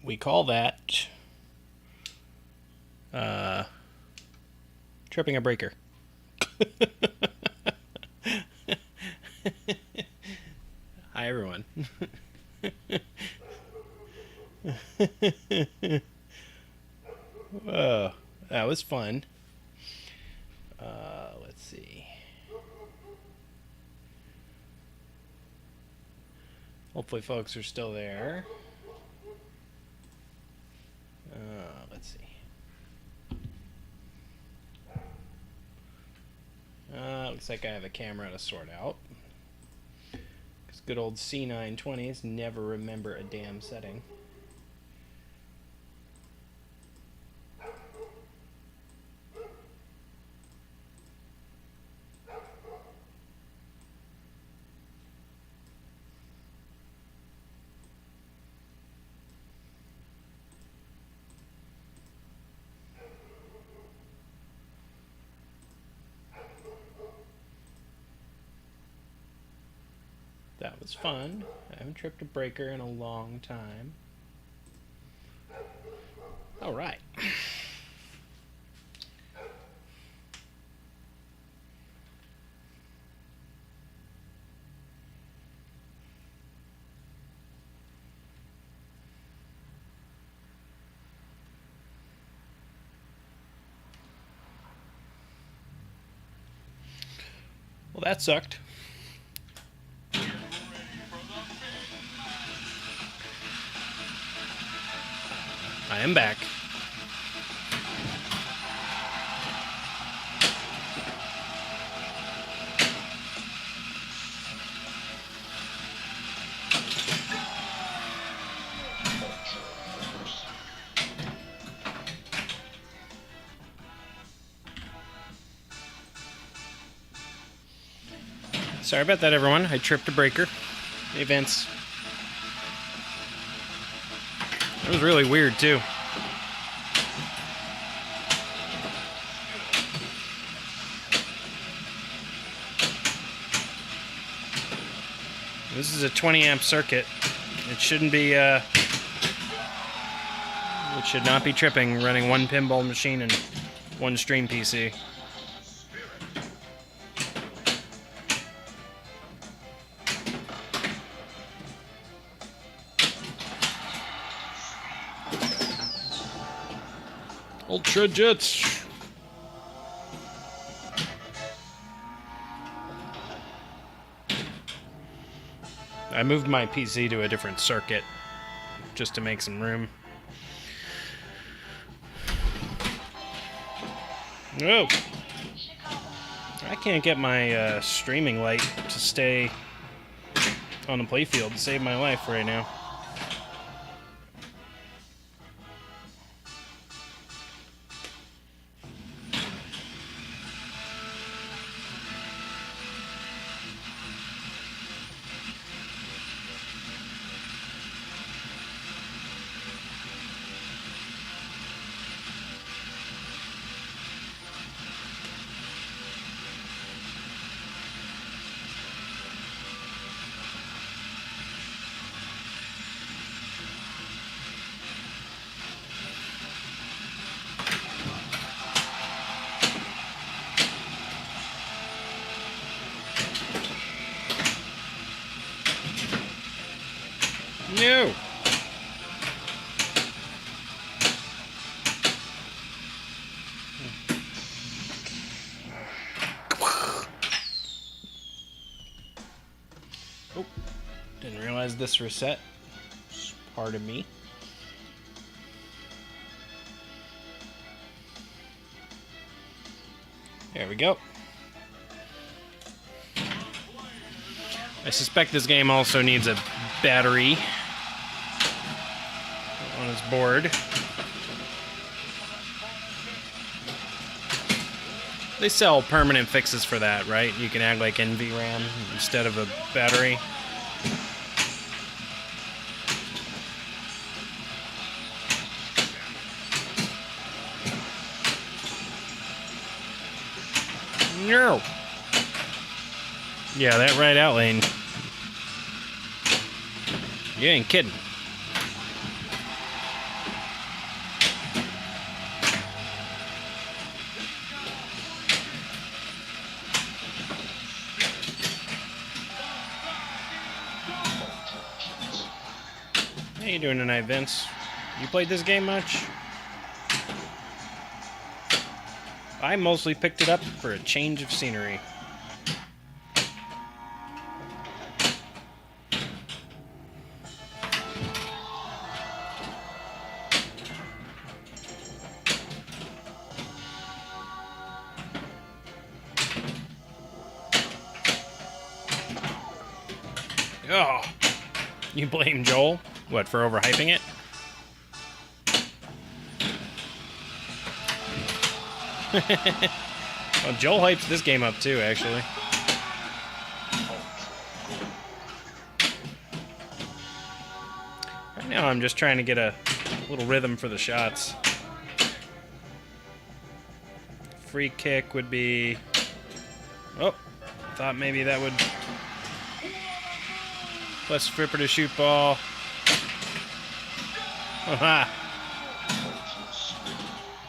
We call that tripping a breaker. Hi, everyone. Whoa, that was fun. Let's see. Hopefully folks are still there. Let's see. Looks like I have a camera to sort out. Because good old C920s never remember a damn setting. That was fun. I haven't tripped a breaker in a long time. All right. Well, that sucked. I am back. Sorry about that, everyone. I tripped a breaker. Hey, Vince. It was really weird, too. This is a 20 amp circuit. It shouldn't be, it should not be tripping running one pinball machine and one stream PC. Ultra Jets. I moved my PC to a different circuit just to make some room. Oh! I can't get my streaming light to stay on the playfield to save my life right now. No! Oh, didn't realize this reset. Pardon me. There we go. I suspect this game also needs a battery on his board. They sell permanent fixes for that, right? You can add like NVRAM instead of a battery. No. Yeah, that right out lane. You ain't kidding. How you doing tonight, Vince? You played this game much? I mostly picked it up for a change of scenery. Oh, you blame Joel? What, for overhyping it? Well, Joel hypes this game up too, actually. Right now I'm just trying to get a little rhythm for the shots. Free kick would be... Oh, thought maybe that would... Plus Fripper to shoot ball.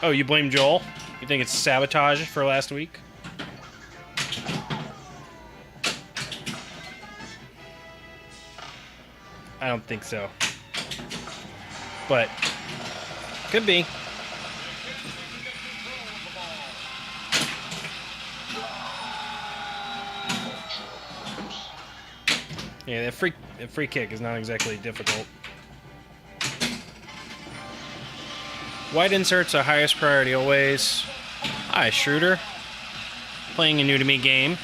Oh, you blame Joel? You think it's sabotage for last week? I don't think so. But, could be. Yeah, that free kick is not exactly difficult. Wide inserts are highest priority always. Hi, Schroeder. Playing a new to me game.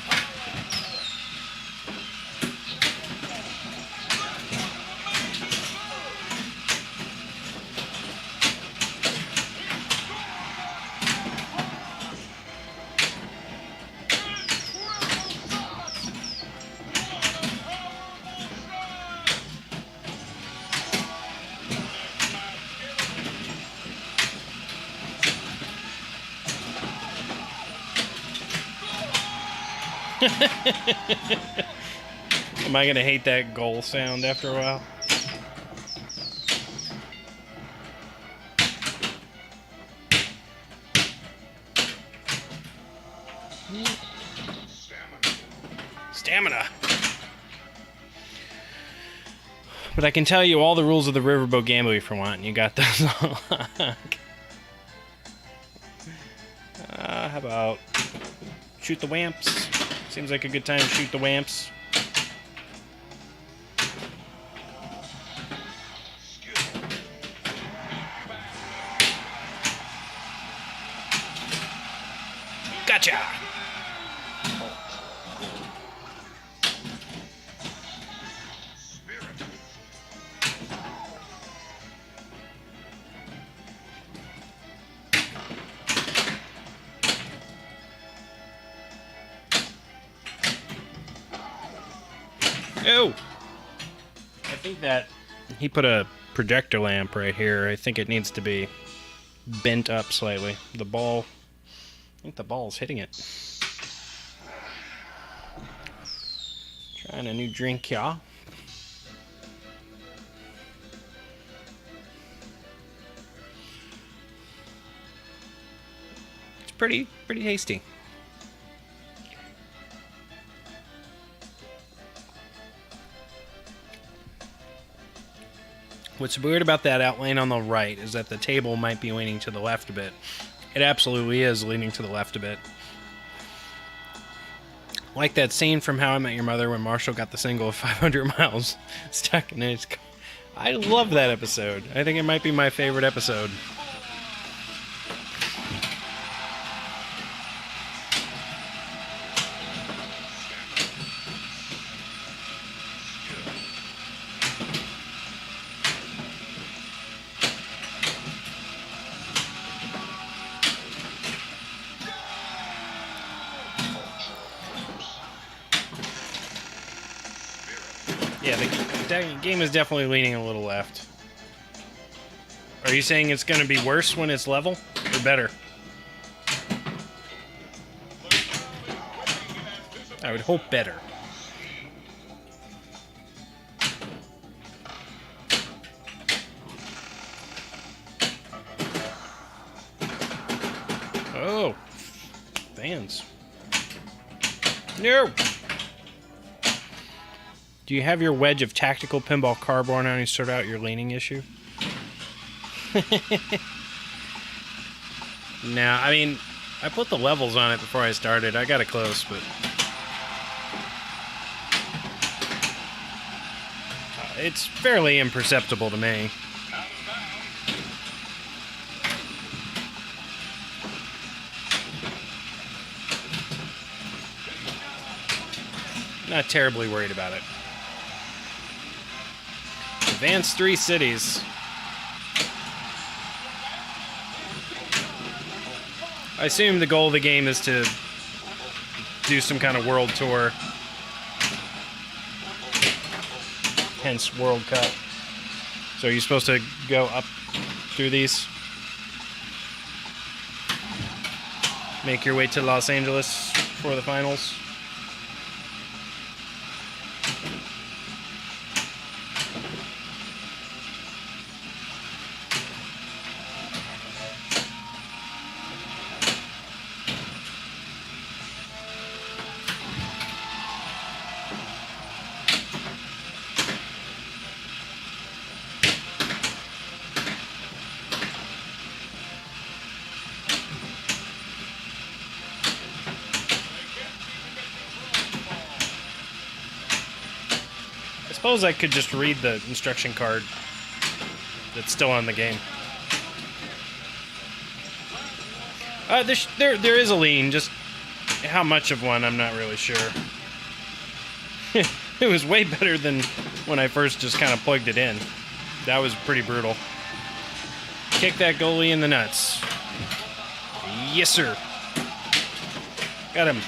Am I gonna hate that goal sound after a while? Stamina. But I can tell you all the rules of the Riverboat Gamble if you want, and you got those on lock. How about shoot the Wamps? Seems like a good time to shoot the Wamps. Gotcha! Oh! I think that he put a projector lamp right here. I think it needs to be bent up slightly. The ball... I think the ball's hitting it. Trying a new drink, y'all. It's pretty tasty. What's weird about that outline on the right is that the table might be leaning to the left a bit. It absolutely is leaning to the left a bit. Like that scene from How I Met Your Mother when Marshall got the single of 500 miles stuck in his car. I love that episode. I think it might be my favorite episode. Yeah, the game is definitely leaning a little left. Are you saying it's going to be worse when it's level, or better? I would hope better. Oh, fans. No! Do you have your wedge of tactical pinball cardboard on you sort out your leaning issue? No, I mean, I put the levels on it before I started. I got it close, but... it's fairly imperceptible to me. Not terribly worried about it. Advance 3 cities. I assume the goal of the game is to do some kind of world tour. Hence World Cup. So are you supposed to go up through these? Make your way to Los Angeles for the finals? I suppose I could just read the instruction card that's still on the game. There is a lean, just how much of one I'm not really sure. It was way better than when I first just kind of plugged it in. That was pretty brutal. Kick that goalie in the nuts. Yes, sir. Got him.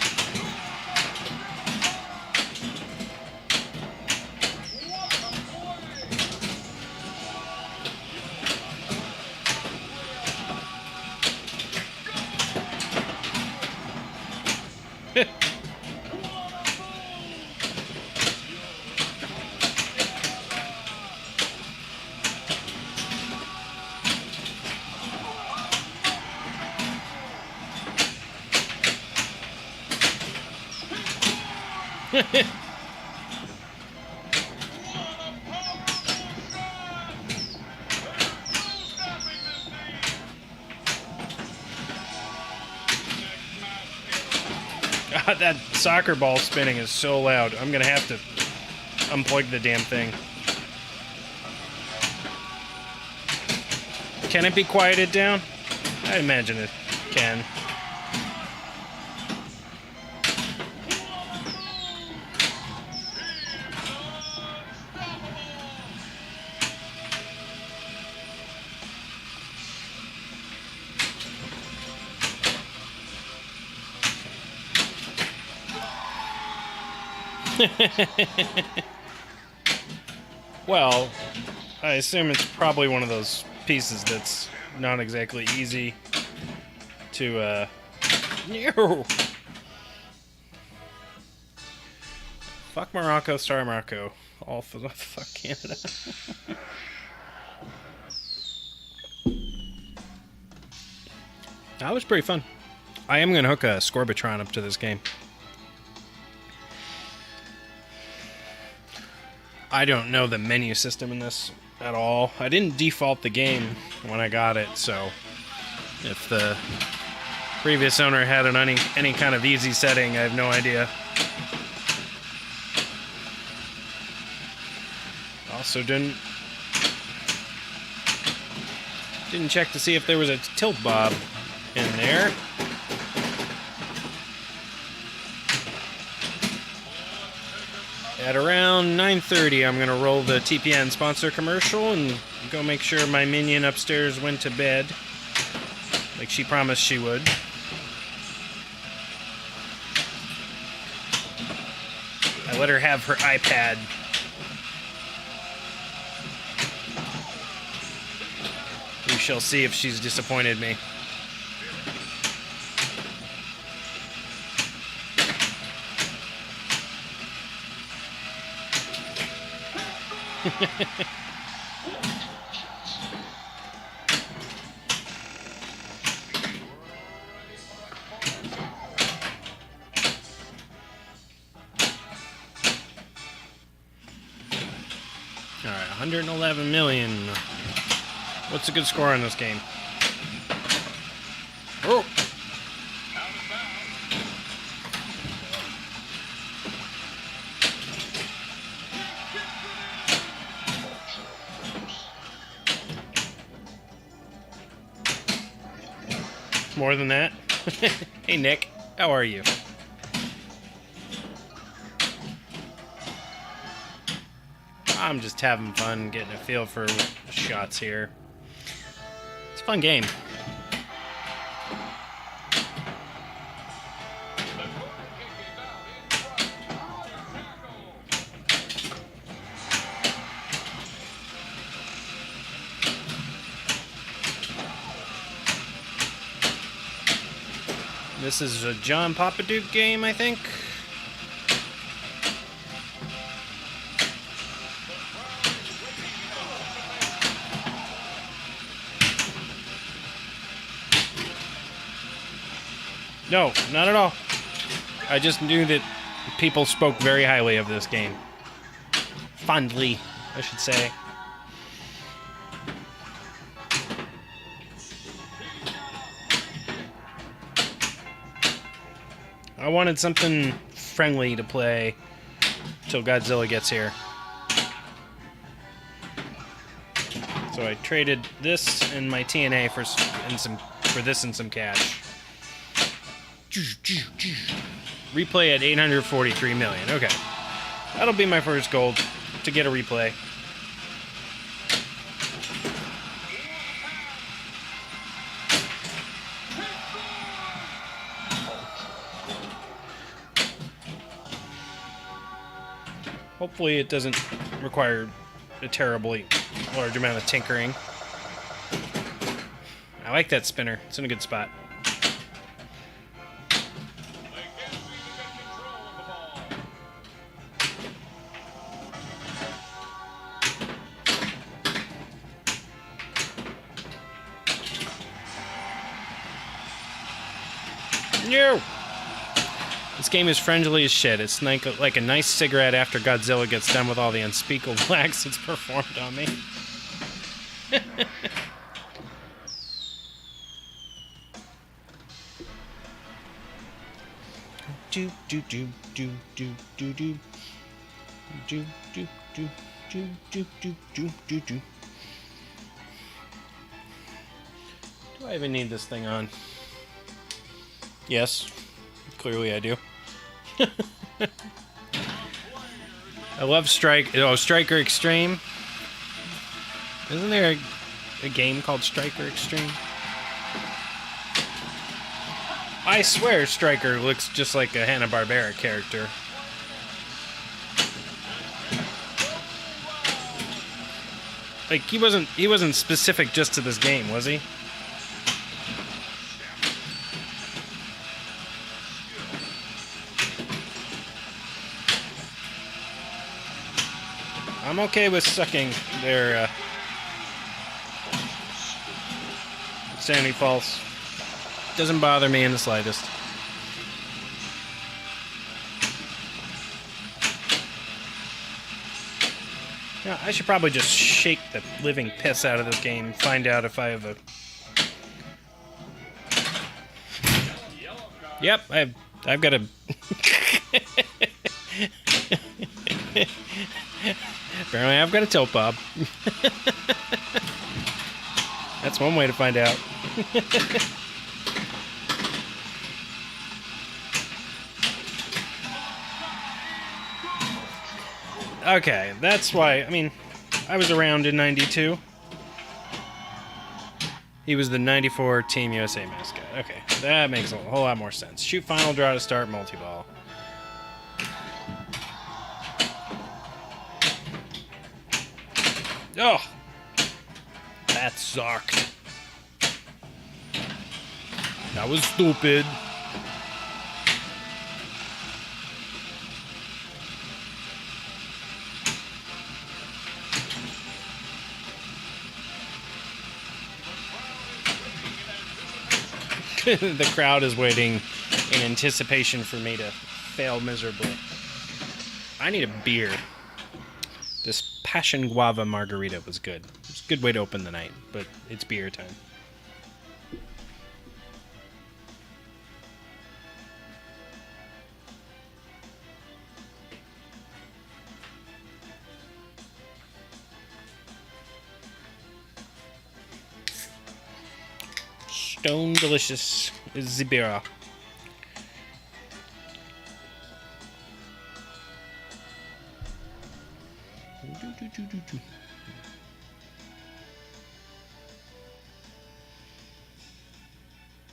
God, that soccer ball spinning is so loud. I'm gonna have to unplug the damn thing. Can it be quieted down? I imagine it can. Well, I assume it's probably one of those pieces that's not exactly easy to, no! Fuck Morocco, sorry Morocco. All for the fuck Canada. That was pretty fun. I am going to hook a Scorbitron up to this game. I don't know the menu system in this at all. I didn't default the game when I got it, so if the previous owner had an any kind of easy setting, I have no idea. Also didn't check to see if there was a tilt bob in there. At around 9:30, I'm going to roll the TPN sponsor commercial and go make sure my minion upstairs went to bed, like she promised she would. I let her have her iPad. We shall see if she's disappointed me. 111 million. What's a good score on this game? Oh! More than that? Hey, Nick. How are you? I'm just having fun, getting a feel for shots here. It's a fun game. This is a John Papaduke game, I think. No, not at all. I just knew that people spoke very highly of this game. Fondly, I should say. I wanted something friendly to play till Godzilla gets here. So I traded this and my TNA for this and some cash. Replay at 843 million. Okay. That'll be my first goal to get a replay. Hopefully it doesn't require a terribly large amount of tinkering. I like that spinner. It's in a good spot. No! This game is friendly as shit. It's like a nice cigarette after Godzilla gets done with all the unspeakable acts it's performed on me. Do do do do do do do do do do do do do do do. Do I even need this thing on? Yes, clearly I do. I love Striker Extreme. Isn't there a game called Striker Extreme? I swear Striker looks just like a Hanna-Barbera character. Like he wasn't specific just to this game, was he? I'm okay with sucking their sanity false. Doesn't bother me in the slightest. Yeah, I should probably just shake the living piss out of this game and find out if I have a... Yep, I've got a... Apparently I've got a tilt bob. That's one way to find out. Okay, that's why, I mean, I was around in 92. He was the 94 Team USA mascot. Okay, that makes a whole lot more sense. Shoot final draw to start multi-ball. Oh! That sucked. That was stupid. The crowd is waiting in anticipation for me to fail miserably. I need a beer. This passion guava margarita was good. It's a good way to open the night, but it's beer time. Stone delicious Zibira.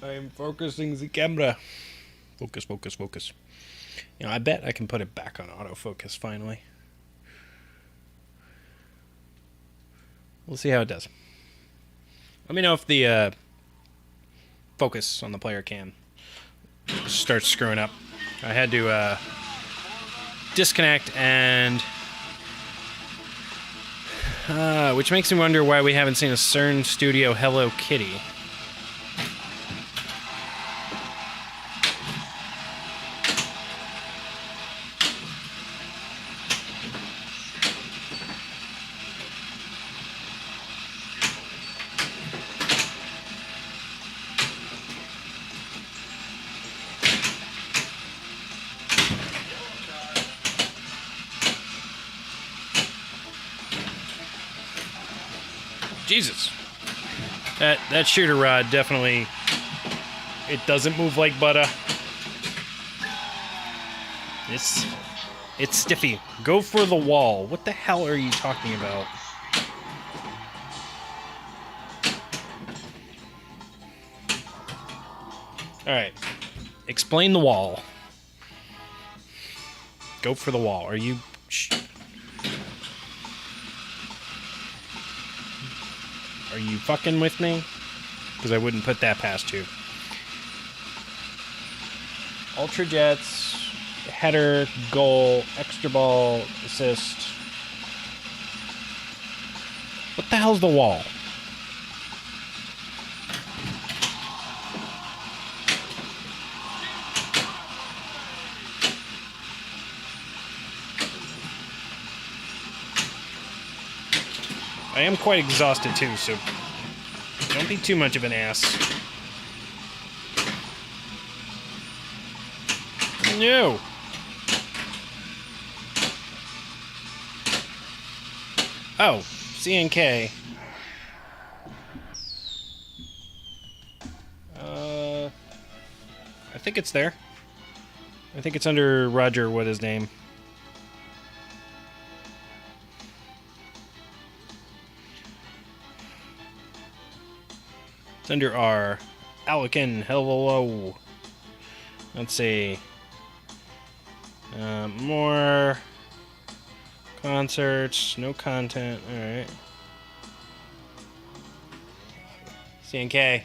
I am focusing the camera. Focus, focus, focus. You know, I bet I can put it back on autofocus finally. We'll see how it does. Let me know if the focus on the player cam starts screwing up. I had to disconnect and which makes me wonder why we haven't seen a CERN Studio Hello Kitty. Jesus. That shooter rod definitely, it doesn't move like butter. It's stiffy. Go for the wall. What the hell are you talking about? Alright. Explain the wall. Go for the wall. Are you... Are you fucking with me? Because I wouldn't put that past you. Ultra Jets, header, goal, extra ball, assist. What the hell's the wall? I am quite exhausted too, so don't be too much of an ass. No. Oh, CNK. I think it's there. I think it's under Roger, what his name. It's under R. Alican, hello. Let's see. More concerts, no content. Alright. CNK.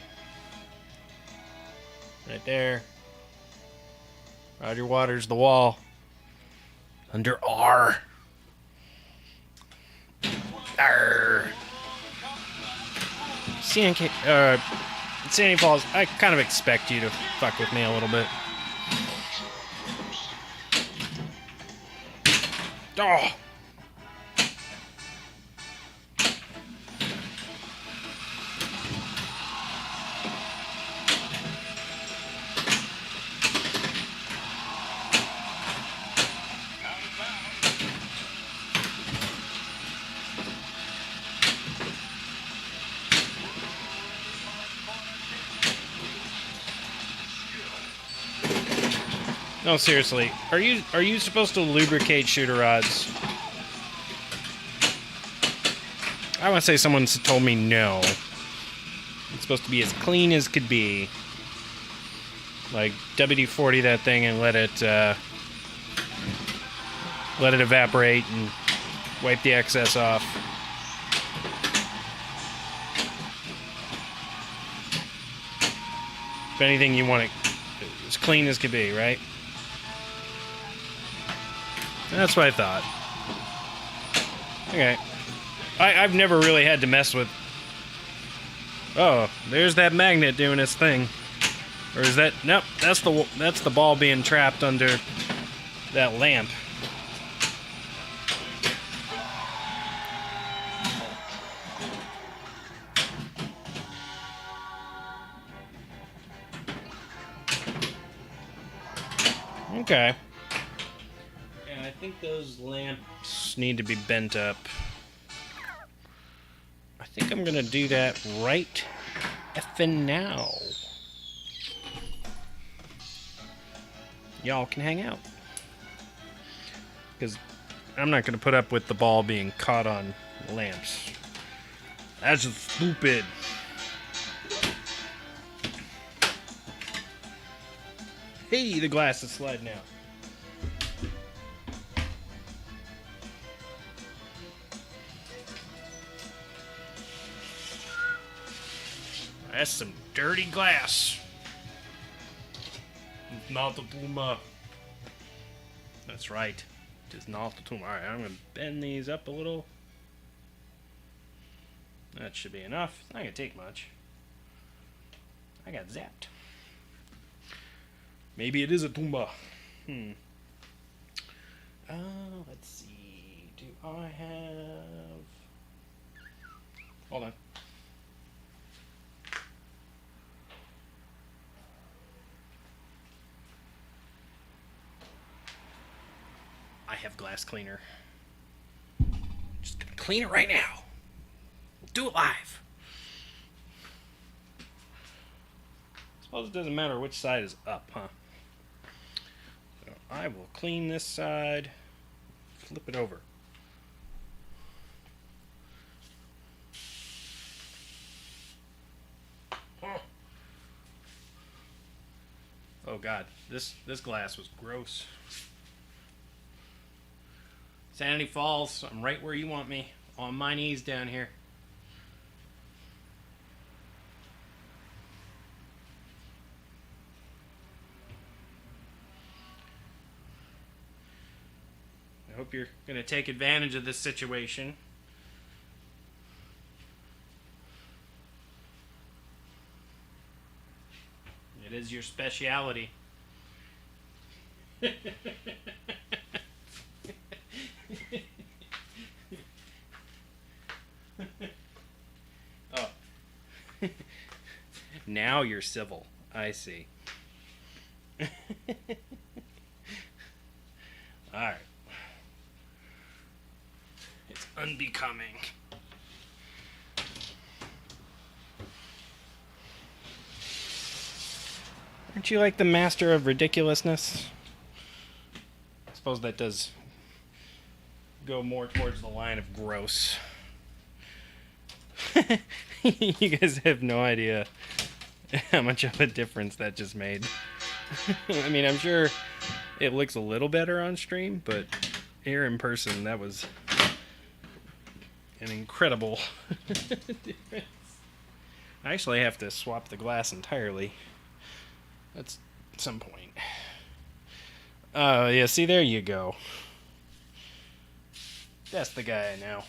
Right there. Roger Waters, the wall. Under R. R. CNK, Sandy Falls, I kind of expect you to fuck with me a little bit. Oh! No, seriously. Are you supposed to lubricate shooter rods? I want to say someone told me no. It's supposed to be as clean as could be. Like WD-40 that thing and let it evaporate and wipe the excess off. If anything, you want it as clean as could be, right? That's what I thought. Okay. I've never really had to mess with... Oh, there's that magnet doing its thing. Or is that... Nope, that's the ball being trapped under that lamp. Okay. Yeah, I think those lamps need to be bent up. I think I'm gonna do that right effing now. Y'all can hang out. Because I'm not gonna put up with the ball being caught on lamps. That's just stupid. Hey, the glass is sliding out. That's some dirty glass. It's not the Puma. That's right. It is not the Puma. Alright, I'm going to bend these up a little. That should be enough. It's not going to take much. I got zapped. Maybe it is a Tumba. Let's see. Do I have... Hold on. I have glass cleaner. Just gonna clean it right now. Do it live. Suppose it doesn't matter which side is up, huh? So I will clean this side. Flip it over. Oh God, this glass was gross. Sanity Falls, I'm right where you want me. On my knees down here. I hope you're going to take advantage of this situation. It is your speciality. Oh. Now you're civil. I see. Alright. It's unbecoming. Aren't you like the master of ridiculousness? I suppose that does go more towards the line of gross. You guys have no idea how much of a difference that just made. I mean, I'm sure it looks a little better on stream, but here in person, that was an incredible difference. I actually have to swap the glass entirely. That's some point. Yeah, see, there you go. That's the guy I know.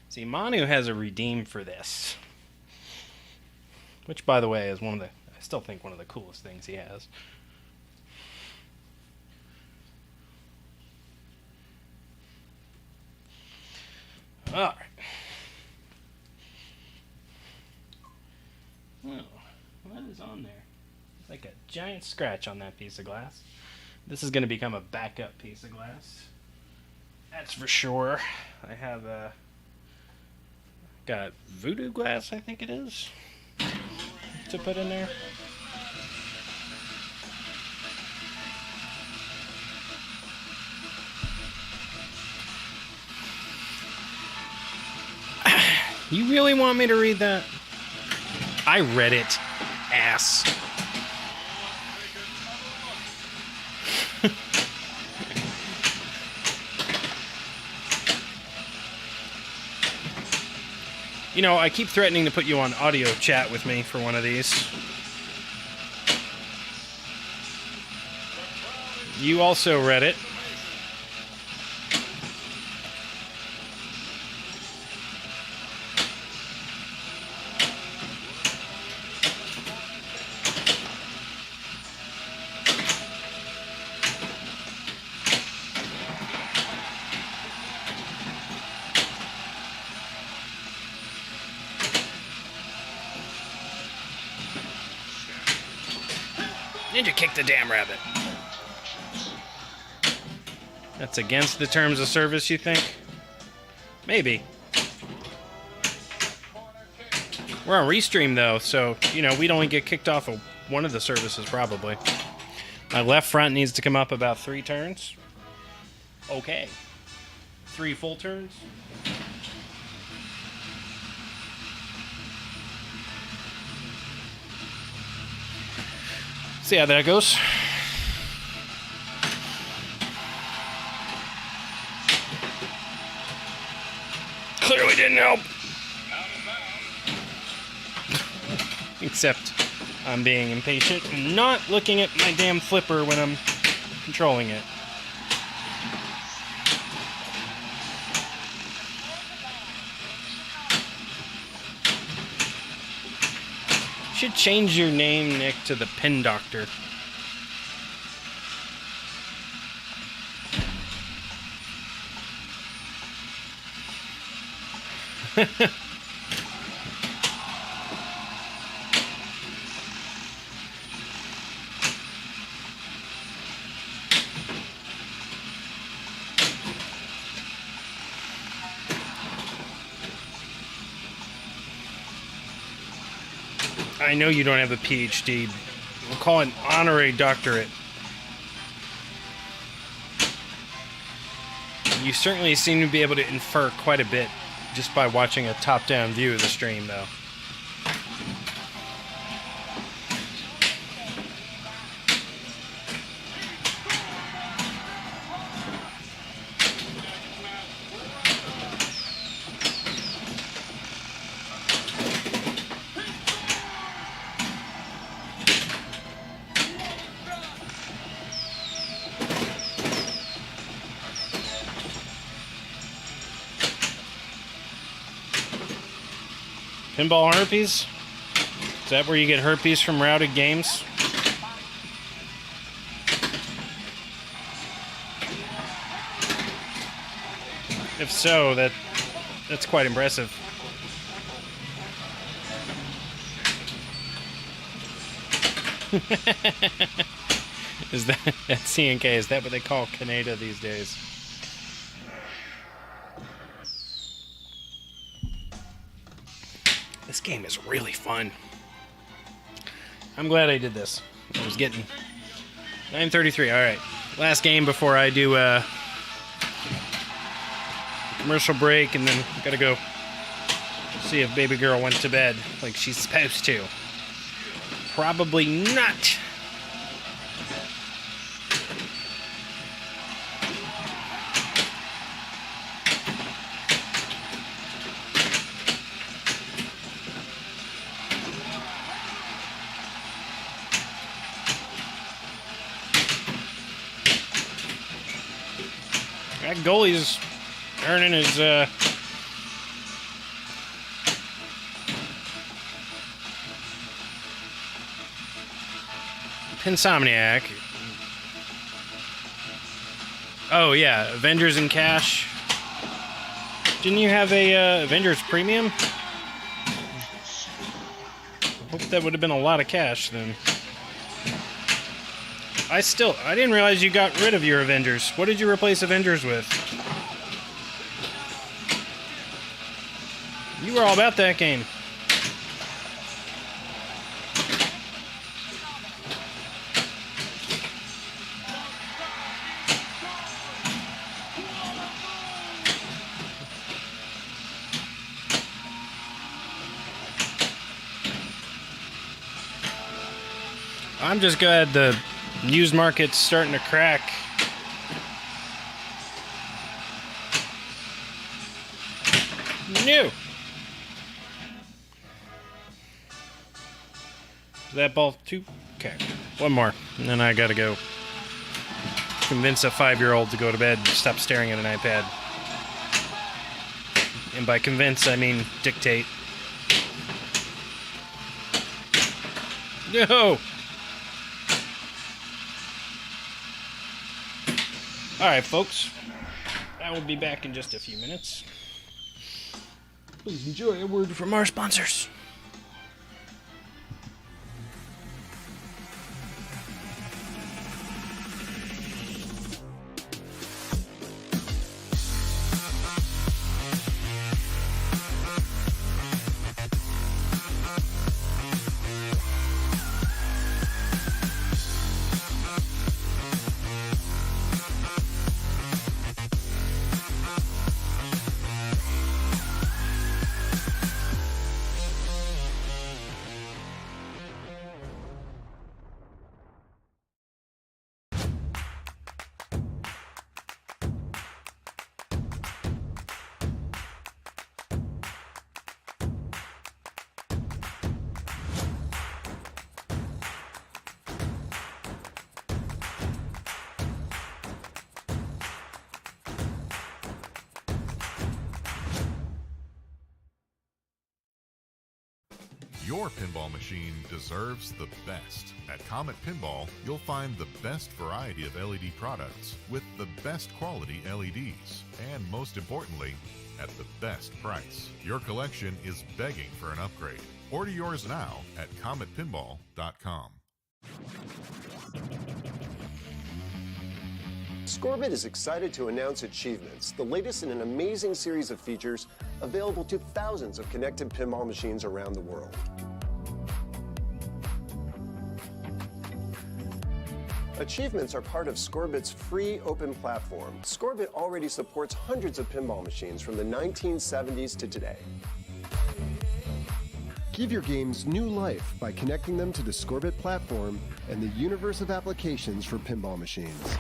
See, Manu has a redeem for this. Which, by the way, is I still think one of the coolest things he has. Alright. Well, what is on there? It's like a giant scratch on that piece of glass. This is going to become a backup piece of glass. That's for sure. I have got voodoo glass, I think it is, to put in there. You really want me to read that? I read it, ass. You know, I keep threatening to put you on audio chat with me for one of these. You also read it. Ninja kick the damn rabbit. That's against the terms of service, you think? Maybe. We're on Restream, though, so, you know, we'd only get kicked off of one of the services, probably. My left front needs to come up about 3 turns. Okay. 3 full turns. See how that goes. Clearly didn't help. Except I'm being impatient and not looking at my damn flipper when I'm controlling it. You should change your name, Nick, to the Pin Doctor. I know you don't have a PhD. We'll call it an honorary doctorate. You certainly seem to be able to infer quite a bit just by watching a top-down view of the stream, though. Pinball herpes? Is that where you get herpes from routed games? If so, that's quite impressive. Is that's CNK? Is that what they call Canada these days? This game is really fun. I'm glad I did this. I was getting 9:33. All right, last game before I do commercial break, and then gotta go see if baby girl went to bed like she's supposed to. Probably not. That goalie's earning his Pinsomniac. Oh yeah, Avengers in cash. Didn't you have a Avengers Premium? I hope that would have been a lot of cash then. I didn't realize you got rid of your Avengers. What did you replace Avengers with? You were all about that game. I'm just glad the used market's starting to crack. New. Is that ball 2? Okay. One more. And then I gotta go convince a 5-year-old to go to bed and stop staring at an iPad. And by convince, I mean dictate. No! Alright, folks. I will be back in just a few minutes. Please enjoy a word from our sponsors. Your pinball machine deserves the best. At Comet Pinball, you'll find the best variety of LED products with the best quality LEDs. And most importantly, at the best price. Your collection is begging for an upgrade. Order yours now at cometpinball.com. Scorbit is excited to announce Achievements, the latest in an amazing series of features available to thousands of connected pinball machines around the world. Achievements are part of Scorbit's free open platform. Scorbit already supports hundreds of pinball machines from the 1970s to today. Give your games new life by connecting them to the Scorbit platform and the universe of applications for pinball machines.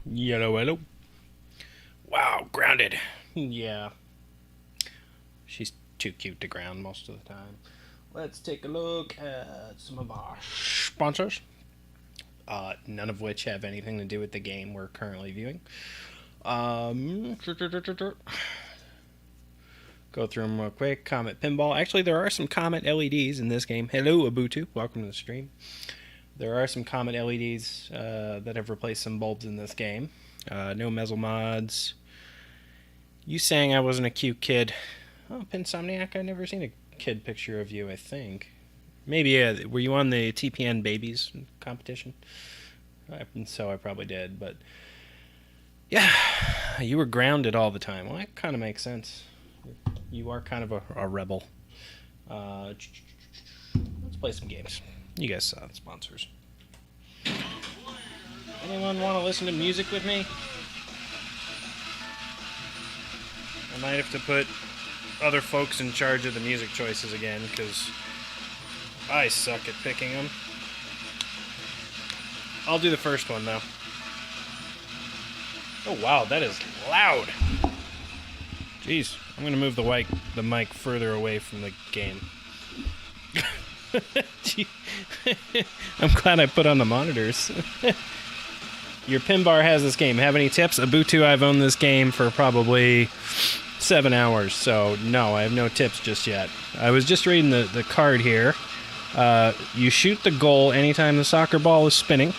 Yellow, hello. Wow, grounded. Yeah. She's too cute to ground most of the time. Let's take a look at some of our sponsors. None of which have anything to do with the game we're currently viewing. Go through them real quick. Comet Pinball. Actually, there are some Comet LEDs in this game. Hello, Ubuntu. Welcome to the stream. There are some Comet LEDs that have replaced some bulbs in this game. No Mezzle mods. You saying I wasn't a cute kid. Oh, Pinsomniac, I've never seen a kid picture of you, I think. Maybe, were you on the TPN Babies competition? So I probably did, but... Yeah, you were grounded all the time. Well, that kind of makes sense. You are kind of a rebel. Let's play some games. You guys saw the sponsors. Anyone want to listen to music with me? I might have to put other folks in charge of the music choices again, because I suck at picking them. I'll do the first one, though. Oh, wow, that is loud. Jeez, I'm going to move the mic further away from the game. I'm glad I put on the monitors. Your pin bar has this game. Have any tips? Ubuntu, I've owned this game for probably 7 hours, so no, I have no tips just yet. I was just reading the card here. You shoot the goal anytime the soccer ball is spinning.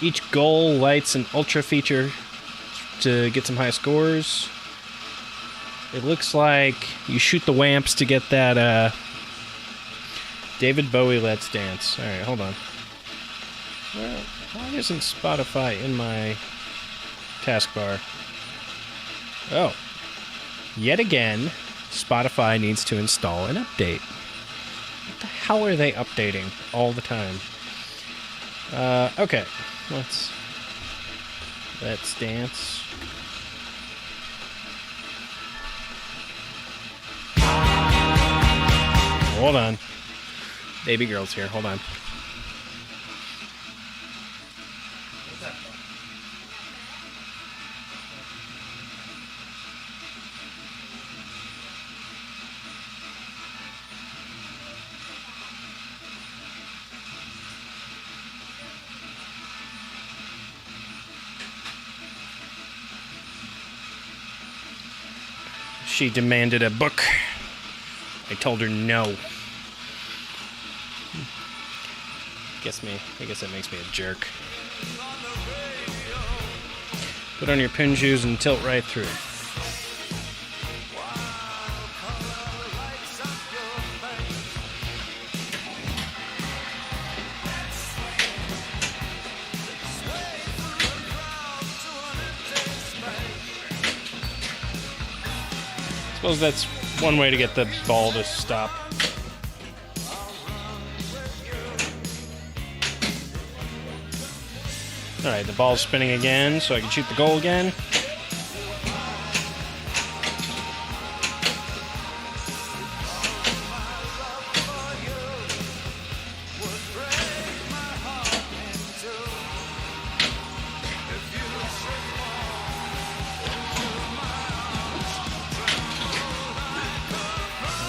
Each goal lights an ultra feature to get some high scores. It looks like you shoot the wamps to get that David Bowie Let's Dance. Alright, hold on. Why isn't Spotify in my taskbar? Oh. Yet again, Spotify needs to install an update. What the hell are they updating all the time? Okay. Let's dance. Hold on. Baby girl's here. Hold on. She demanded a book. I told her no. I guess that makes me a jerk. Put on your pin shoes and tilt right through. Suppose that's one way to get the ball to stop. Alright, the ball's spinning again, so I can shoot the goal again.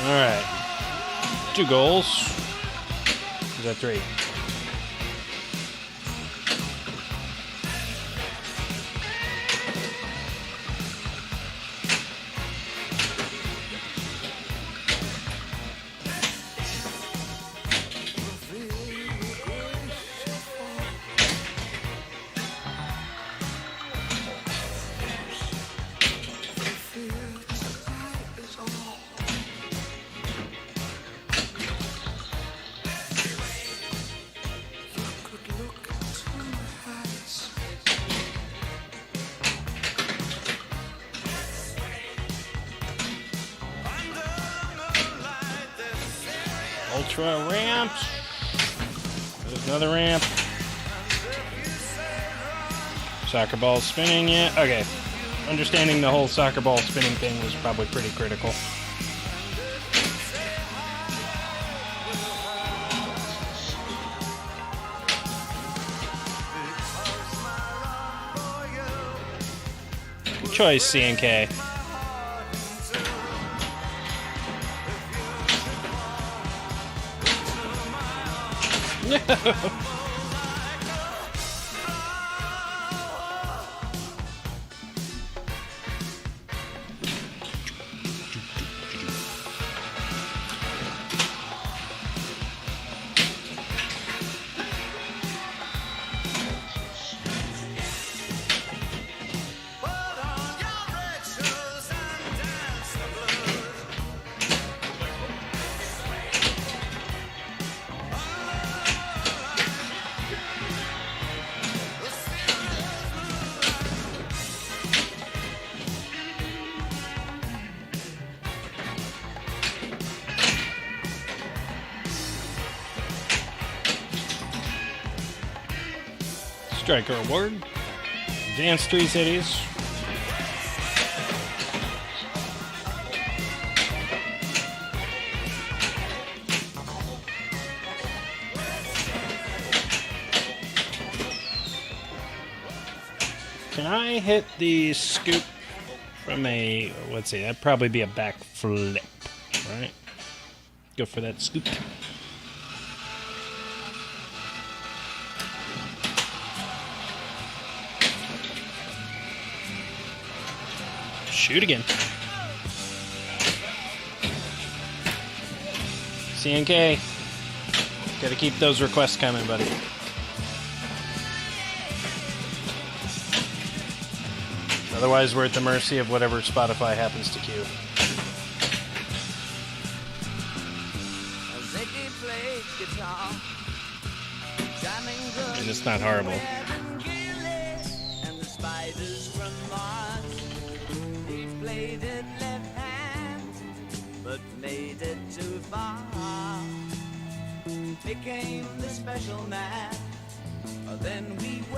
Alright. 2 goals. Is that 3? Ultra ramps. There's another ramp. Soccer ball spinning, yeah. Okay. Understanding the whole soccer ball spinning thing was probably pretty critical. Good choice, C&K. No. Striker award. Advanced 3 cities. Can I hit the scoop from a, let's see, that'd probably be a back flip, right? Go for that scoop. Shoot again. C&K. Gotta keep those requests coming, buddy. Otherwise, we're at the mercy of whatever Spotify happens to queue. And it's not horrible.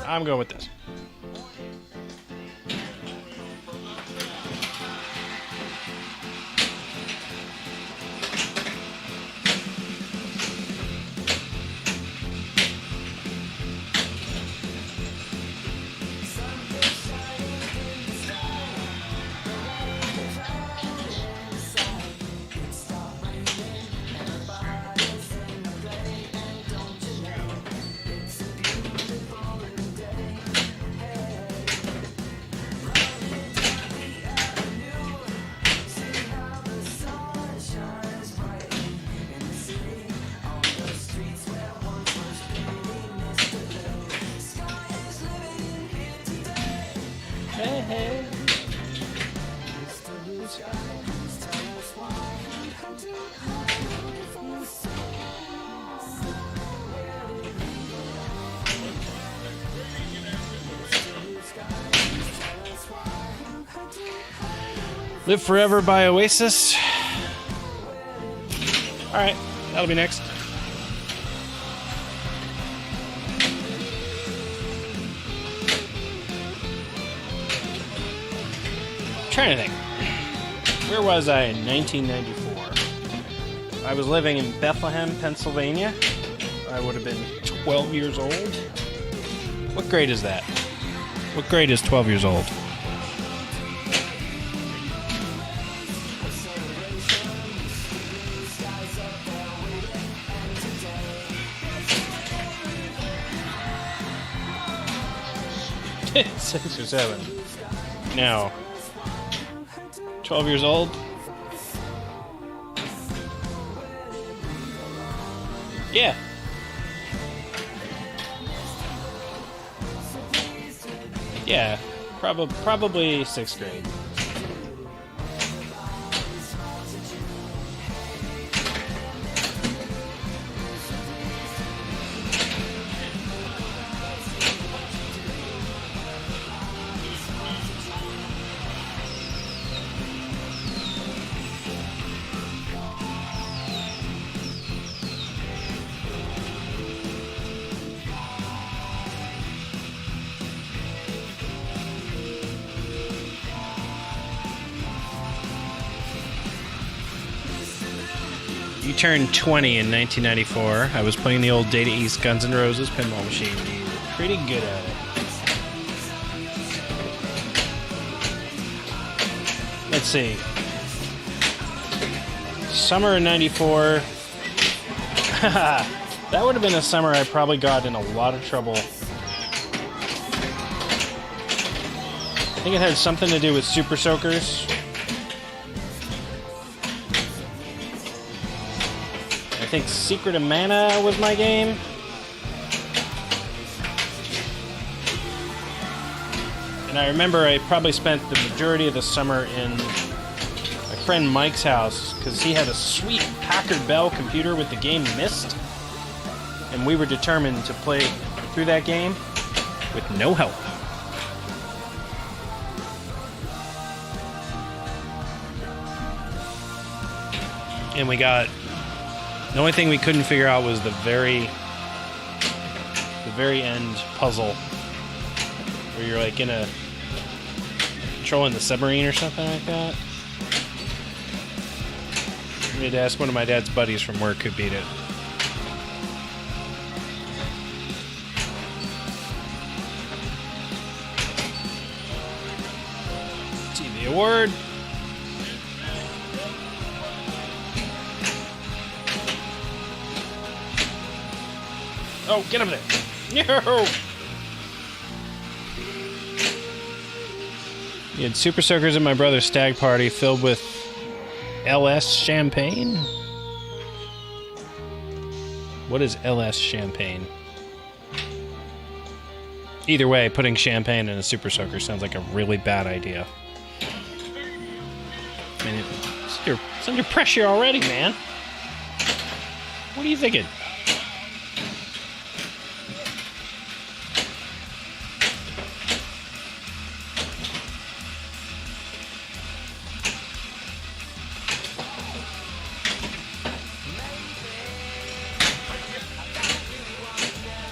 I'm going with this. Live Forever by Oasis. Alright, that'll be next. Trying to think. Where was I in 1994? I was living in Bethlehem, Pennsylvania. I would have been 12 years old. What grade is that? What grade is 12 years old? Six or seven. Now, 12 years old. Yeah. Yeah, probably 6th grade. You turned 20 in 1994. I was playing the old Data East Guns N' Roses pinball machine. You were pretty good at it. Let's see. Summer of 94. That would have been a summer I probably got in a lot of trouble. I think it had something to do with Super Soakers. I think Secret of Mana was my game. And I remember I probably spent the majority of the summer in my friend Mike's house because he had a sweet Packard Bell computer with the game Myst. And we were determined to play through that game with no help. And we got... The only thing we couldn't figure out was the very end puzzle where you're like controlling the submarine or something like that. I need to ask one of my dad's buddies from work who beat it. TV award. Oh, get over there. No! You had Super Soakers at my brother's stag party filled with LS champagne? What is LS champagne? Either way, putting champagne in a Super Soaker sounds like a really bad idea. I mean, it's under pressure already, man. What are you thinking?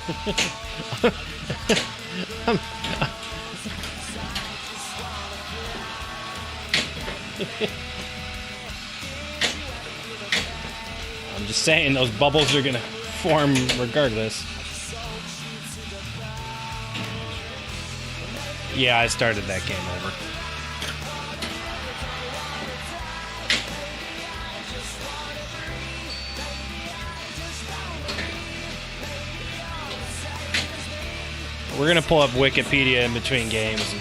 I'm just saying those bubbles are gonna form regardless. Yeah, I started that game over. We're gonna pull up Wikipedia in between games and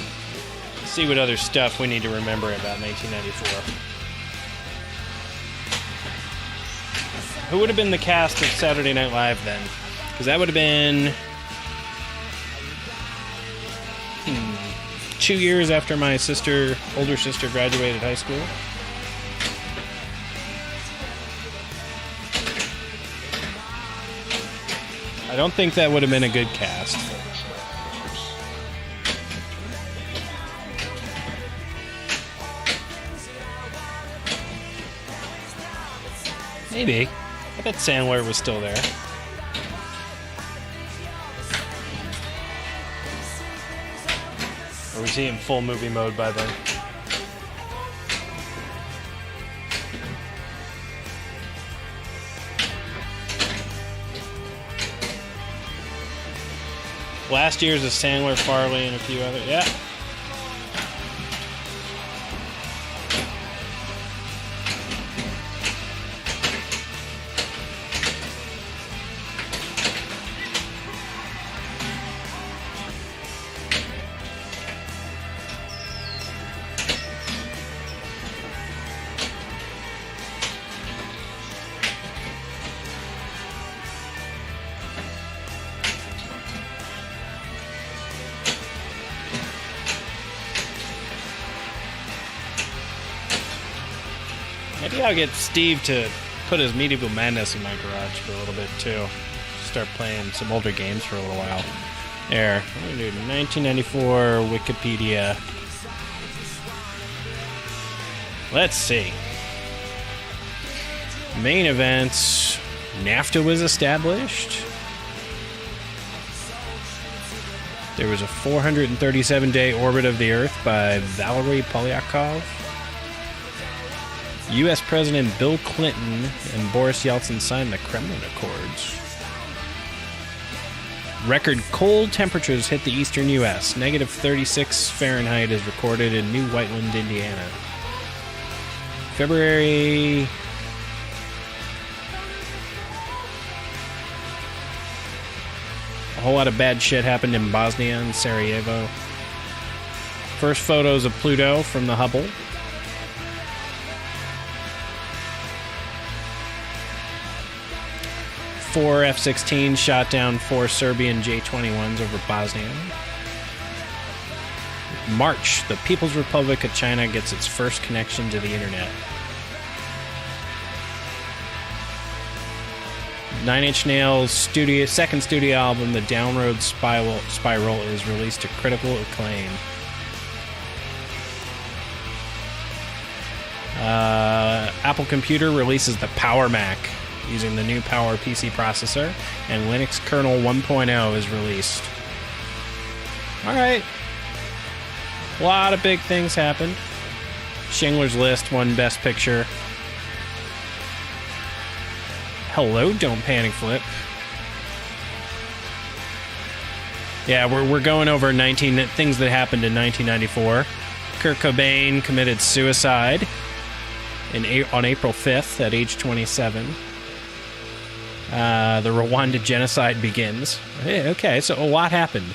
see what other stuff we need to remember about 1994. Who would have been the cast of Saturday Night Live then? Because that would have been 2 years after my older sister graduated high school. I don't think that would have been a good cast. Maybe. I bet Sandler was still there. Or was he in full movie mode by then? Last year's is Sandler, Farley, and a few other. Yeah. Maybe I'll get Steve to put his Medieval Madness in my garage for a little bit, too. Start playing some older games for a little while. There. I'm going to do 1994 Wikipedia. Let's see. Main events. NAFTA was established. There was a 437-day orbit of the Earth by Valery Polyakov. U.S. President Bill Clinton and Boris Yeltsin signed the Kremlin Accords. Record cold temperatures hit the eastern U.S. Negative 36 Fahrenheit is recorded in New Whiteland, Indiana. February... A whole lot of bad shit happened in Bosnia and Sarajevo. First photos of Pluto from the Hubble. Four F-16 shot down 4 Serbian J-21s over Bosnia. March, the People's Republic of China gets its first connection to the internet. Nine Inch Nails' second studio album, The Downward Spiral, is released to critical acclaim. Apple Computer releases the Power Mac using the new Power PC processor, and Linux kernel 1.0 is released. Alright. A lot of big things happened. Schindler's List won Best Picture. Hello, Don't Panic Flip. Yeah, we're going over things that happened in 1994. Kurt Cobain committed suicide on April 5th at age 27. The Rwanda genocide begins. Okay, so a lot happened.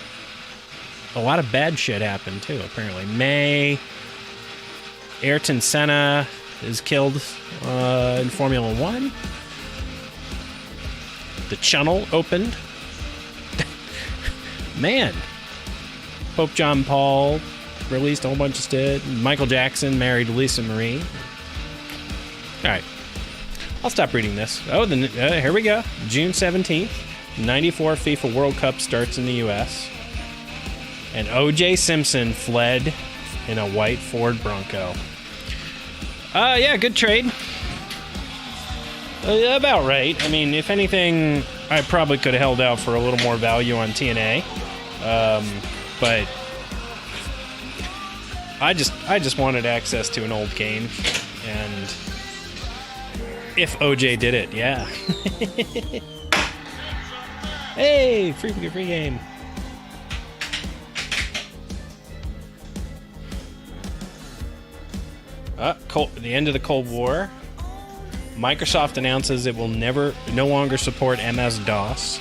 A lot of bad shit happened, too, apparently. May, Ayrton Senna is killed in Formula 1. The Channel opened. Man. Pope John Paul released a whole bunch of shit. Michael Jackson married Lisa Marie. Alright. I'll stop reading this. Oh, here we go. June 17th, 94 FIFA World Cup starts in the U.S. And O.J. Simpson fled in a white Ford Bronco. Yeah, good trade. About right. I mean, if anything, I probably could have held out for a little more value on TNA, but I just wanted access to an old game, and if OJ did it, yeah. Hey, free game. The end of the Cold War. Microsoft announces it will no longer support MS-DOS.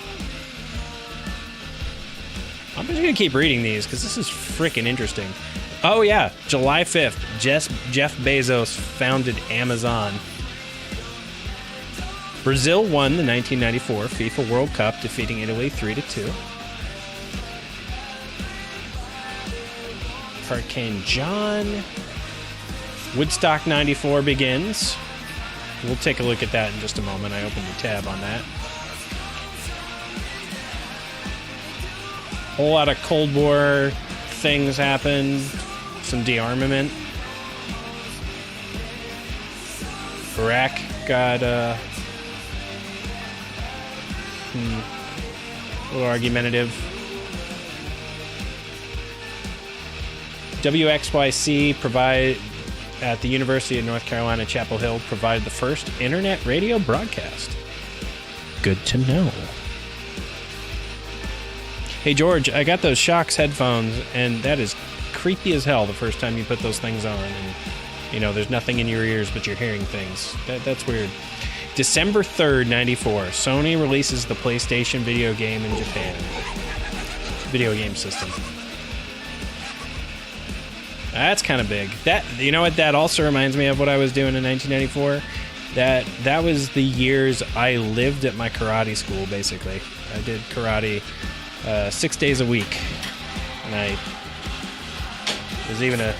I'm just gonna keep reading these because this is freaking interesting. Oh yeah, July 5th, Jeff Bezos founded Amazon. Brazil won the 1994 FIFA World Cup, defeating Italy 3-2. Hurricane John. Woodstock 94 begins. We'll take a look at that in just a moment. I opened a tab on that. Whole lot of Cold War things happened. Some dearmament. Iraq got a little argumentative. WXYC at the University of North Carolina, Chapel Hill, provided the first internet radio broadcast. Good to know. Hey, George, I got those Shox headphones, and that is creepy as hell the first time you put those things on. And, you know, there's nothing in your ears, but you're hearing things. That's weird. December 3rd, 94, Sony releases the PlayStation video game in Japan. Video game system. That's kind of big. You know what? That also reminds me of what I was doing in 1994. That was the years I lived at my karate school. Basically, I did karate 6 days a week, and I was even a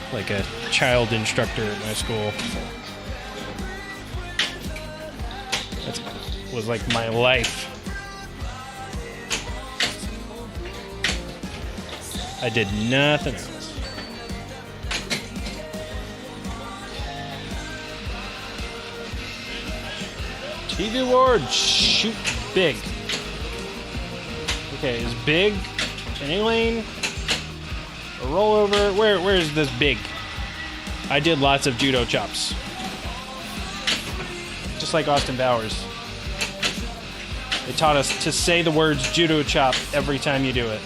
child instructor at my school. That was like my life. I did nothing else. TV Awards, shoot big. Okay, is big an A-lane? A rollover? Where is this big? I did lots of judo chops. Just like Austin Powers. They taught us to say the words judo chop every time you do it.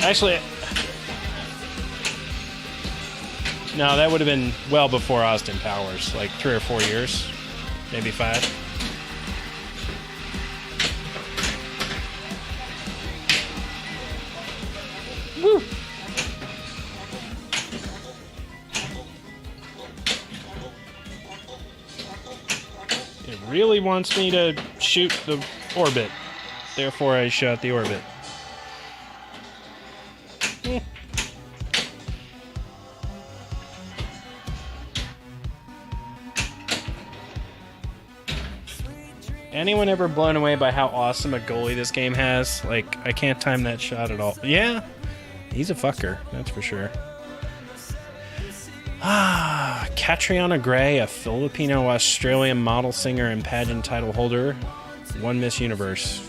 Actually, no, that would have been well before Austin Powers, like 3 or 4 years, maybe 5. Woo! It really wants me to shoot the orbit, therefore I shot the orbit. Anyone ever blown away by how awesome a goalie this game has? Like, I can't time that shot at all. Yeah, he's a fucker, that's for sure. Catriona Gray, a Filipino-Australian model, singer, and pageant title holder, won Miss Universe.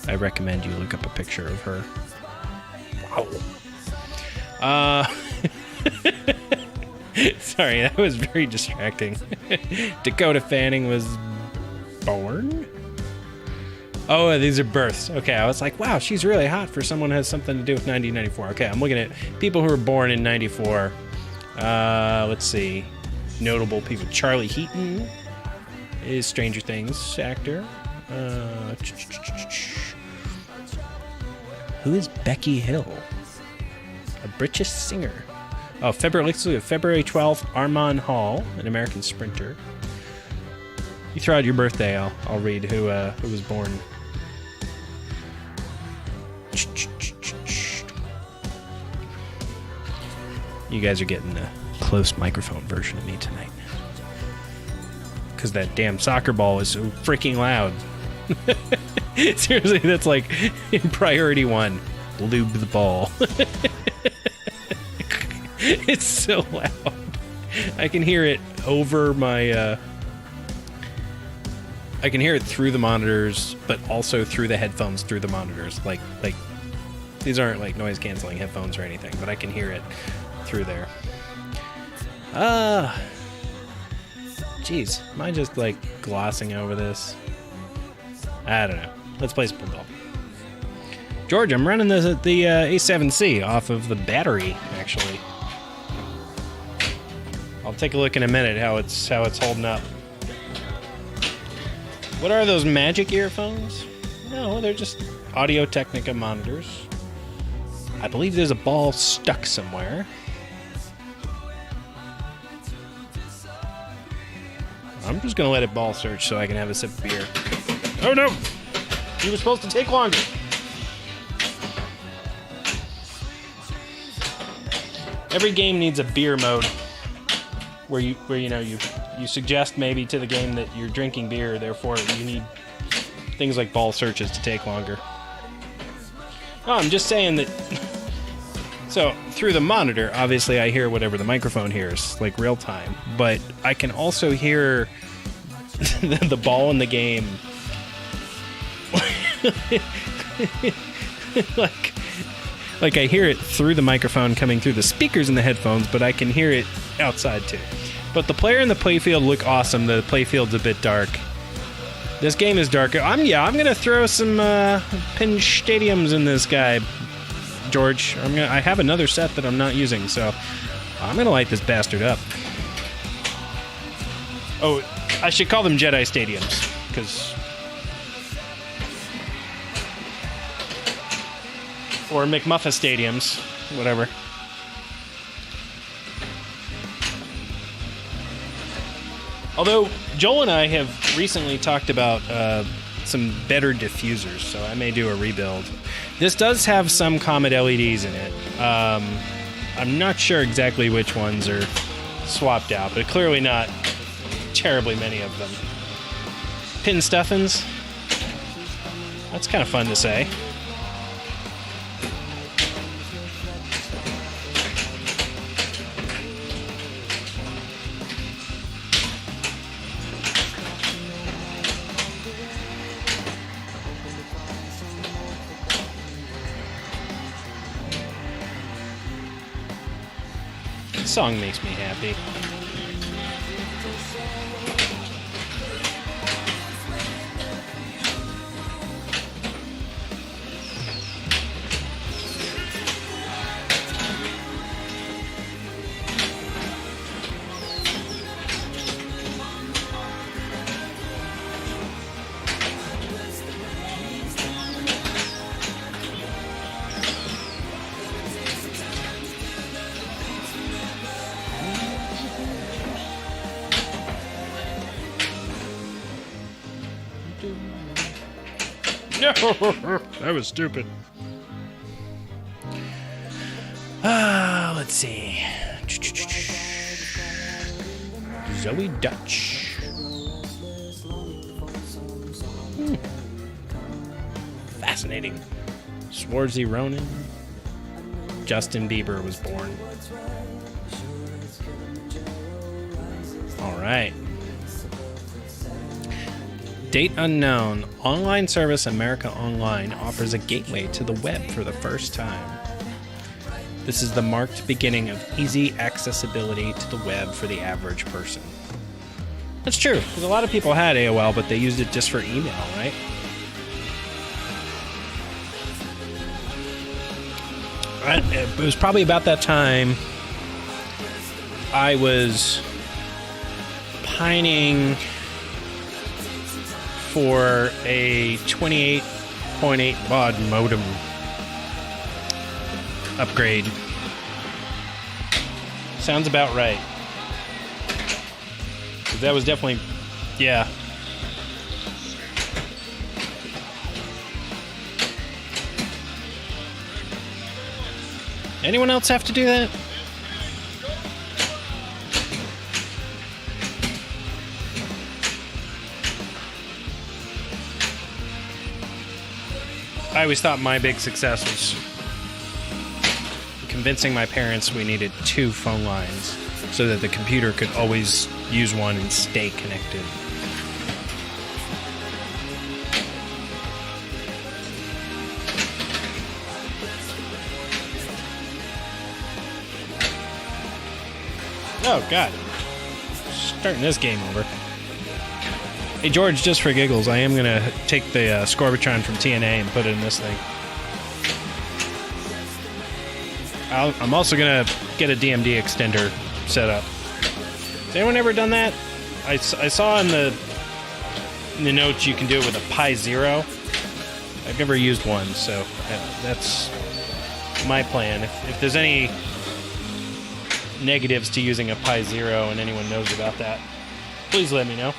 I recommend you look up a picture of her. Wow. Sorry, that was very distracting. Dakota Fanning was born? Oh, these are births. Okay, I was like, wow, she's really hot for someone who has something to do with 1994. Okay, I'm looking at people who were born in 94. Let's see. Notable people. Charlie Heaton is Stranger Things actor. Who is Becky Hill? A British singer. Oh, February 12th, Armand Hall, an American sprinter. You throw out your birthday, I'll read who was born. You guys are getting the close microphone version of me tonight. Because that damn soccer ball is so freaking loud. Seriously, that's like in priority 1. Lube the ball. It's so loud. I can hear it over my I can hear it through the monitors, but also through the headphones through the monitors. Like these aren't like noise canceling headphones or anything, but I can hear it through there. Jeez, am I just like glossing over this? I don't know. Let's play some pinball. George, I'm running the A7C off of the battery, actually. I'll take a look in a minute how it's holding up. What are those magic earphones? No, they're just Audio-Technica monitors. I believe there's a ball stuck somewhere. I'm just gonna let it ball search so I can have a sip of beer. Oh no! You were supposed to take longer. Every game needs a beer mode where you suggest maybe to the game that you're drinking beer, therefore you need things like ball searches to take longer. Oh, I'm just saying that. So through the monitor, obviously I hear whatever the microphone hears, like real time, but I can also hear the ball in the game. like I hear it through the microphone coming through the speakers in the headphones, but I can hear it outside too. But the player and the playfield look awesome. The playfield's a bit dark. This game is darker. I'm gonna throw some pin stadiums in this guy, George. I have another set that I'm not using, so I'm gonna light this bastard up. Oh, I should call them Jedi stadiums, because... Or McMuffin stadiums, whatever. Although, Joel and I have recently talked about some better diffusers, so I may do a rebuild. This does have some Comet LEDs in it. I'm not sure exactly which ones are swapped out, but clearly not terribly many of them. Pin stuffins. That's kind of fun to say. This song makes me happy. That was stupid. Let's see. Zoe Dutch. Fascinating. Swarzy Ronan. Justin Bieber was born. All right. Date unknown. Online service America Online offers a gateway to the web for the first time. This is the marked beginning of easy accessibility to the web for the average person. That's true, because a lot of people had AOL, but they used it just for email, right? It was probably about that time I was pining for a 28.8 baud modem upgrade. Sounds about right. That was definitely, yeah. Anyone else have to do that? I always thought my big success was convincing my parents we needed 2 phone lines so that the computer could always use one and stay connected. Oh, God. Starting this game over. Hey, George, just for giggles, I am going to take the Scorbitron from TNA and put it in this thing. I'm also going to get a DMD extender set up. Has anyone ever done that? I saw in the notes you can do it with a Pi Zero. I've never used one, so that's my plan. If there's any negatives to using a Pi Zero and anyone knows about that, please let me know.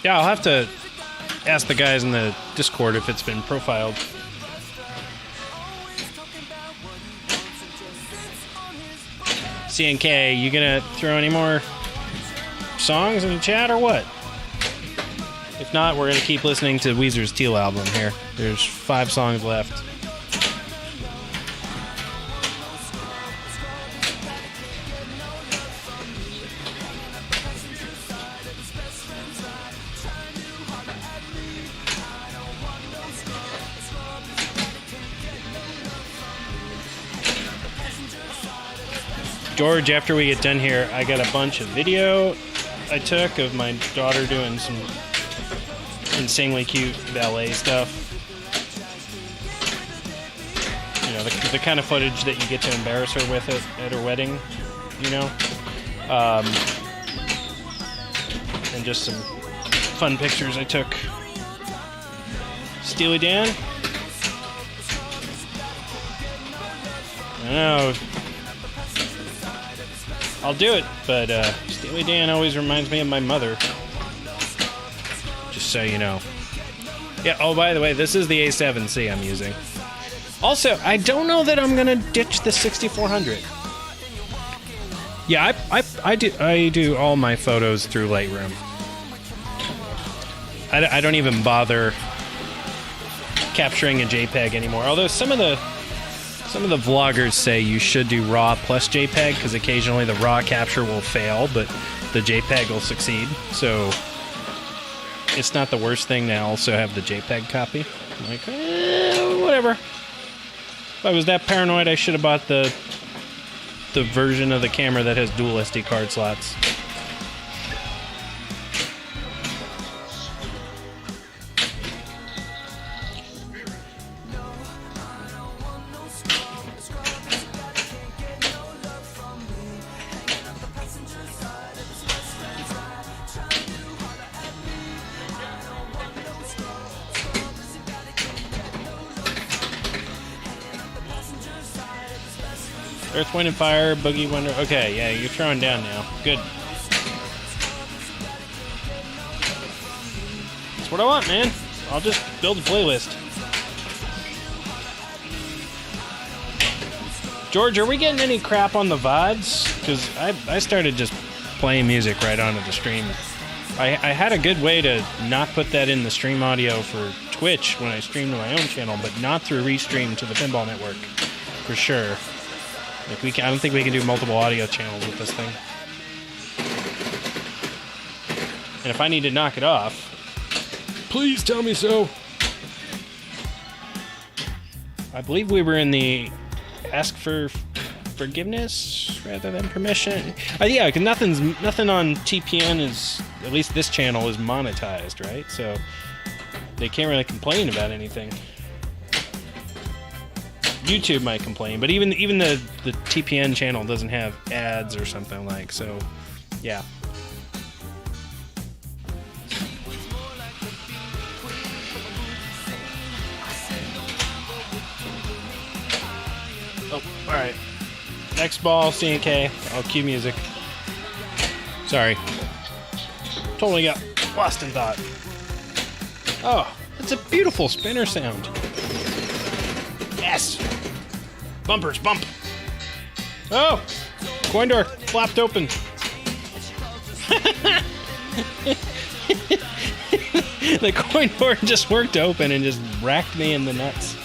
Yeah, I'll have to ask the guys in the Discord if it's been profiled. CNK, you gonna throw any more songs in the chat or what? If not, we're gonna keep listening to Weezer's Teal album here. There's 5 songs left. George, after we get done here, I got a bunch of video I took of my daughter doing some insanely cute ballet stuff. You know, the kind of footage that you get to embarrass her with at her wedding, you know? And just some fun pictures I took. Steely Dan? I don't know. I'll do it, but Steely Dan always reminds me of my mother. Just so you know. Yeah, oh, by the way, this is the A7C I'm using. Also, I don't know that I'm going to ditch the 6400. Yeah, I do all my photos through Lightroom. I don't even bother capturing a JPEG anymore. Although some of the vloggers say you should do RAW plus JPEG because occasionally the RAW capture will fail, but the JPEG will succeed. So it's not the worst thing to also have the JPEG copy. I'm like, whatever. If I was that paranoid, I should have bought the version of the camera that has dual SD card slots. Earth, Wind, and Fire, Boogie Wonder. Okay, yeah, you're throwing down now. Good. That's what I want, man. I'll just build a playlist. George, are we getting any crap on the VODs? Because I started just playing music right onto the stream. I had a good way to not put that in the stream audio for Twitch when I streamed to my own channel, but not through Restream to the Pinball Network, for sure. Like I don't think we can do multiple audio channels with this thing. And if I need to knock it off, please tell me so. I believe we were in the ask for forgiveness rather than permission. Yeah, because nothing on TPN is, at least this channel, is monetized, right? So they can't really complain about anything. YouTube might complain, but even the TPN channel doesn't have ads or something like, so yeah. Oh, alright. Next ball, CNK. I'll cue music. Sorry. Totally got lost in thought. Oh, it's a beautiful spinner sound. Yes! Bumpers, bump! Oh! Coin door flopped open. The coin door just worked open and just racked me in the nuts.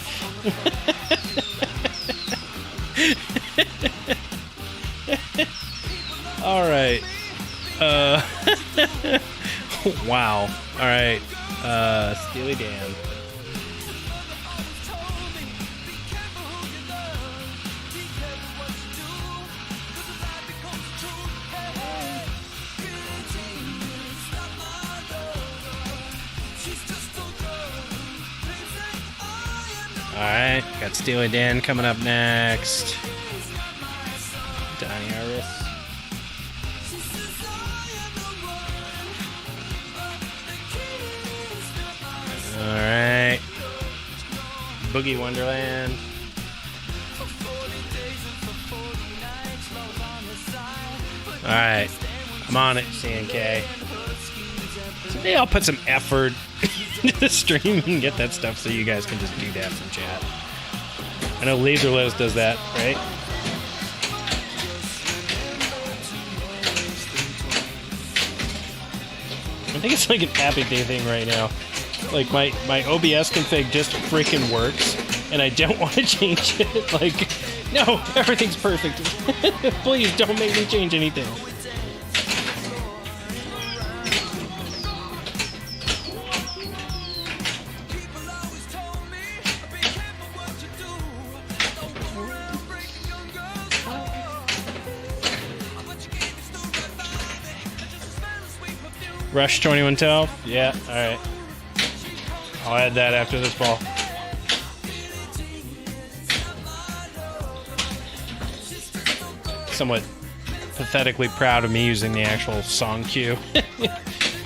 Alright. Wow. Alright, Steely Dan. Alright, got Steely Dan coming up next. Donnie Harris. Alright. Boogie Wonderland. Alright. I'm on it, CNK. Today I'll put some effort into the stream and get that stuff so you guys can just do that from chat. I know Laserless does that, right? I think it's like an Happy Day thing right now. Like my OBS config just freaking works, and I don't want to change it. Like, no, everything's perfect. Please don't make me change anything. Rush 2112? Yeah, alright. I'll add that after this ball. Somewhat pathetically proud of me using the actual song cue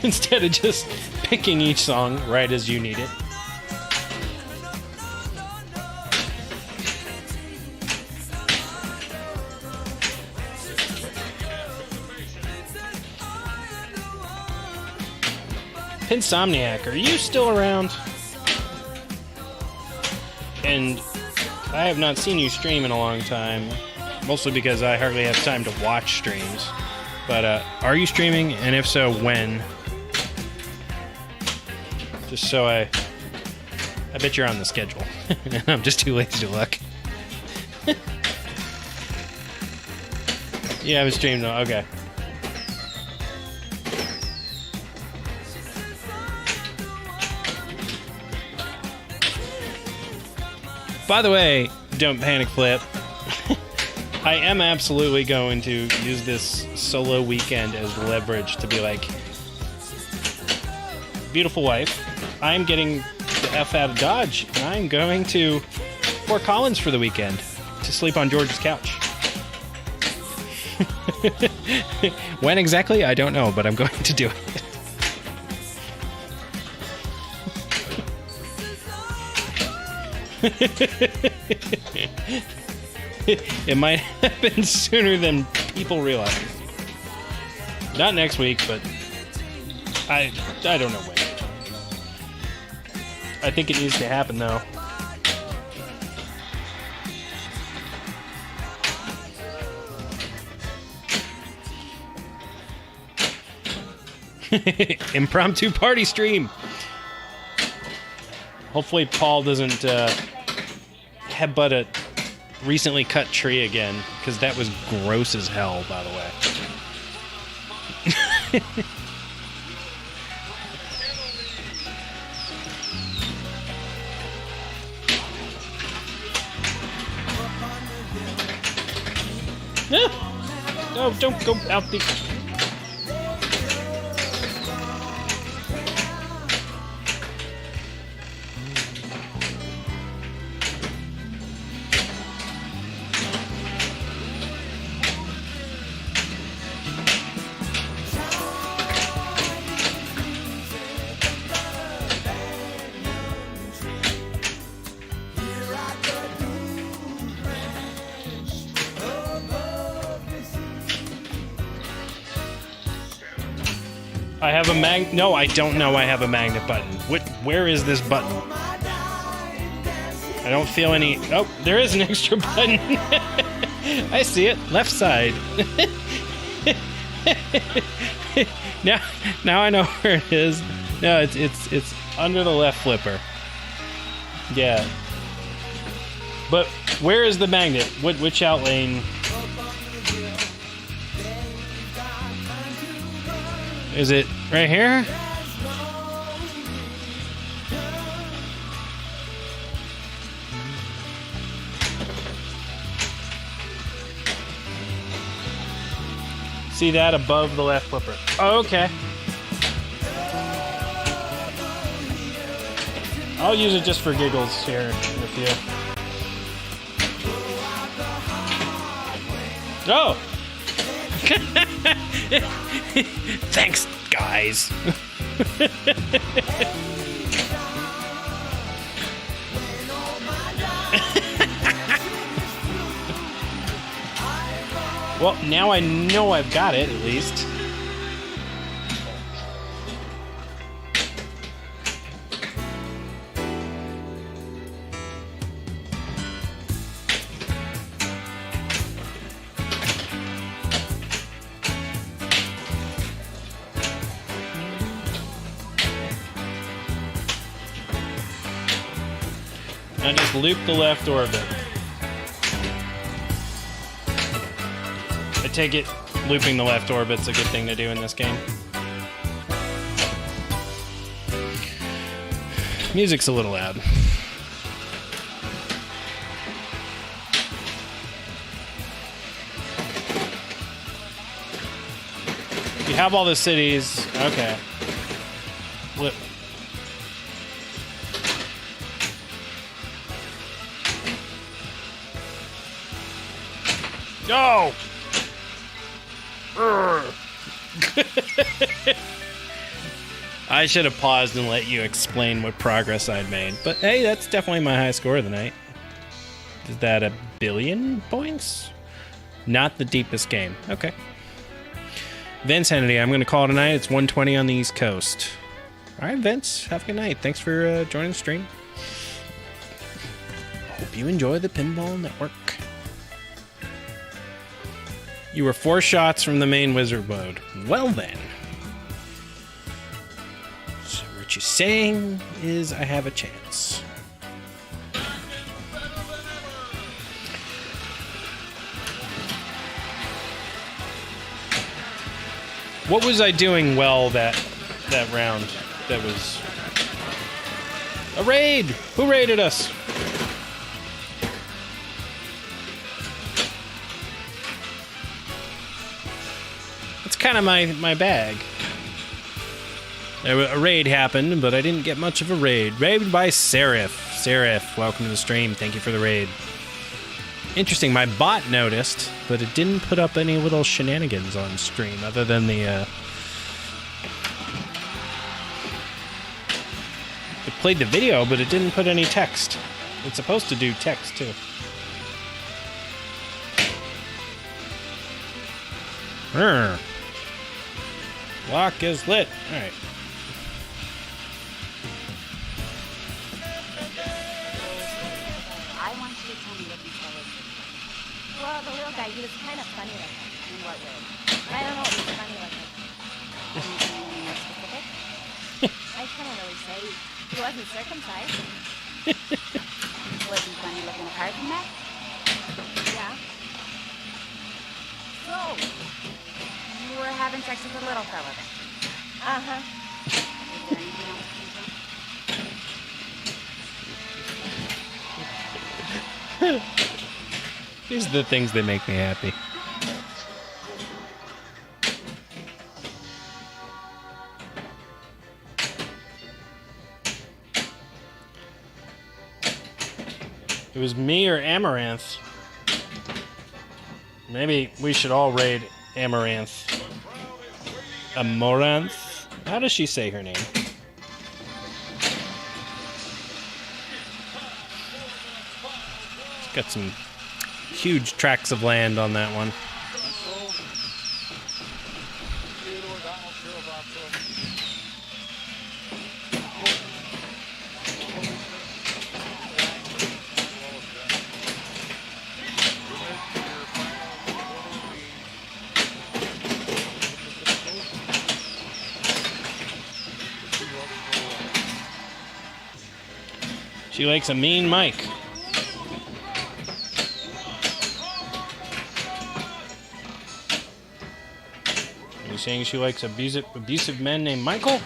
instead of just picking each song right as you need it. Pinsomniac, are you still around? And I have not seen you stream in a long time, mostly because I hardly have time to watch streams. But are you streaming? And if so, when? Just so I bet you're on the schedule. I'm just too lazy to look. Yeah, I was streaming. Okay. By the way, don't panic flip. I am absolutely going to use this solo weekend as leverage to be like, beautiful wife, I'm getting the F out of Dodge, and I'm going to Fort Collins for the weekend to sleep on George's couch. When exactly, I don't know, but I'm going to do it. It might happen sooner than people realize. Not next week, but I don't know when. I think it needs to happen though. Impromptu party stream. Hopefully Paul doesn't headbutt a recently cut tree again, because that was gross as hell, by the way. No, don't go out the... I have a No, I don't know I have a magnet button. Where is this button? I don't feel any... Oh, there is an extra button. I see it. Left side. Now I know where it is. No, it's under the left flipper. Yeah. But where is the magnet? Which out lane? Is it right here? See that above the left flipper. Oh, okay. I'll use it just for giggles here with you. Oh! Thanks, guys. Well, now I know I've got it, at least. Now just loop the left orbit. I take it looping the left orbit's a good thing to do in this game. Music's a little loud. You have all the cities. Okay. Flip. Go! I should have paused and let you explain what progress I'd made. But hey, that's definitely my high score of the night. Is that 1 billion points? Not the deepest game. Okay. Vince Hennedy, I'm going to call it a night. It's 1:20 on the East Coast. All right, Vince. Have a good night. Thanks for joining the stream. Hope you enjoy the Pinball Network. You were 4 shots from the main wizard mode. Well then. So what you're saying is I have a chance. What was I doing well that round? That was a raid. Who raided us? Kind of my bag. A raid happened, but I didn't get much of a raid. Raid by Seraph. Seraph, welcome to the stream. Thank you for the raid. Interesting, my bot noticed, but it didn't put up any little shenanigans on stream other than the it played the video, but it didn't put any text. It's supposed to do text too. Lock is lit. All right. I want you to tell me what you saw was. Well, the little guy, he was kind of funny looking. In what way? I don't know. He was funny looking. Anything more specific? I can't really say. He wasn't circumcised. Was he funny looking apart from that? Yeah. So. You were having sex with a little fella then? Uh-huh. Is there anything else you can tell? These are the things that make me happy. It was me or Amaranth. Maybe we should all raid Amaranth. Amaranth? How does she say her name? She's got some huge tracts of land on that one. She likes a mean mic. Are you saying she likes abusive men named Michael?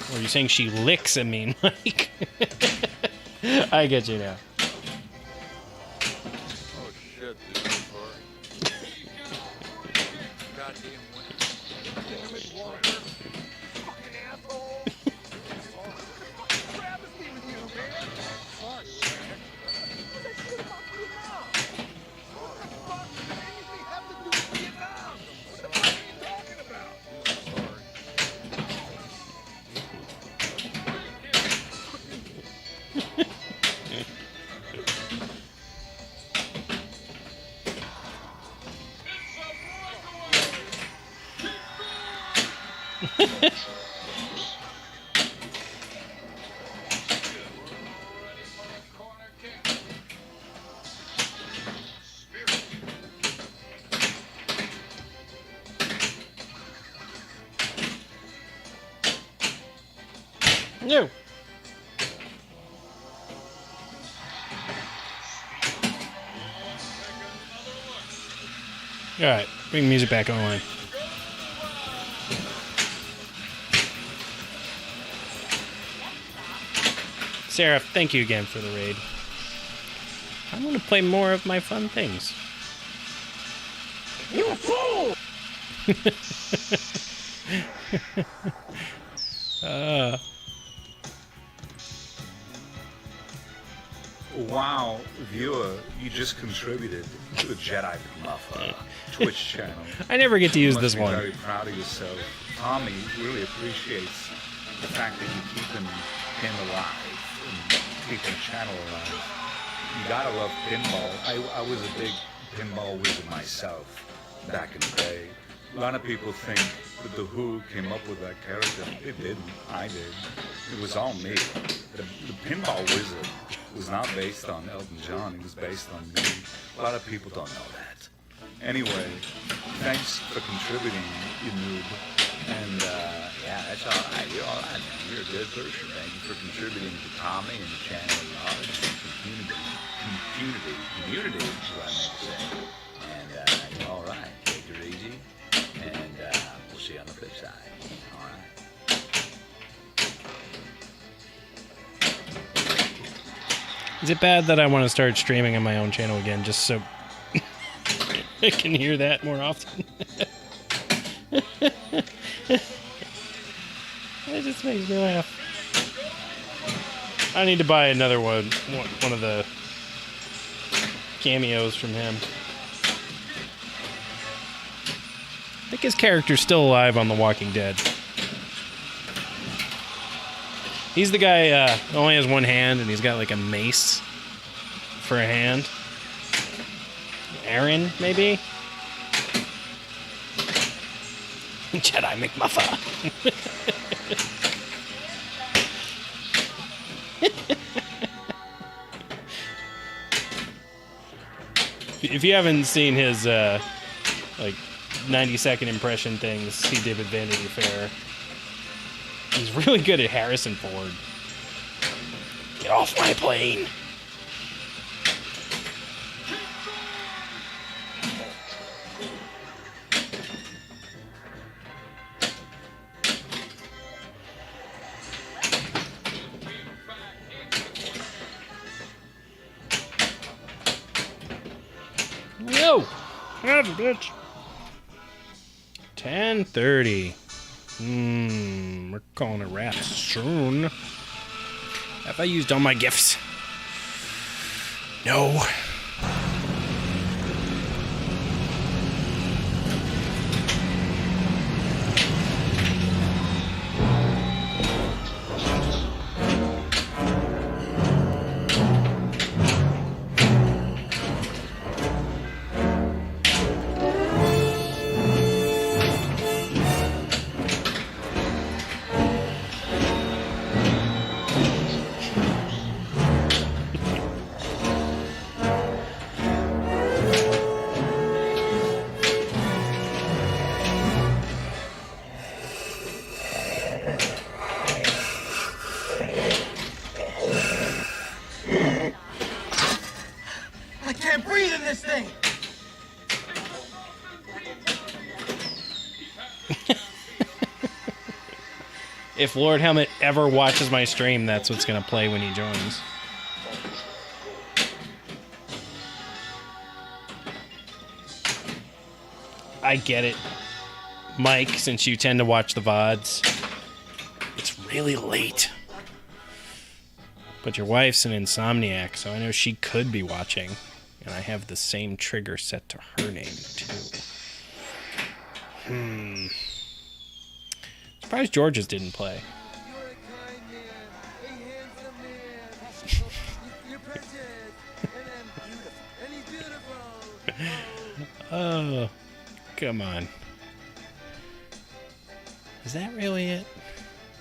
Or are you saying she licks a mean mic? I get you now. Oh shit, dude. No. All right, bring music back online. Sarah, thank you again for the raid. I want to play more of my fun things. You fool! Wow, viewer, you just contributed to the JediMcMuffin Twitch channel. I never get to use You this must be one. very proud of yourself. Tommy really appreciates the fact that you keep him alive and keeping the channel alive. You gotta love pinball. I was a big pinball wizard myself back in the day. A lot of people think that The Who came up with that character. It didn't. I did. It was all me. The pinball wizard was not based on Elton John. It was based on me. A lot of people don't know that. Anyway, thanks for contributing, you noob. And yeah, that's all right. You're all right, man. You're a good person. Thank you for contributing to Tommy and the channel and knowledge and community, is what I meant to say. And you're all right. Take it easy. And we'll see you on the flip side. All right. Is it bad that I want to start streaming on my own channel again just so I can hear that more often? It just makes me laugh. I need to buy another one of the cameos from him. I think his character's still alive on The Walking Dead. He's the guy who only has one hand, and he's got like a mace for a hand. Aaron, maybe? JediMcMuffin. If you haven't seen his like 90-second impression things he did with Vanity Fair, he's really good at Harrison Ford. Get off my plane. No! Son of a bitch. 10:30. We're calling it wraps soon. Have I used all my gifts? No. I can't breathe in this thing! If Lord Helmet ever watches my stream, that's what's going to play when he joins. I get it, Mike, since you tend to watch the VODs. It's really late. But your wife's an insomniac, so I know she could be watching. And I have the same trigger set to her name, too. Surprised George's didn't play. Oh, come on. Is that really it?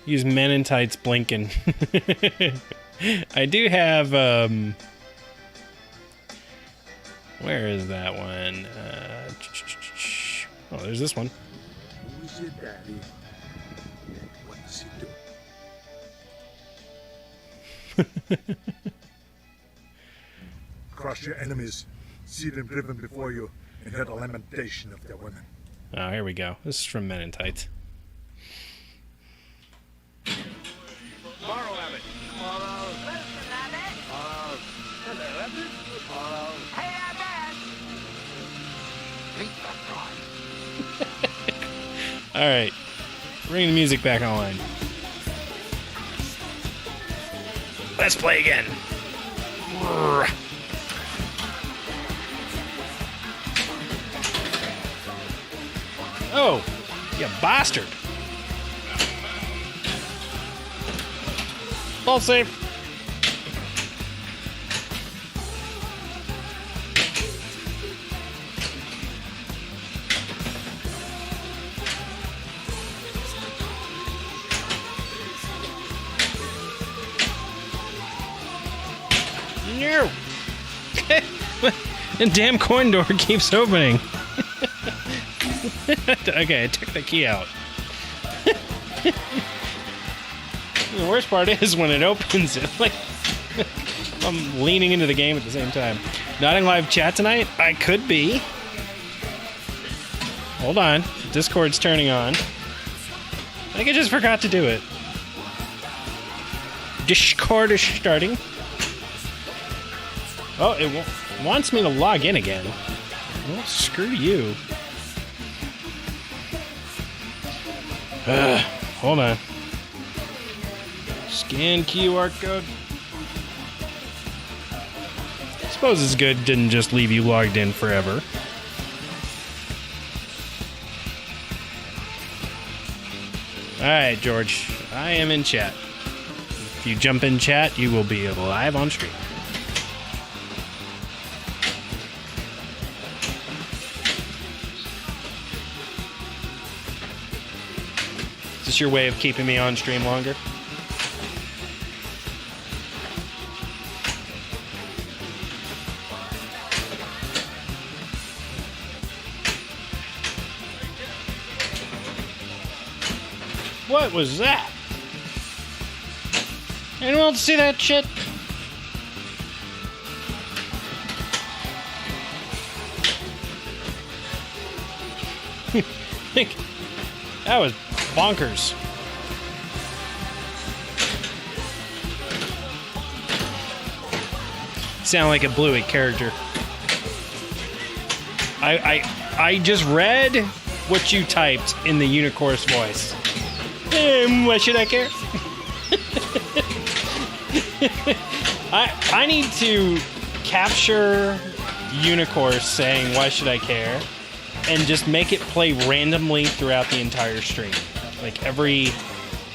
Use men in tights blinking. I do have, where is that one? Oh, there's this one. Who's your daddy? What does he do? Crush your enemies, see them driven before you, and hear the lamentation of their women. Oh, here we go. This is from Men in Tights. Borrow Abbott. Hello, Abbott. Hey, Abbott. All right, bring the music back online. Let's play again. Oh, you bastard. Ball safe. No. The damn coin door keeps opening. Okay, I took the key out. The worst part is when it opens, it like I'm leaning into the game at the same time. Not in live chat tonight? I could be. Hold on. Discord's turning on. I think I just forgot to do it. Discord is starting. Oh, it wants me to log in again. Well, screw you. Hold on. Scan QR code. I suppose it's good didn't just leave you logged in forever. Alright, George. I am in chat. If you jump in chat, you will be live on stream. Is this your way of keeping me on stream longer? What was that? Anyone else see that shit? That was bonkers. Sound like a Bluey character. I just read what you typed in the Unicorse voice. Why should I care? I need to capture Unicorse saying "Why should I care?" and just make it play randomly throughout the entire stream, like every,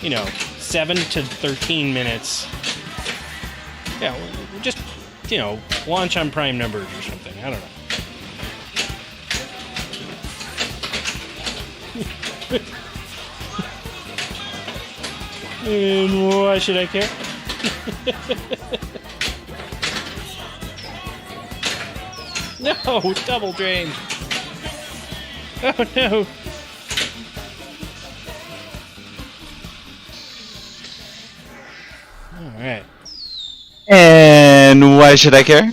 7 to 13 minutes. Yeah, just launch on prime numbers or something. I don't know. And why should I care? No, double drain. Oh no. All right. And why should I care?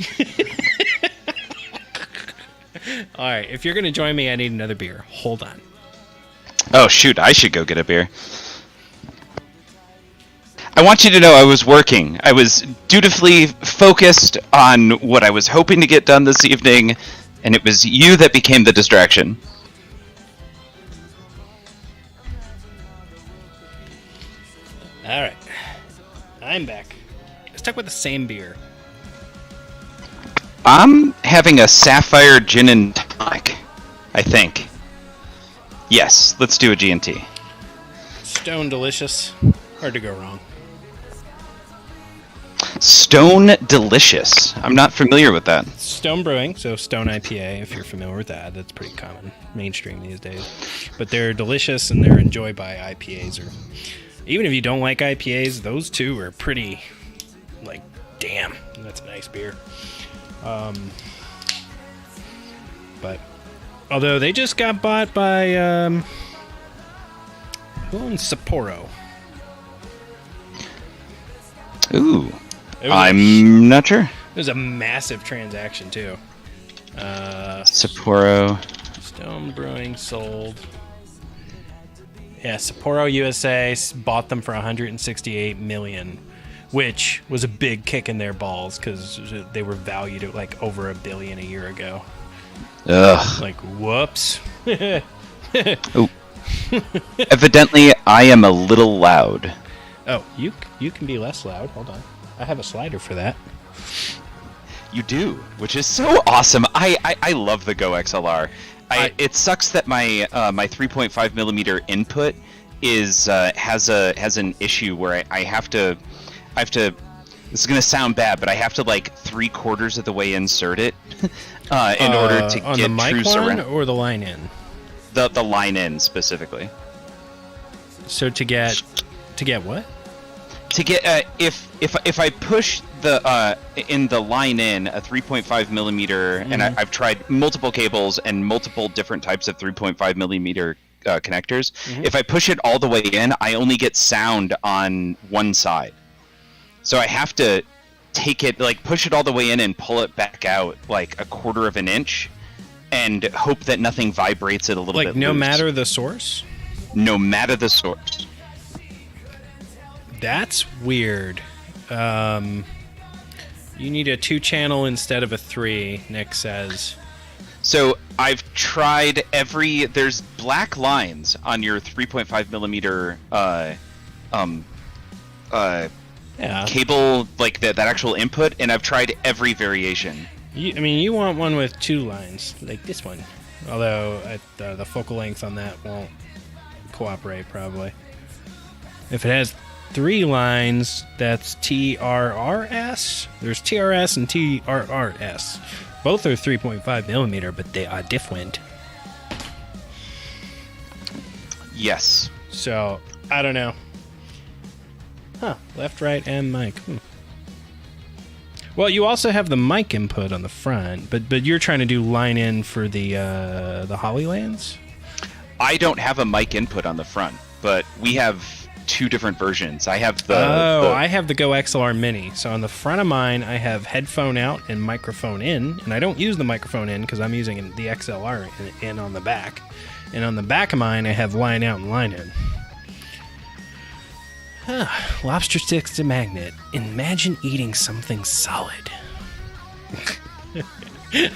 All right, if you're going to join me, I need another beer. Hold on. Oh shoot, I should go get a beer. I want you to know I was working. I was dutifully focused on what I was hoping to get done this evening, and it was you that became the distraction. All right. I'm back. Stuck with the same beer. I'm having a Sapphire Gin and Tonic, I think. Yes, let's do a G&T. Stone delicious. Hard to go wrong. Stone Delicious. I'm not familiar with that. Stone Brewing, so Stone IPA, if you're familiar with that. That's pretty common, mainstream these days. But they're delicious and they're enjoyed by IPAs. Or even if you don't like IPAs, those two are pretty, like, damn, that's a nice beer. But although they just got bought by who owns Sapporo? Ooh, I'm not sure. It was a massive transaction too. Sapporo. Stone Brewing sold. Yeah, Sapporo USA bought them for 168 million, which was a big kick in their balls because they were valued at like over $1 billion a year ago. Ugh. Like, whoops. Ooh. Evidently, I am a little loud. Oh, you can be less loud. Hold on. I have a slider for that. You do, which is so awesome. I love the Go XLR. It sucks that my my 3.5 millimeter input is has an issue where I have to. This is gonna sound bad, but I have to like 3/4 of the way insert it in order to on get the mic true line surround. or the line in. The line in specifically. So to get what? To get if I push the in the line in a 3.5 millimeter, and I've tried multiple cables and multiple different types of 3.5 millimeter connectors. If I push it all the way in, I only get sound on one side. So I have to take it, like push it all the way in and pull it back out like 1/4 of an inch, and hope that nothing vibrates it a little bit. Like no loose. matter the source. No matter the source. That's weird. You need a 2-channel instead of a 3, Nick says. So I've tried there's black lines on your 3.5 millimeter cable, like that actual input, and I've tried every variation. You want one with 2 lines, like this one. Although the focal length on that won't cooperate, probably. If it has 3 lines, that's TRRS. There's TRS and TRRS. Both are 3.5 millimeter, but they are different. Yes. So, I don't know. Huh. Left, right, and mic. Well, you also have the mic input on the front, but you're trying to do line in for the Hollylands? I don't have a mic input on the front, but we have 2 different versions. I have I have the Go XLR Mini. So on the front of mine, I have headphone out and microphone in, and I don't use the microphone in because I'm using the XLR in on the back. And on the back of mine, I have line out and line in. Lobster sticks to magnet. Imagine eating something solid.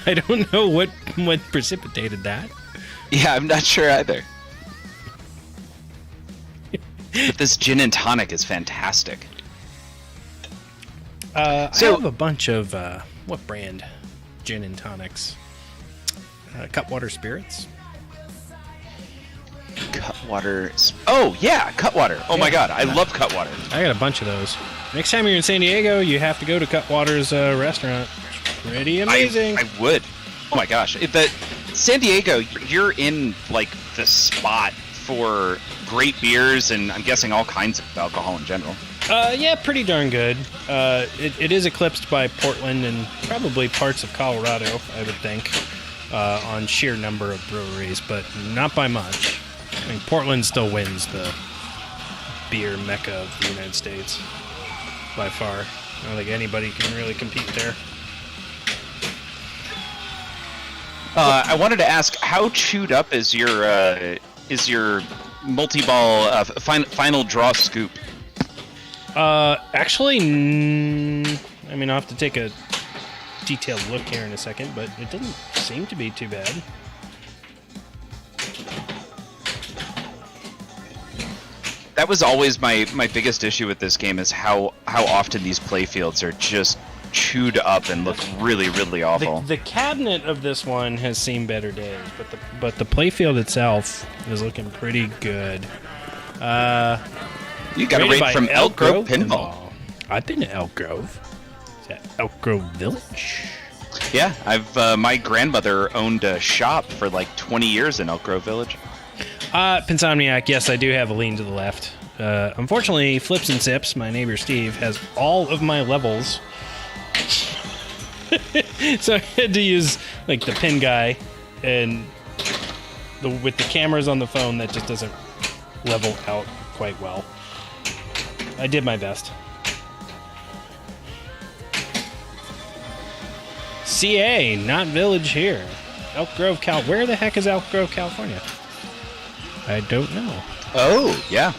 I don't know what precipitated that. Yeah, I'm not sure either. But this gin and tonic is fantastic. I have a bunch of what brand gin and tonics? Cutwater Spirits. Cutwater. Oh yeah, Cutwater. Oh my God, I love Cutwater. I got a bunch of those. Next time you're in San Diego, you have to go to Cutwater's restaurant. Pretty amazing. I would. Oh my gosh, San Diego, you're in like the spot for great beers and I'm guessing all kinds of alcohol in general. Yeah, pretty darn good. It is eclipsed by Portland and probably parts of Colorado, I would think, on sheer number of breweries, but not by much. I mean, Portland still wins the beer mecca of the United States by far. I don't think anybody can really compete there. I wanted to ask, how chewed up is your multi-ball final draw scoop? Actually, I mean, I'll have to take a detailed look here in a second, but it doesn't seem to be too bad. That was always my biggest issue with this game, is how often these playfields are just chewed up and look really, really awful. The cabinet of this one has seen better days, but the playfield itself is looking pretty good. You got a rate from Elk Grove Pinball. I've been to Elk Grove. at Elk Grove Village. Yeah, I've my grandmother owned a shop for like 20 years in Elk Grove Village. Pinsomniac, yes, I do have a lean to the left. Unfortunately, Flips and Sips, my neighbor Steve, has all of my levels. So I had to use like the pin guy, and with the cameras on the phone, that just doesn't level out quite well. I did my best. CA, not Village here. Elk Grove, Where the heck is Elk Grove, California? I don't know. Oh, yeah.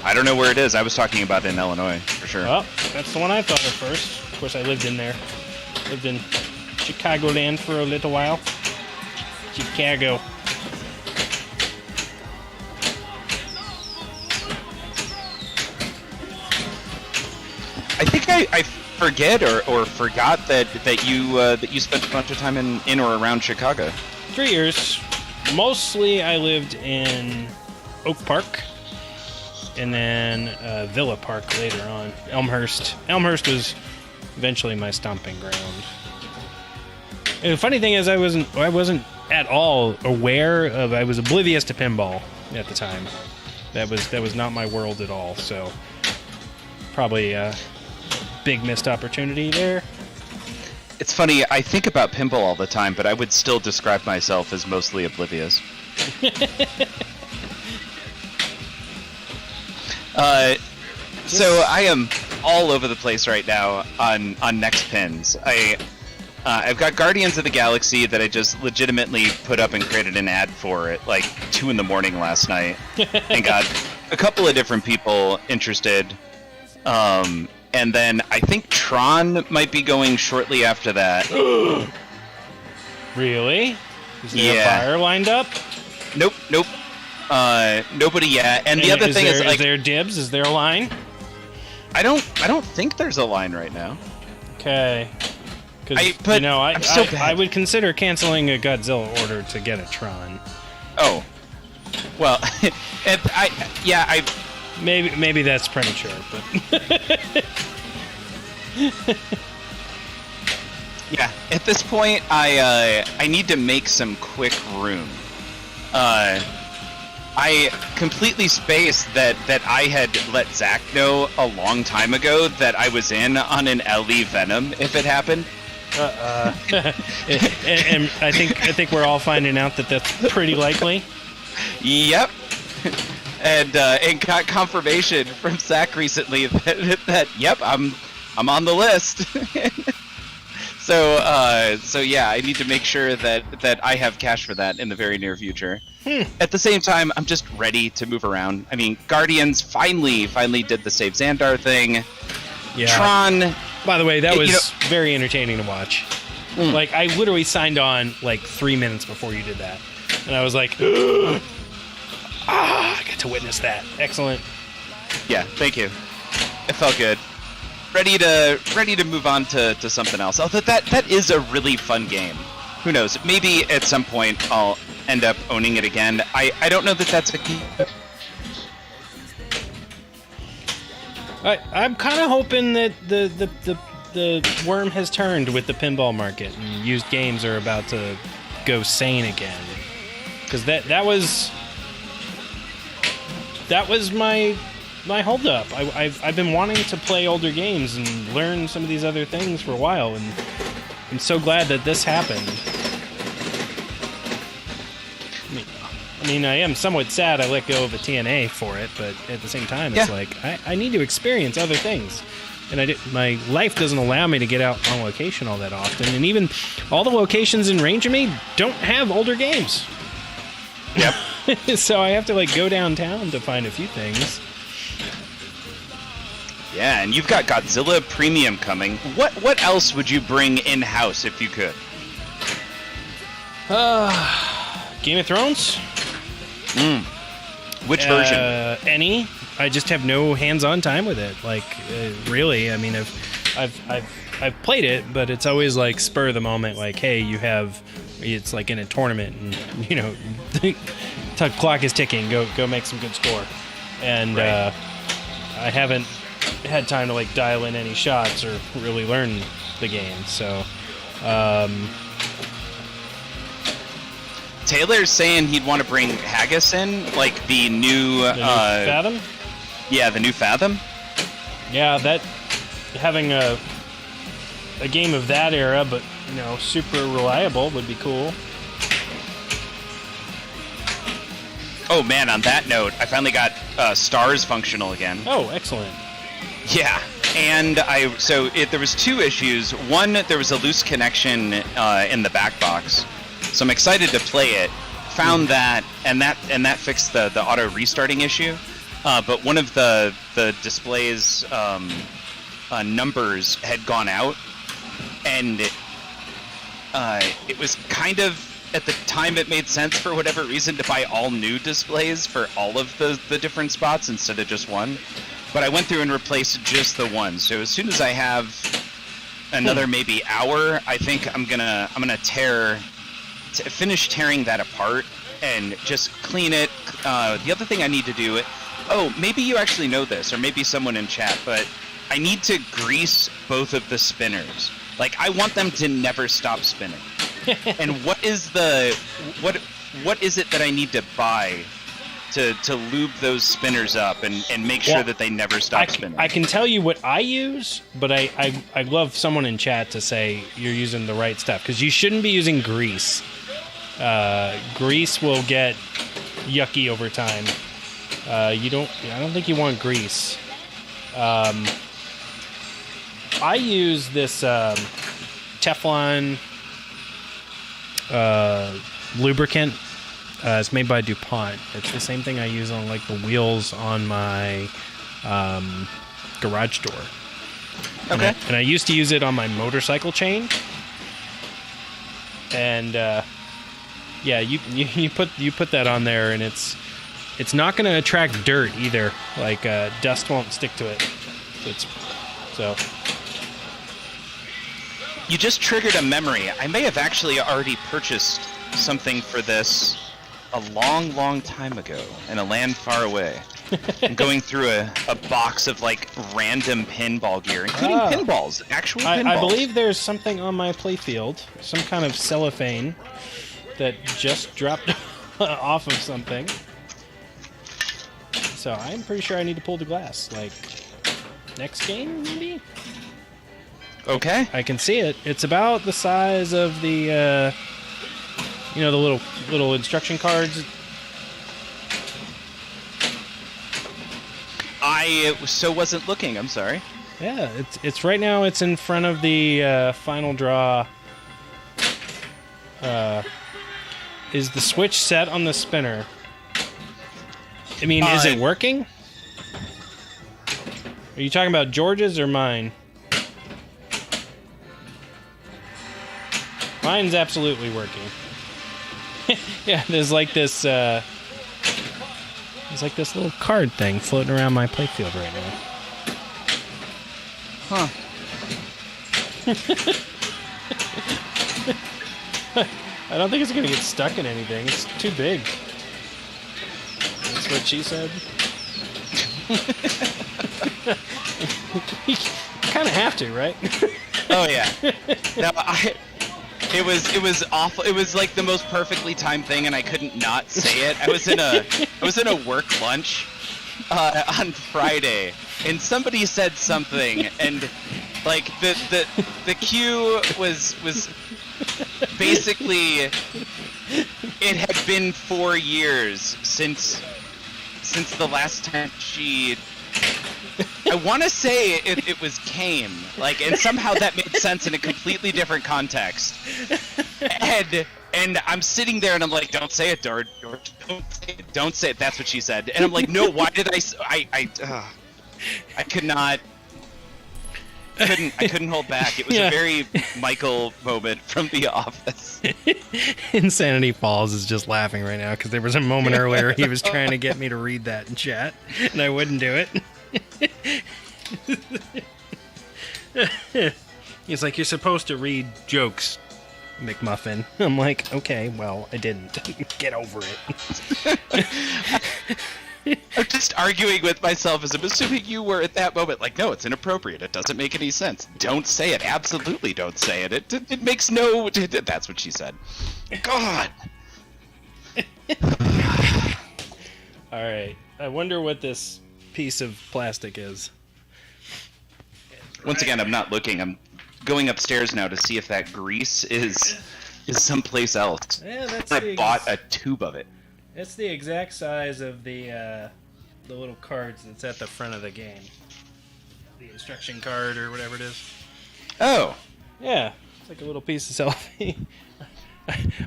I don't know where it is. I was talking about it in Illinois, for sure. Oh, that's the one I thought of first. Of course, I lived in there. Lived in Chicagoland for a little while. Chicago. I think I forget or forgot that you spent a bunch of time in or around Chicago. 3 years. Mostly I lived in Oak Park and then Villa Park later on. Elmhurst. Elmhurst was eventually my stomping ground. And the funny thing is I wasn't at all aware of, I was oblivious to pinball at the time. That was not my world at all, so probably a big missed opportunity there. It's funny, I think about pinball all the time, but I would still describe myself as mostly oblivious. So I am all over the place right now on next pins. I've got Guardians of the Galaxy that I just legitimately put up and created an ad for at like 2 in the morning last night, and got a couple of different people interested. And then I think Tron might be going shortly after that. Really? Is there a buyer lined up? Nope. Nobody yet. And the other thing is, like, is there dibs? Is there a line? I don't think there's a line right now. Okay. I'm so bad. I would consider canceling a Godzilla order to get a Tron. Oh. Well, Maybe that's premature, but yeah. At this point, I need to make some quick room. I completely spaced that I had let Zach know a long time ago that I was in on an LE Venom if it happened. And I think we're all finding out that that's pretty likely. Yep. And got confirmation from Zach recently that yep, I'm on the list. So yeah, I need to make sure that I have cash for that in the very near future. At the same time, I'm just ready to move around. I mean, Guardians finally did the Save Xandar thing. Yeah. Tron. By the way, that was very entertaining to watch. Like, I literally signed on like 3 minutes before you did that, and I was like, I got to witness that. Excellent. Yeah, thank you. It felt good. Ready to move on to something else. Although that is a really fun game. Who knows? Maybe at some point I'll end up owning it again. I don't know that that's a key. I'm kind of hoping that the worm has turned with the pinball market and used games are about to go sane again. Because that was my holdup. I've been wanting to play older games and learn some of these other things for a while, and I'm so glad that this happened. I mean, I am somewhat sad I let go of a TNA for it, but at the same time, it's like I need to experience other things, and my life doesn't allow me to get out on location all that often, and even all the locations in range of me don't have older games. Yep. So I have to like go downtown to find a few things. Yeah, and you've got Godzilla Premium coming. What else would you bring in-house if you could? Game of Thrones? Which version? Any. I just have no hands-on time with it. Like, really. I mean, I've played it, but it's always like spur of the moment. Like, hey, it's like in a tournament, and you know, the clock is ticking. Go make some good score. And right. I haven't had time to like dial in any shots or really learn the game. So Taylor's saying he'd want to bring Haggis in, like the new Fathom. Yeah, the new Fathom. Yeah, that having a game of that era, but super reliable would be cool. Oh man, on that note, I finally got stars functional again. Oh, excellent. Yeah, and there was 2 issues. One, there was a loose connection in the back box, so I'm excited to play it. Found that, and that fixed the auto restarting issue. But one of the display's numbers had gone out, and it was kind of, at the time, it made sense for whatever reason to buy all new displays for all of the different spots instead of just one. But I went through and replaced just the one. So as soon as I have another maybe hour, I think I'm gonna finish tearing that apart and just clean it. The other thing I need to do, maybe you actually know this, or maybe someone in chat, but I need to grease both of the spinners. Like, I want them to never stop spinning. And what is it that I need to buy to lube those spinners up and make sure that they never stop spinning? I can tell you what I use, but I'd love someone in chat to say you're using the right stuff, because you shouldn't be using grease. Grease will get yucky over time. I don't think you want grease. I use this Teflon lubricant. It's made by DuPont. It's the same thing I use on like the wheels on my garage door. Okay. And I used to use it on my motorcycle chain. And you put that on there, and it's not going to attract dirt either. Like dust won't stick to it. So. You just triggered a memory. I may have actually already purchased something for this a long, long time ago in a land far away. I'm going through a box of like random pinball gear, including pinballs, actual pinballs. I believe there's something on my playfield, some kind of cellophane that just dropped off of something. So I'm pretty sure I need to pull the glass. Like, next game, maybe? Okay. I can see it. It's about the size of the, the little instruction cards. I wasn't looking. I'm sorry. Yeah, it's right now. It's in front of the final draw. Is the switch set on the spinner? I mean, is it working? Are you talking about George's or mine? Mine's absolutely working. Yeah, there's like this little card thing floating around my playfield right now. Huh. I don't think it's gonna get stuck in anything. It's too big. That's what she said. You kind of have to, right? Oh yeah. No, It was awful. It was like the most perfectly timed thing, and I couldn't not say it. I was in a work lunch on Friday, and somebody said something, and like the cue was basically, it had been 4 years since the last time she. I want to say it was came, like, and somehow that made sense in a completely different context. And I'm sitting there and I'm like, don't say it, George. Don't say it. That's what she said. And I'm like, no. Why did I couldn't hold back. It was a very Michael moment from The Office. Insanity Falls is just laughing right now because there was a moment earlier he was trying to get me to read that in chat, and I wouldn't do it. He's like, you're supposed to read jokes, McMuffin. I'm like, okay, well, I didn't. Get over it. I'm just arguing with myself as I'm assuming you were at that moment. Like, no, it's inappropriate. It doesn't make any sense. Don't say it. Absolutely don't say it. It makes no... That's what she said. God! All right. I wonder what this piece of plastic is. Once again, I'm not looking. I'm going upstairs now to see if that grease is someplace else. Yeah, that's I bought a tube of it. It's the exact size of the little cards that's at the front of the game. The instruction card or whatever it is. Oh. Yeah, it's like a little piece of selfie.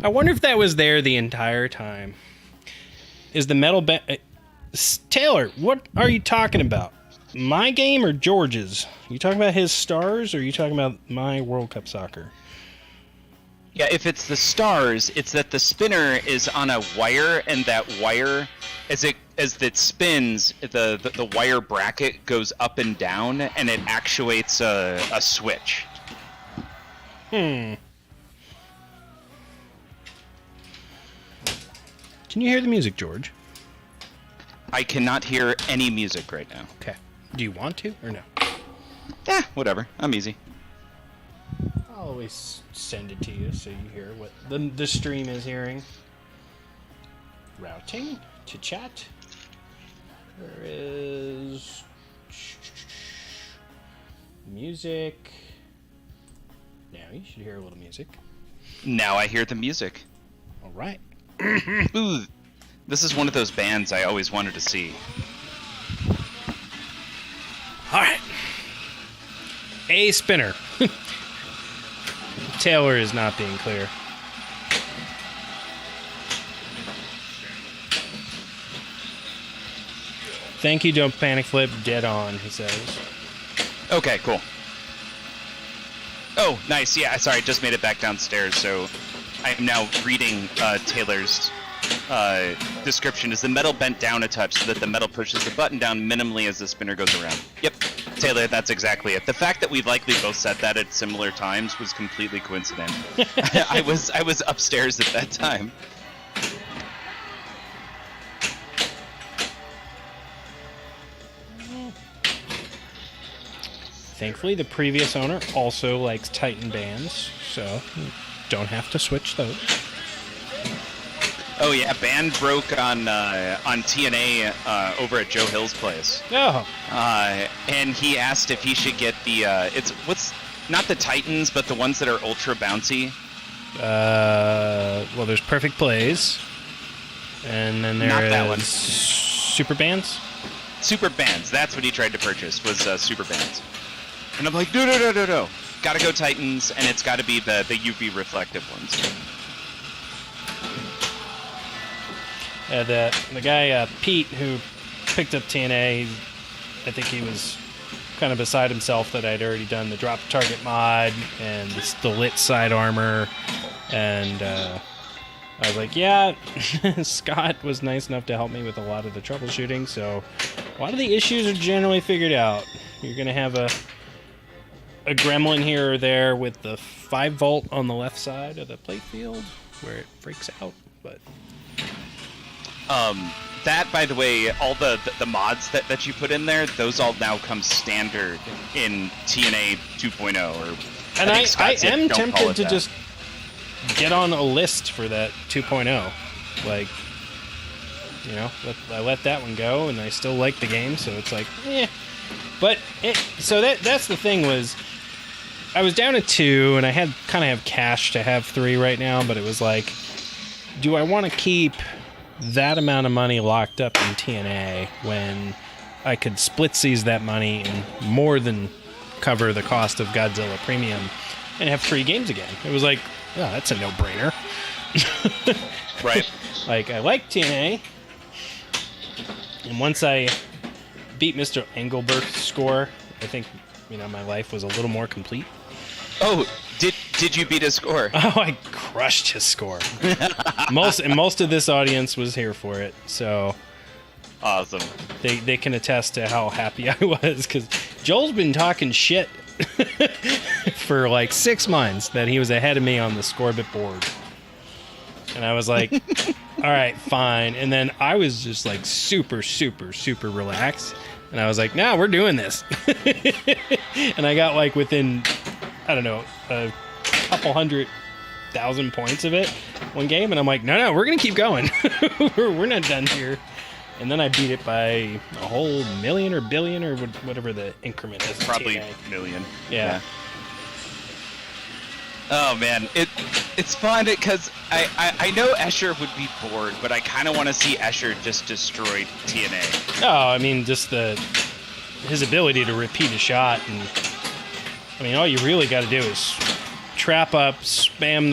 I wonder if that was there the entire time. Is the metal Taylor, what are you talking about? My game or George's? You talking about his stars or are you talking about my World Cup soccer? Yeah, if it's the stars, it's that the spinner is on a wire, and that wire, as it spins, the wire bracket goes up and down, and it actuates a switch. Can you hear the music, George? I cannot hear any music right now. Okay. Do you want to or no? Whatever. I'm easy. I'll always send it to you so you hear what the stream is hearing. Routing to chat. There is music. Now you should hear a little music. Now I hear the music. All right. Ooh, this is one of those bands I always wanted to see. All right. A spinner. Taylor is not being clear. Thank you, don't panic flip, dead on, he says. Okay, cool. Oh, nice. Yeah, sorry, I just made it back downstairs, so I am now reading Taylor's description. Is the metal bent down a touch so that the metal pushes the button down minimally as the spinner goes around? Yep, Taylor, that's exactly it. The fact that we likely both said that at similar times was completely coincidental. I was upstairs at that time. Thankfully, the previous owner also likes Titan bands, so you don't have to switch those. Oh yeah, band broke on TNA over at Joe Hill's place. Oh. And he asked if he should get the not the Titans, but the ones that are ultra bouncy. Well, there's Perfect Plays, and then there's Not that one. Super Bands. Super Bands. That's what he tried to purchase was Super Bands. And I'm like, no. Gotta go Titans, and it's gotta be the UV reflective ones. The guy, Pete, who picked up TNA, I think he was kind of beside himself that I'd already done the drop target mod and the lit side armor. And I was like, yeah, Scott was nice enough to help me with a lot of the troubleshooting, so a lot of the issues are generally figured out. You're going to have a gremlin here or there with the 5 volt on the left side of the plate field where it freaks out, but... That, by the way, all the mods that you put in there, those all now come standard in TNA 2.0. And I am don't call tempted it to that. just get on a list for that 2.0. Like, you know, I let that one go, and I still like the game, so it's like, eh. But, so that's the thing was, I was down at 2, and I kind of have cash to have 3 right now, but it was like, do I want to keep that amount of money locked up in TNA when I could split seize that money and more than cover the cost of Godzilla Premium and have 3 games again? It was like, oh, that's a no-brainer. Right. Like, I like TNA, and once I beat Mr. Engelbert's score, I think, you know, my life was a little more complete. Oh, did you beat his score? Oh, I crushed his score. most of this audience was here for it, so Awesome. they can attest to how happy I was, because Joel's been talking shit for like 6 months that he was ahead of me on the Scorbit board. And I was like, all right, fine. And then I was just like super, super, super relaxed. And I was like, no, we're doing this. And I got like within, I don't know, a couple 100,000 points of it one game. And I'm like, no, we're going to keep going. We're not done here. And then I beat it by a whole million or billion or whatever the increment is. Probably TNA. million. Yeah. Oh man, it's fun because I know Escher would be bored, but I kind of want to see Escher just destroy TNA. Oh, I mean, just his ability to repeat a shot, and I mean, all you really got to do is trap up, spam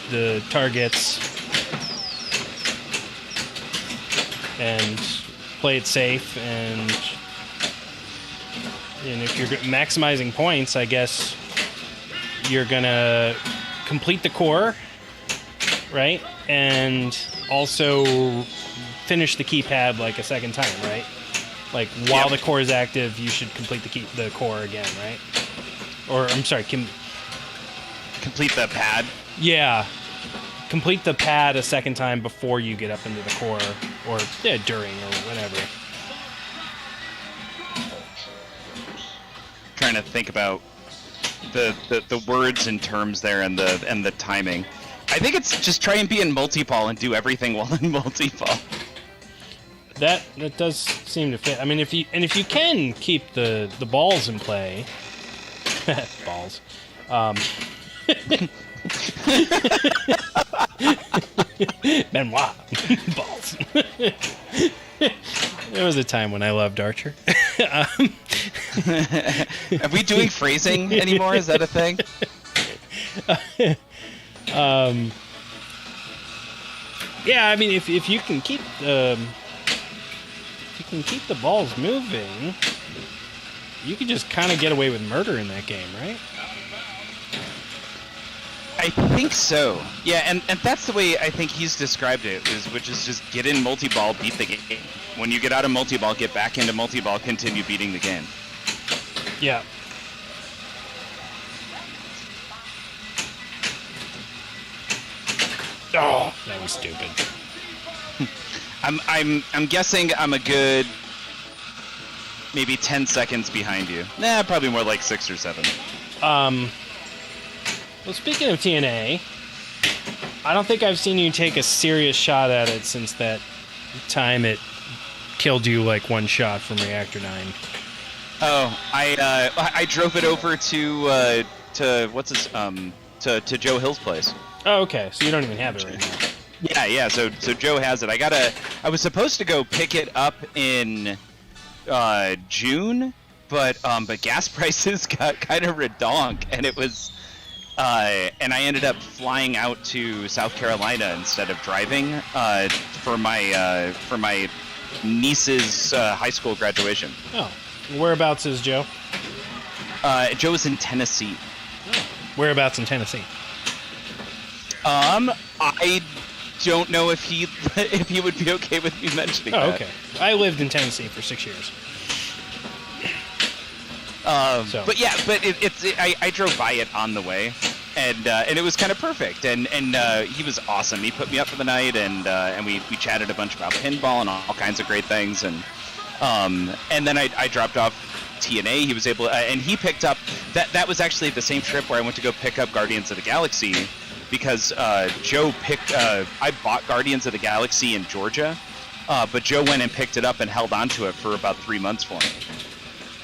the targets, and play it safe. And if you're maximizing points, I guess you're gonna complete the core, right? And also finish the keypad like a second time, right? Like while the core is active, you should complete the core again, right? Or I'm sorry, complete the pad. Yeah, complete the pad a second time before you get up into the core, or during or whatever. Trying to think about the words and terms there and the timing. I think it's just try and be in multi-ball and do everything while in multi-ball. That does seem to fit. I mean, if you can keep the balls in play, balls. Benoit. Balls. There was a time when I loved Archer. Are we doing phrasing anymore? Is that a thing? Yeah, I mean, if you can keep the balls moving, you can just kind of get away with murder in that game, right? I think so. Yeah, and that's the way I think he's described it, which is just get in multi-ball, beat the game. When you get out of multi-ball, get back into multi-ball, continue beating the game. Yeah. Oh, that was stupid. I'm guessing I'm a good maybe 10 seconds behind you. Nah, probably more like 6 or 7. Well, speaking of TNA, I don't think I've seen you take a serious shot at it since that time it killed you like one shot from Reactor 9. Oh, I drove it over to what's his to Joe Hill's place. Oh, okay. So you don't even have it right now. Yeah. So Joe has it. I was supposed to go pick it up in June, but gas prices got kind of redonk, and it was. And I ended up flying out to South Carolina instead of driving for my niece's high school graduation. Oh, whereabouts is Joe? Joe is in Tennessee. Oh. Whereabouts in Tennessee? I don't know if he would be okay with me mentioning that. Oh, okay. I lived in Tennessee for 6 years. But yeah, I drove by it on the way, and it was kind of perfect, and he was awesome. He put me up for the night, and we chatted a bunch about pinball and all kinds of great things, and then I dropped off TNA. He was able, and he picked up that was actually the same trip where I went to go pick up Guardians of the Galaxy, because Joe picked. I bought Guardians of the Galaxy in Georgia, but Joe went and picked it up and held on to it for about 3 months for me.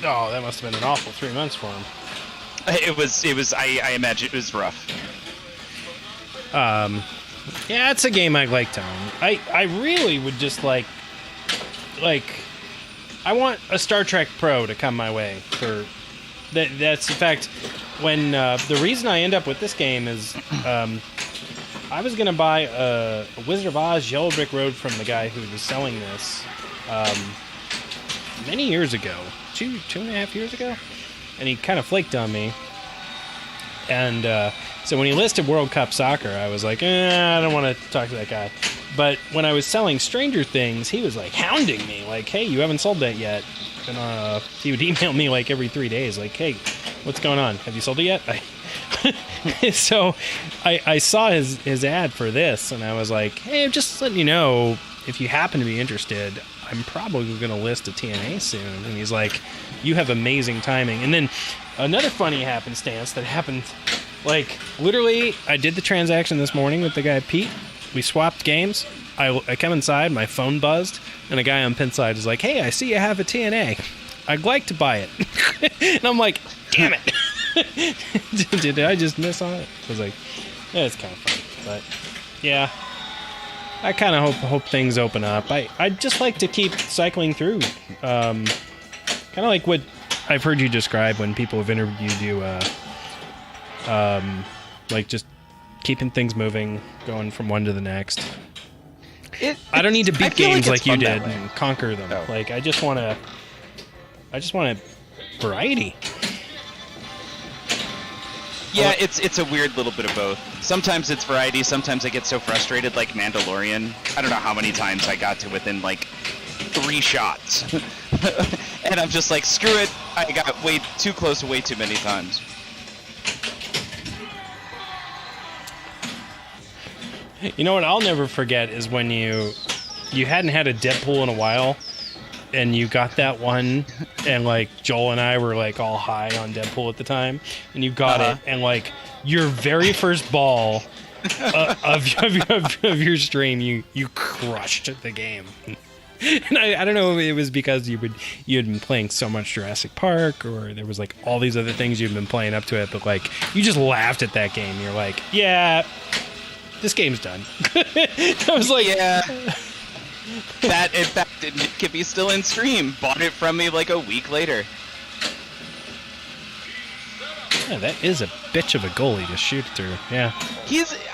Oh, that must have been an awful 3 months for him. It was. I imagine it was rough. Yeah, it's a game I'd like to own. I really would just like, I want a Star Trek Pro to come my way for. That's in fact when the reason I end up with this game is I was gonna buy a Wizard of Oz Yellow Brick Road from the guy who was selling this many years ago, two and a half years ago, and he kind of flaked on me. And so when he listed World Cup Soccer, I was like, I don't want to talk to that guy. But when I was selling Stranger Things, he was like hounding me, like, hey, you haven't sold that yet. And he would email me like every 3 days, like, hey, what's going on? Have you sold it yet? So I saw his ad for this, and I was like, hey, I'm just letting you know, if you happen to be interested, I'm probably going to list a TNA soon. And he's like, you have amazing timing. And then another funny happenstance that happened, like, literally, I did the transaction this morning with the guy Pete. We swapped games. I come inside, my phone buzzed, and a guy on Pinside is like, hey, I see you have a TNA. I'd like to buy it. And I'm like, damn it. Did I just miss on it? I was like, yeah, it's kind of funny. But, yeah, I kind of hope things open up. I just like to keep cycling through. Kind of like what I've heard you describe when people have interviewed you, like just keeping things moving, going from one to the next. I don't need to beat games like you did and conquer them. No. Like I just want variety. Yeah, it's a weird little bit of both. Sometimes it's variety, sometimes I get so frustrated, like Mandalorian. I don't know how many times I got to within, like, 3 shots. And I'm just like, screw it, I got way too close way too many times. You know what I'll never forget is when you hadn't had a Deadpool in a while, and you got that one, and like Joel and I were like all high on Deadpool at the time, and you got it, and like your very first ball of your stream, you crushed the game. And I don't know if it was because you had been playing so much Jurassic Park, or there was like all these other things you'd been playing up to it, but like you just laughed at that game. You're like, yeah, this game's done. I was like, yeah. That, in fact, it could be still in stream. Bought it from me like a week later. Yeah, that is a bitch of a goalie to shoot through. Yeah.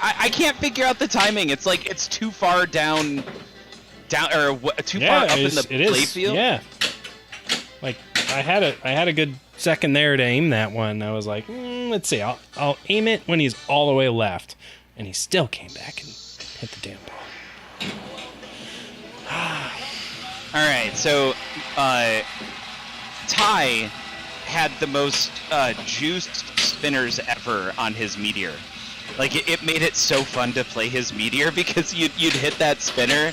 I can't figure out the timing. It's like it's too far down or too far up in the play field. Yeah. Like I had a good second there to aim that one. I was like, let's see. I'll aim it when he's all the way left, and he still came back and hit the damn ball. All right, so Ty had the most juiced spinners ever on his meteor. Like it made it so fun to play his meteor because you'd hit that spinner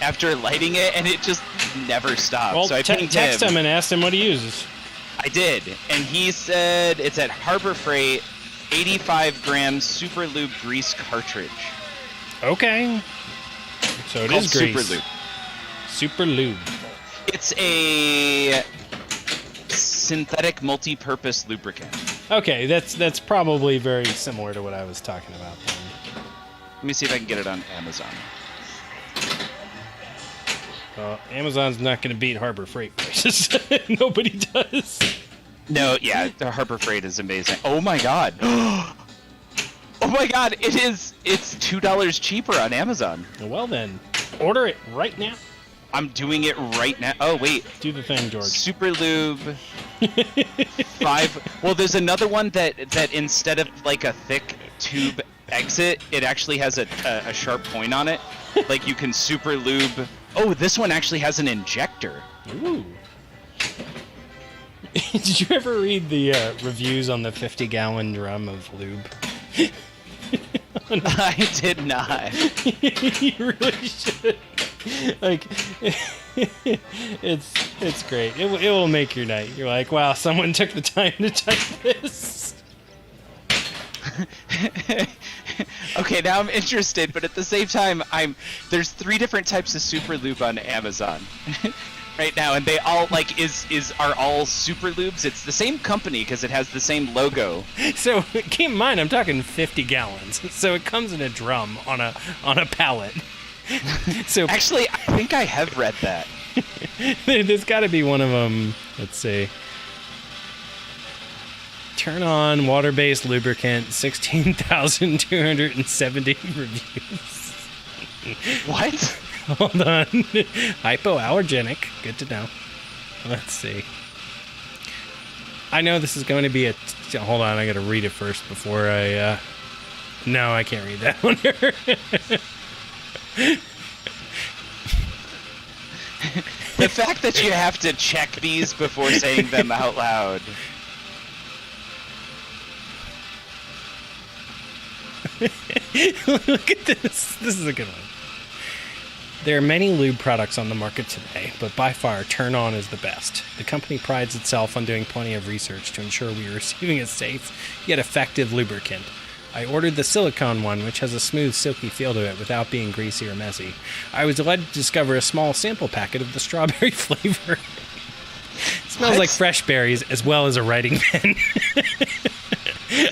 after lighting it and it just never stopped. Well, so I text him and asked him what he uses. I did, and he said it's at Harbor Freight, 85-gram Super Lube grease cartridge. Okay. So it Called is grease. Super Lube. Super Lube. It's a synthetic multi-purpose lubricant. Okay, that's probably very similar to what I was talking about then. Let me see if I can get it on Amazon. Amazon's not going to beat Harbor Freight prices. Nobody does. No, yeah, the Harbor Freight is amazing. Oh my god. Oh my god, it's $2 cheaper on Amazon. Well then, order it right now. I'm doing it right now. Oh wait. Do the thing, George. Super Lube 5. Well, there's another one that instead of like a thick tube exit, it actually has a sharp point on it. Like you can Super Lube. Oh, this one actually has an injector. Ooh. Did you ever read the reviews on the 50-gallon drum of lube? I did not. You really should. Like, it's great. It will make your night. You're like, wow, someone took the time to type this. Okay, now I'm interested, but at the same time, there's 3 different types of Super Lube on Amazon right now, and they all are all Super Lubes. It's the same company because it has the same logo. So keep in mind, I'm talking 50 gallons. So it comes in a drum on a pallet. So actually, I think I have read that. There's got to be one of them. Let's see. Turn on water-based lubricant, 16,270 reviews. What? Hold on. Hypoallergenic. Good to know. Let's see. I know this is going to be hold on, I got to read it first before I... No, I can't read that one. The fact that you have to check these before saying them out loud. Look at this. This is a good one. There are many lube products on the market today, but by far, Turn On is the best. The company prides itself on doing plenty of research to ensure we are receiving a safe yet effective lubricant. I ordered the silicone one, which has a smooth, silky feel to it without being greasy or messy. I was delighted to discover a small sample packet of the strawberry flavor. It smells like fresh berries as well as a writing pen.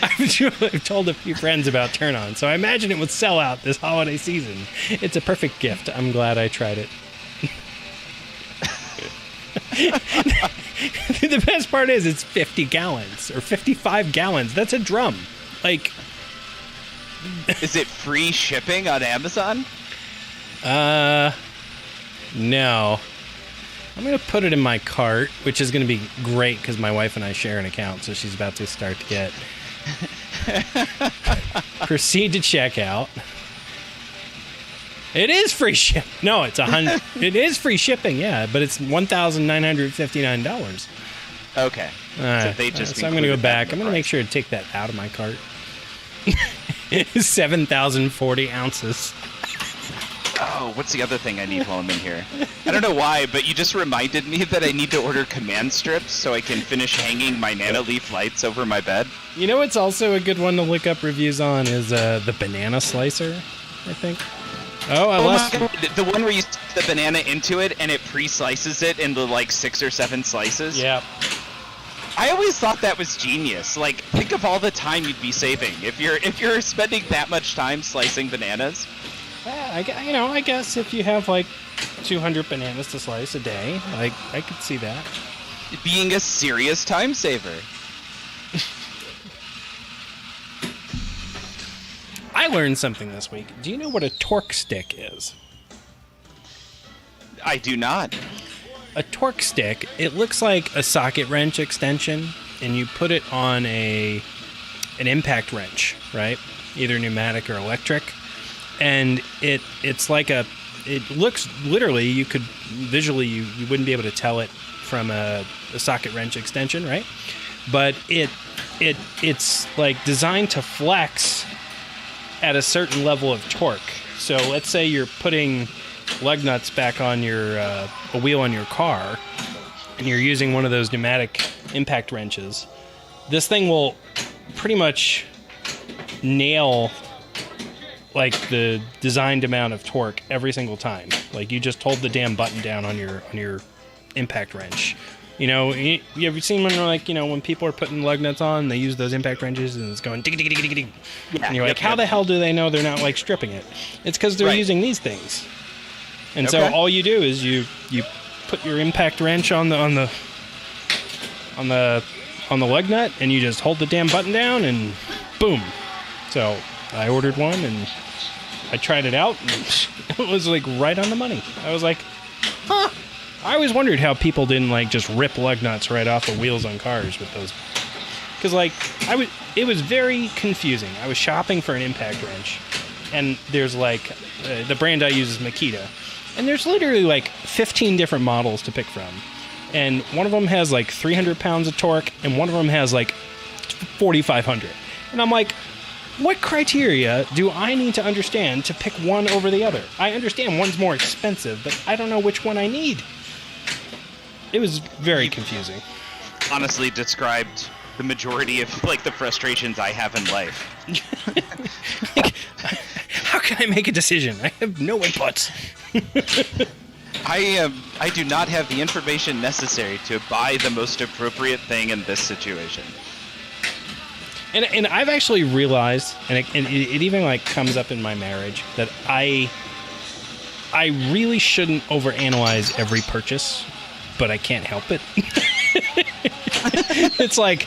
I've told a few friends about Turn On, so I imagine it would sell out this holiday season. It's a perfect gift. I'm glad I tried it. The best part is it's 50 gallons or 55 gallons. That's a drum. Like, Is it free shipping on Amazon? no. I'm going to put it in my cart, which is going to be great because my wife and I share an account, so she's about to start to get... Proceed to checkout. It is free ship. No, it's it is free shipping, yeah, but it's $1,959. Okay. So they just so I'm going to go back. I'm going to make sure to take that out of my cart. 7,040 ounces. Oh, what's the other thing I need while I'm in here? I don't know why, but you just reminded me that I need to order command strips so I can finish hanging my Nanoleaf lights over my bed. You know what's also a good one to look up reviews on is the banana slicer, I think. Oh, I lost... my God. The one where you stick the banana into it and it pre-slices it into like 6 or 7 slices? Yeah. I always thought that was genius. Like, think of all the time you'd be saving if you're spending that much time slicing bananas. I guess if you have like 200 bananas to slice a day, like I could see that. Being a serious time saver. I learned something this week. Do you know what a torque stick is? I do not. A torque stick, it looks like a socket wrench extension, and you put it on an impact wrench, right? Either pneumatic or electric. And it's like it looks literally, you could visually, you wouldn't be able to tell it from a socket wrench extension, right? But it's like designed to flex at a certain level of torque. So let's say you're putting lug nuts back on a wheel on your car, and you're using one of those pneumatic impact wrenches. This thing will pretty much nail like the designed amount of torque every single time. Like you just hold the damn button down on your impact wrench. You know, you ever seen when like, you know, when people are putting lug nuts on, they use those impact wrenches and it's going dig dig dig dig dig. And you're like, how the hell do they know they're not like stripping it? It's because they're using these things. And so all you do is you put your impact wrench on the lug nut and you just hold the damn button down and boom. So I ordered one and I tried it out and it was like right on the money. I was like, huh. I always wondered how people didn't like just rip lug nuts right off the wheels on cars with those. Because like it was very confusing. I was shopping for an impact wrench, and there's like the brand I use is Makita, and there's literally like 15 different models to pick from, and one of them has like 300 pounds of torque, and one of them has like 4,500, and I'm like, what criteria do I need to understand to pick one over the other? I understand one's more expensive, but I don't know which one I need. It was very confusing. Honestly, described the majority of like the frustrations I have in life. Like, how can I make a decision? I have no inputs. I do not have the information necessary to buy the most appropriate thing in this situation. And I've actually realized, and it even like comes up in my marriage, that I really shouldn't overanalyze every purchase, but I can't help it. It's like,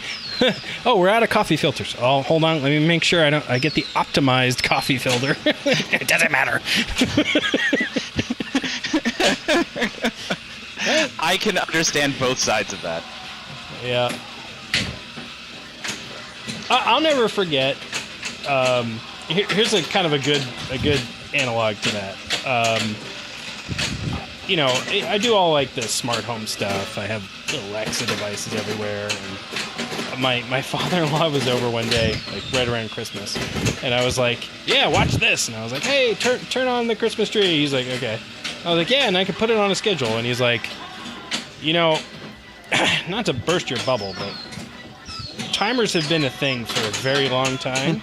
oh, we're out of coffee filters. Oh, hold on, let me make sure I get the optimized coffee filter. It doesn't matter. I can understand both sides of that. Yeah. I'll never forget. Here's a kind of a good analog to that. You know, I do all like the smart home stuff. I have Alexa devices everywhere, and my father-in-law was over one day, like right around Christmas, and I was like, yeah, watch this. And I was like, hey, turn on the Christmas tree. He's like, okay. I was like, yeah, and I could put it on a schedule. And he's like, you know, not to burst your bubble, but timers have been a thing for a very long time.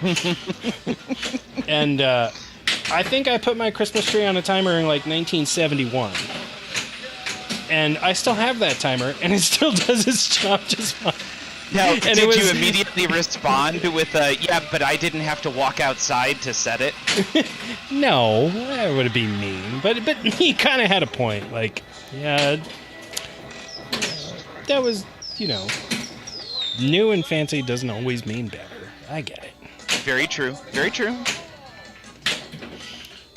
And I think I put my Christmas tree on a timer in like 1971. And I still have that timer, and it still does its job just fine. Now, And did it was- you immediately respond with, yeah, but I didn't have to walk outside to set it? No, that would be mean. But he kind of had a point. Like, yeah, that was, you know, new and fancy doesn't always mean better. I get it. Very true. Very true.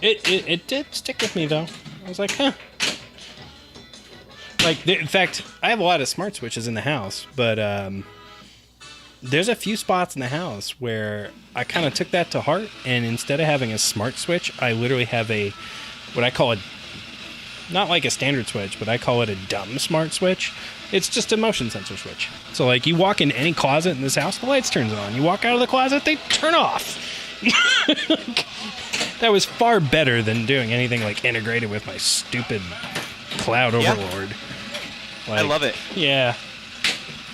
It did stick with me, though. I was like, huh. Like, in fact, I have a lot of smart switches in the house, but there's a few spots in the house where I kind of took that to heart, and instead of having a smart switch, I literally have what I call not like a standard switch, but I call it a dumb smart switch. It's just a motion sensor switch. So, like, you walk in any closet in this house, the lights turns on. You walk out of the closet, they turn off. That was far better than doing anything, like, integrated with my stupid cloud overlord. Like, I love it. Yeah.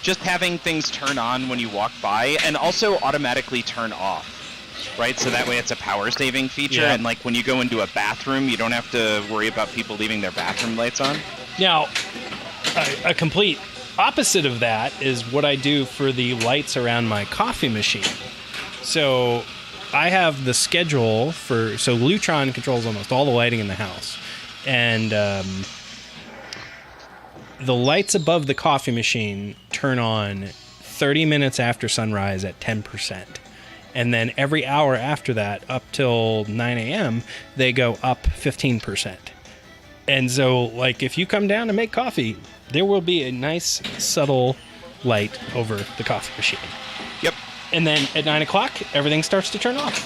Just having things turn on when you walk by and also automatically turn off, right? So that way it's a power saving feature. Yeah. And like when you go into a bathroom, you don't have to worry about people leaving their bathroom lights on. Now, a complete opposite of that is what I do for the lights around my coffee machine. So I have the schedule so Lutron controls almost all the lighting in the house. And the lights above the coffee machine turn on 30 minutes after sunrise at 10%. And then every hour after that, up till 9 a.m., they go up 15%. And so, like, if you come down to make coffee, there will be a nice, subtle light over the coffee machine. Yep. And then at 9 o'clock, everything starts to turn off.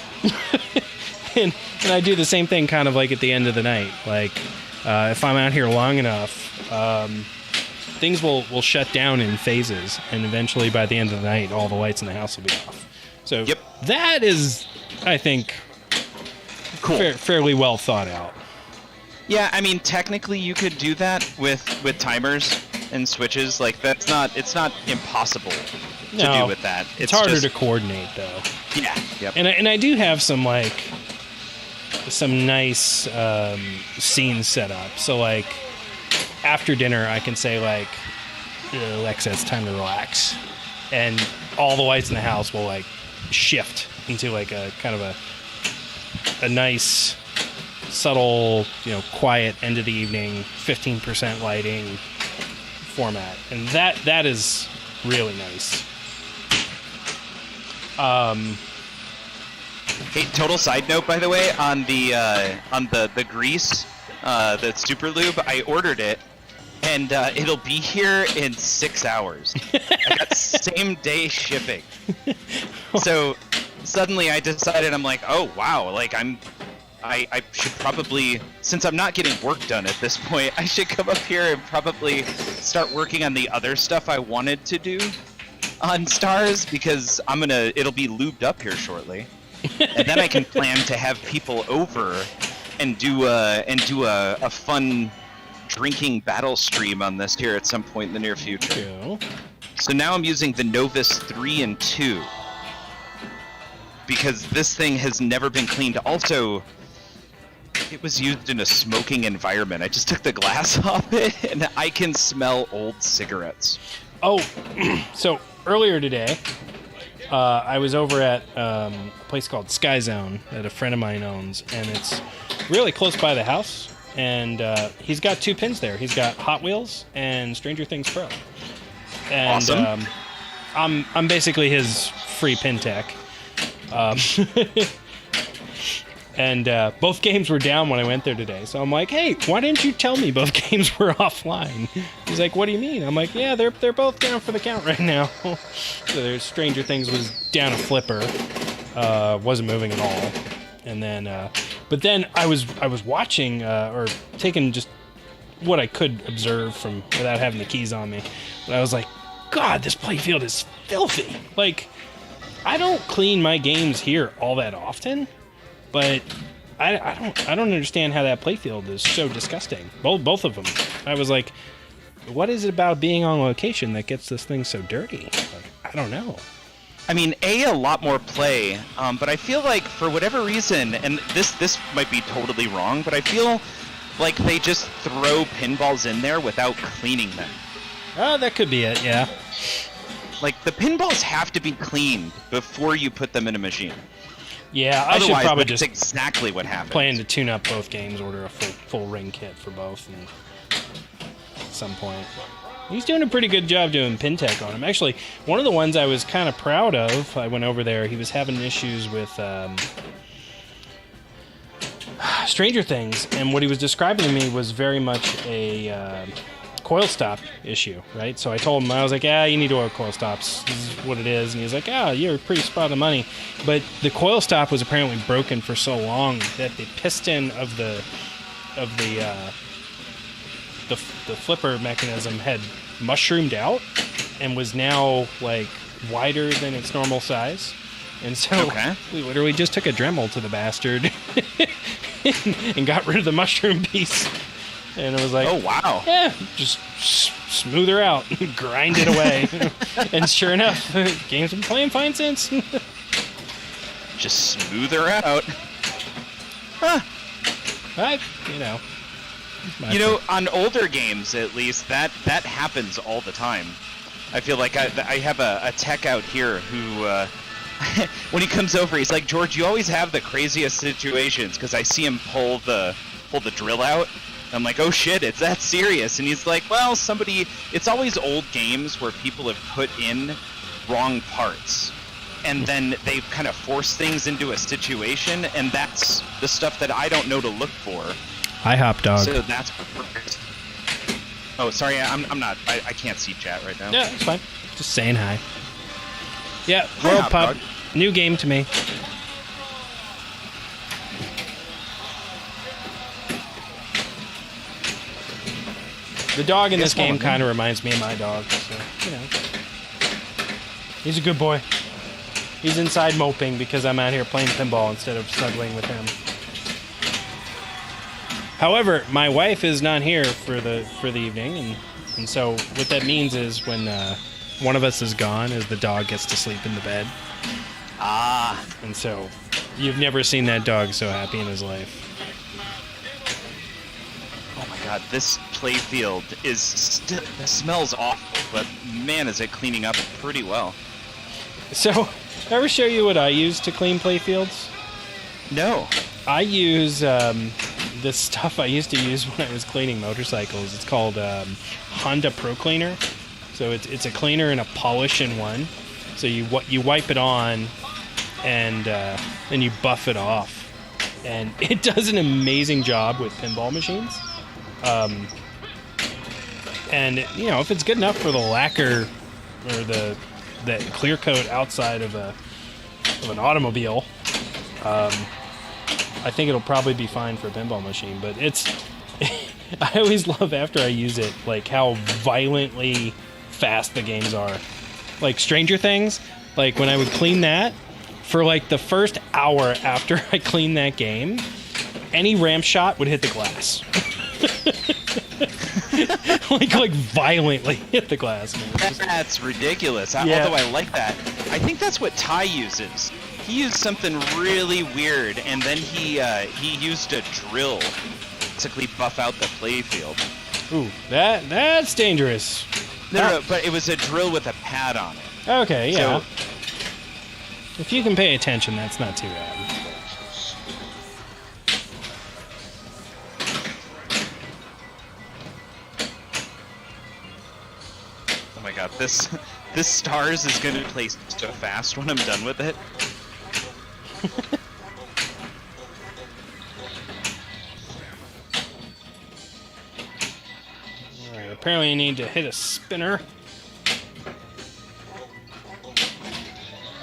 and I do the same thing kind of like at the end of the night. Like, if I'm out here long enough, things will shut down in phases, and eventually by the end of the night, all the lights in the house will be off. So Yep. that is, I think, Cool. fairly well thought out. Yeah, I mean, technically you could do that with timers and switches. Like, it's not impossible to No, do with that. It's harder just, to coordinate, though. Yeah. Yep. And I do have some nice scenes set up. So, like, after dinner, I can say, like, Alexa, it's time to relax. And all the lights in the house will, like, shift into, like, a kind of a nice, subtle, quiet end of the evening, 15% lighting format. And that is really nice. Hey, total side note, by the way, on the grease, the super lube, I ordered it, and it'll be here in 6 hours. I got same day shipping. So suddenly I decided, I'm like, oh wow, like I should probably, since I'm not getting work done at this point, I should come up here and probably start working on the other stuff I wanted to do on Stars, because it'll be lubed up here shortly. And then I can plan to have people over and do a fun drinking battle stream on this here at some point in the near future. Cool. So now I'm using the Novus 3 and 2 because this thing has never been cleaned. Also, it was used in a smoking environment. I just took the glass off it and I can smell old cigarettes. Oh, so earlier today, I was over at a place called Sky Zone that a friend of mine owns, and it's really close by the house. And he's got 2 pins there. He's got Hot Wheels and Stranger Things Pro. And, Awesome. I'm basically his free pin tech. And both games were down when I went there today. So I'm like, hey, why didn't you tell me both games were offline? He's like, what do you mean? I'm like, yeah, they're both down for the count right now. So there's Stranger Things was down a flipper. Wasn't moving at all. And then, but then I was watching or taking just what I could observe from without having the keys on me. But I was like, God, this playfield is filthy. Like, I don't clean my games here all that often, but I don't understand how that playfield is so disgusting. Both of them. I was like, what is it about being on location that gets this thing so dirty? Like, I don't know. I mean, a lot more play, but I feel like for whatever reason, and this might be totally wrong, but I feel like they just throw pinballs in there without cleaning them. Oh, that could be it, yeah. Like, the pinballs have to be cleaned before you put them in a machine. Yeah, I should Otherwise, probably that's just exactly what happens. plan to tune up both games, order a full ring kit for both, and at some point. He's doing a pretty good job doing pin tech on him. Actually, one of the ones I was kind of proud of, I went over there, he was having issues with Stranger Things, and what he was describing to me was very much a coil stop issue, right? So I told him, I was like, you need oil coil stops. This is what it is. And he was like, you're pretty spot on the money. But the coil stop was apparently broken for so long that the piston of the flipper mechanism had mushroomed out and was now like wider than its normal size. And so we literally just took a Dremel to the bastard and got rid of the mushroom piece. And it was like, oh, wow. Yeah, just smooth her out, grind it away. And sure enough, game's been playing fine since. Just smooth her out. Huh. On older games, at least, that happens all the time. I feel like I have a tech out here who, when he comes over, he's like, George, you always have the craziest situations, because I see him pull the drill out. I'm like, oh shit, it's that serious. And he's like, well, it's always old games where people have put in wrong parts. And then they kind of force things into a situation, and that's the stuff that I don't know to look for. Hi, Hop Dog. So that's perfect. Oh, sorry, I'm not. I can't see chat right now. Yeah, it's fine. Just saying hi. Yeah, Hi, World Hop Pup. Dog. New game to me. The dog in this game kind of reminds me of my dog, so, He's a good boy. He's inside moping because I'm out here playing pinball instead of snuggling with him. However, my wife is not here for the evening, and so what that means is when one of us is gone, is the dog gets to sleep in the bed. Ah. And so you've never seen that dog so happy in his life. Oh my god, this playfield smells awful, but man, is it cleaning up pretty well. So, ever show you what I use to clean playfields? No. I use this stuff I used to use when I was cleaning motorcycles. It's called Honda Pro Cleaner. So it's a cleaner and a polish in one. So you wipe it on, and then you buff it off, and it does an amazing job with pinball machines. And if it's good enough for the lacquer or the clear coat outside of an automobile, I think it'll probably be fine for a pinball machine. But I always love after I use it, like how violently fast the games are. Like Stranger Things, like when I would clean that, for like the first hour after I cleaned that game, any ramp shot would hit the glass. like violently hit the glass, man. That's ridiculous. Yeah. Although I like that. I think that's what Ty uses. He used something really weird, and then he used a drill to basically buff out the playfield. Ooh, that's dangerous. No, but it was a drill with a pad on it. Okay, yeah. So, if you can pay attention, that's not too bad. oh my god, this Stars is gonna play so fast when I'm done with it. Alright, apparently I need to hit a spinner.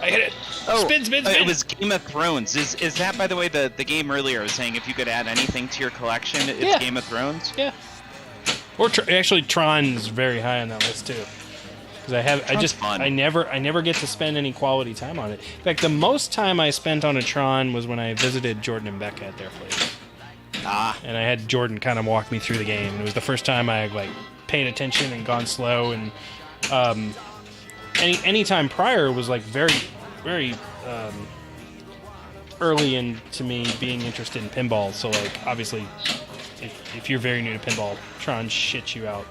I hit it! Oh, spin! It was Game of Thrones. Is that, by the way, the game earlier I was saying if you could add anything to your collection, it's Yeah. Game of Thrones? Yeah. Or actually, Tron is very high on that list, too. because I never get to spend any quality time on it. In fact, the most time I spent on a Tron was when I visited Jordan and Becca at their place. And I had Jordan kind of walk me through the game. It was the first time I like paid attention and gone slow. And any time prior was like very, very early into me being interested in pinball. So like obviously, if you're very new to pinball, Tron shits you out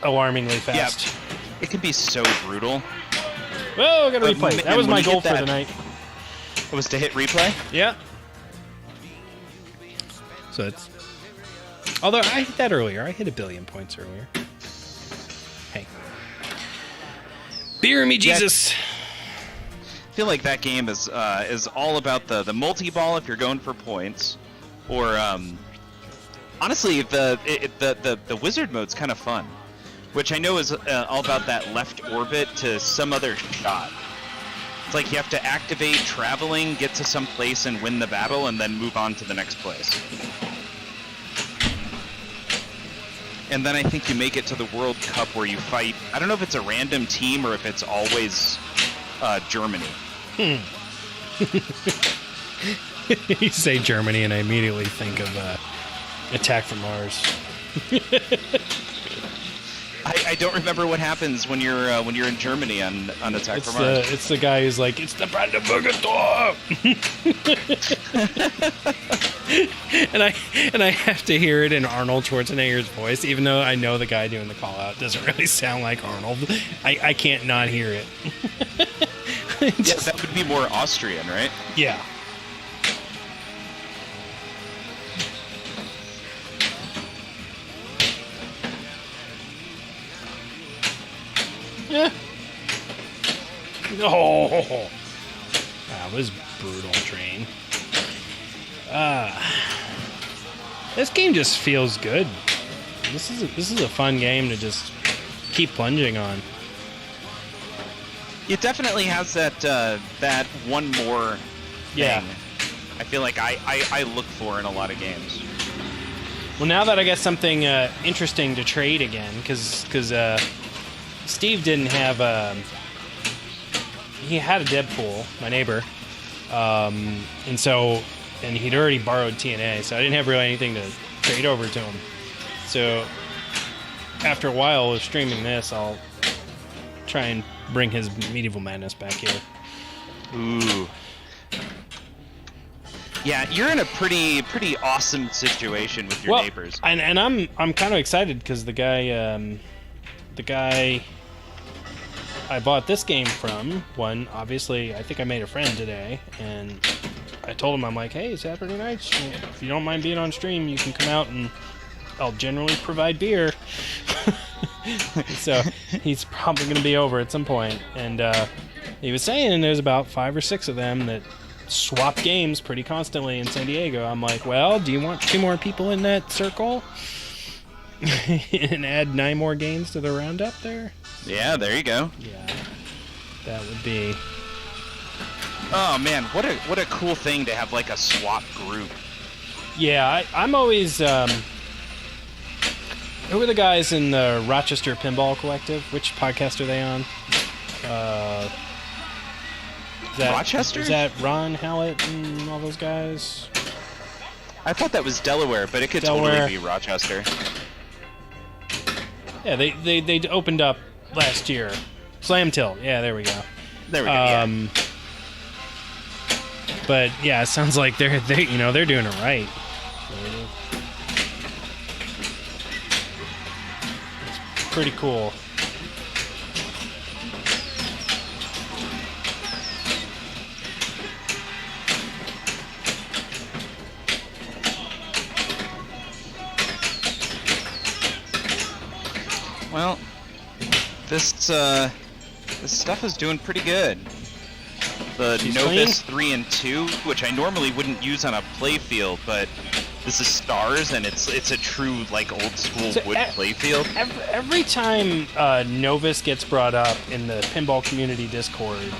alarmingly fast. Yeah, it can be so brutal. Oh, I got to replay. That was my goal for the night. It was to hit replay? Yeah. So it's... Although I hit that earlier. I hit 1 billion points earlier. Hey. Beer me, Jesus! I feel like that game is all about the multi-ball if you're going for points. Or, honestly, the wizard mode's kind of fun. Which I know is all about that left orbit to some other shot. It's like you have to activate traveling, get to some place and win the battle, and then move on to the next place. And then I think you make it to the World Cup where you fight, I don't know if it's a random team or if it's always Germany. You say Germany and I immediately think of Attack from Mars. I don't remember what happens when you're in Germany on Attack from Mars. It's the guy who's like, it's the Brandenburger Tor! and I have to hear it in Arnold Schwarzenegger's voice, even though I know the guy doing the call out doesn't really sound like Arnold. I can't not hear it. Yeah, that would be more Austrian, right? Yeah. Yeah. Oh, that was brutal, Train. This game just feels good. This is a fun game to just keep plunging on. It definitely has that one more thing. Yeah. I feel like I look for in a lot of games. Well, now that I got something interesting to trade again, because Steve didn't have he had a Deadpool, my neighbor, and he'd already borrowed TNA, so I didn't have really anything to trade over to him. So after a while of streaming this, I'll try and bring his Medieval Madness back here. Ooh. Yeah, you're in a pretty awesome situation with your neighbors. And I'm kind of excited because the guy I bought this game from, obviously, I think I made a friend today, and I told him, I'm like, hey, Saturday nights, if you don't mind being on stream, you can come out and I'll generally provide beer. So he's probably going to be over at some point. And he was saying there's about 5 or 6 of them that swap games pretty constantly in San Diego. I'm like, well, do you want 2 more people in that circle? And add 9 more games to the roundup there? Yeah, there you go. Yeah, that would be... Oh man, what a cool thing to have like a swap group. Yeah, I'm always... Who are the guys in the Rochester Pinball Collective? Which podcast are they on? Rochester? Is that Ron Hallett and all those guys? I thought that was Delaware, but it could Delaware. totally be Rochester. Yeah, they opened up last year. Slam Tilt. Yeah, there we go. There we go. Yeah. But yeah, it sounds like they're doing it right. It's pretty cool. Well, this stuff is doing pretty good. The Novus 3 and 2, which I normally wouldn't use on a play field, but this is Stars, and it's a true like old school wood play field. Every time Novus gets brought up in the pinball community Discord,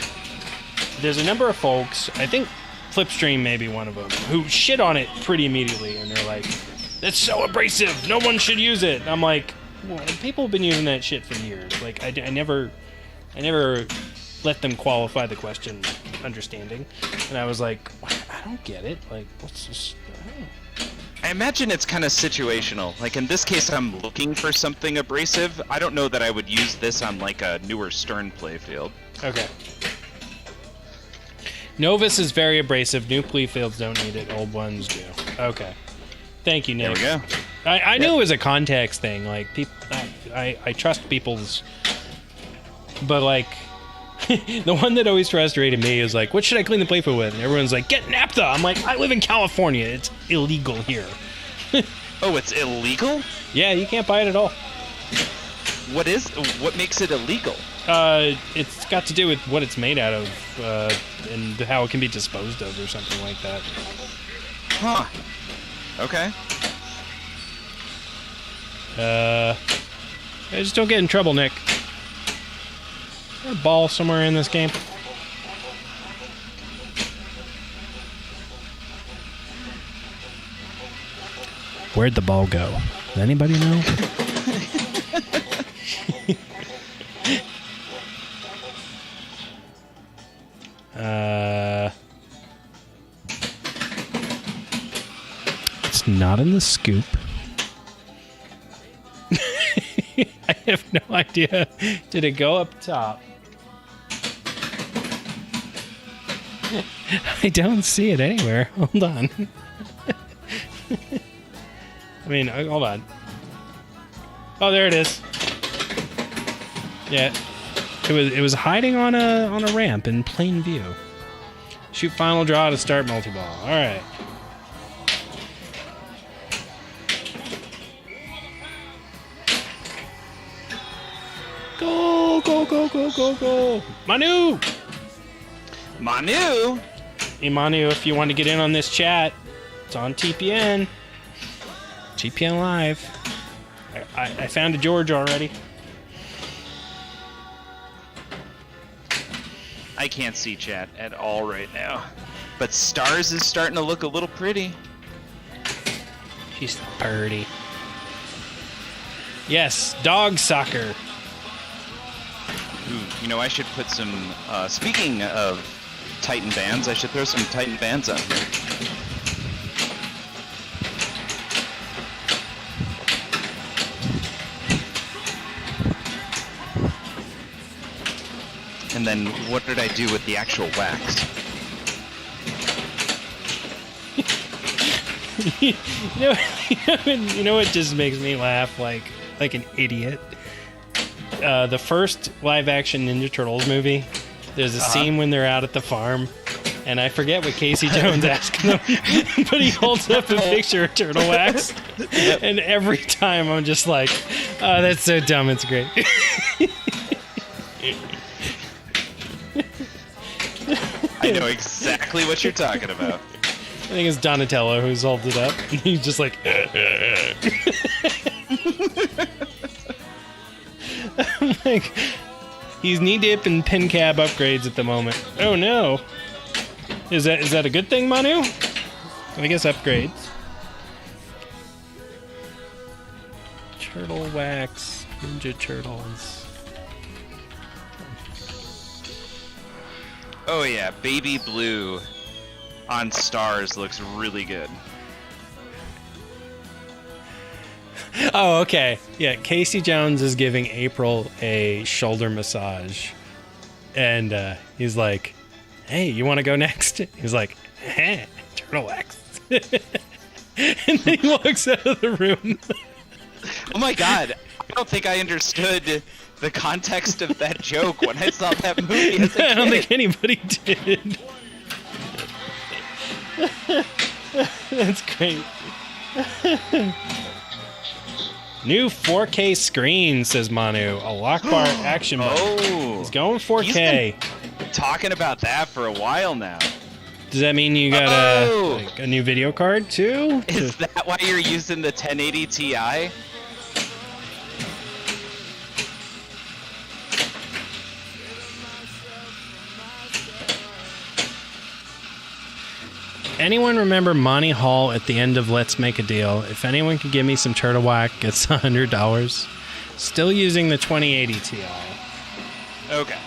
there's a number of folks, I think Flipstream may be one of them, who shit on it pretty immediately, and they're like, "It's so abrasive. No one should use it." And I'm like, well, people have been using that shit for years. Like, I never let them qualify the question understanding. And I was like, I don't get it. Like, what's this? I imagine it's kind of situational. Like in this case, I'm looking for something abrasive. I don't know that I would use this on like a newer Stern playfield. Okay. Novus is very abrasive. New playfields don't need it. Old ones do. Okay. Thank you, Nick. There we go. I knew it was a context thing. Like, I trust people's... But, like... the one that always frustrated me is like, what should I clean the playfield with? And everyone's like, get naphtha! I'm like, I live in California. It's illegal here. Oh, it's illegal? Yeah, you can't buy it at all. What makes it illegal? It's got to do with what it's made out of, and how it can be disposed of or something like that. Huh. Okay. Just don't get in trouble, Nick. Is there a ball somewhere in this game? Where'd the ball go? Does anybody know? It's not in the scoop. I have no idea. Did it go up top? I don't see it anywhere. Hold on. I mean, hold on. Oh, there it is. Yeah, it was hiding on a ramp in plain view. Shoot final draw to start multi-ball. All right. Go, go, go, go, go, go. Manu! Manu? Hey, Manu, if you want to get in on this chat, it's on TPN. TPN Live. I found a George already. I can't see chat at all right now. But Stars is starting to look a little pretty. She's pretty. Yes, dog soccer. Ooh, you know, I should put some, speaking of Titan bands, I should throw some Titan bands on here. And then what did I do with the actual wax? You know what just makes me laugh like an idiot? The first live-action Ninja Turtles movie, there's a scene when they're out at the farm, and I forget what Casey Jones asked them, but he holds up a picture of turtle wax, and every time I'm just like, oh, that's so dumb, it's great. I know exactly what you're talking about. I think it's Donatello who's holds it up, and he's just like... I'm like, he's knee dip and pin cab upgrades at the moment. Oh no! Is that a good thing, Manu? I guess upgrades. Turtle wax, Ninja Turtles. Oh yeah, baby blue on Stars looks really good. Oh, okay. Yeah, Casey Jones is giving April a shoulder massage. And he's like, hey, you want to go next? He's like, turtle wax. And then he walks out of the room. Oh my god, I don't think I understood the context of that joke when I saw that movie as a I don't kid. think anybody did. That's great. New 4K screen, says Manu. A lock bar action mode. Oh. He's going 4K. He's been talking about that for a while now. Does that mean you got a new video card too? Is that why you're using the 1080 Ti? Anyone remember Monty Hall at the end of Let's Make a Deal? If anyone could give me some turtle whack, it's $100. Still using the 2080 Ti. Okay.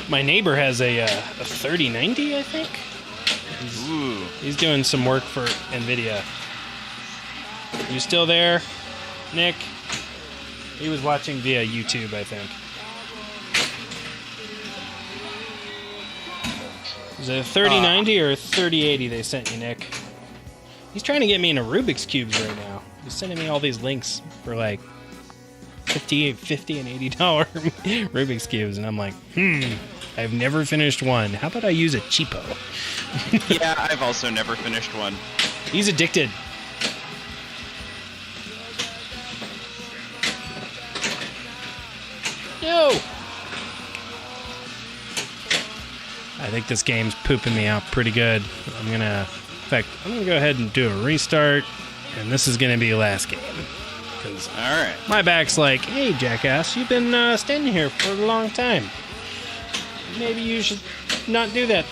My neighbor has a 3090, I think. Ooh. He's doing some work for NVIDIA. You still there, Nick? He was watching via YouTube, I think. Is it a 3090 or a 3080 they sent you, Nick? He's trying to get me into Rubik's Cubes right now. He's sending me all these links for like $50 and $80 Rubik's Cubes, and I'm like, I've never finished one. How about I use a cheapo? Yeah, I've also never finished one. He's addicted. No! I think this game's pooping me out pretty good. I'm gonna go ahead and do a restart, and this is gonna be the last game. Because Alright. my back's like, hey, jackass, you've been standing here for a long time. Maybe you should not do that.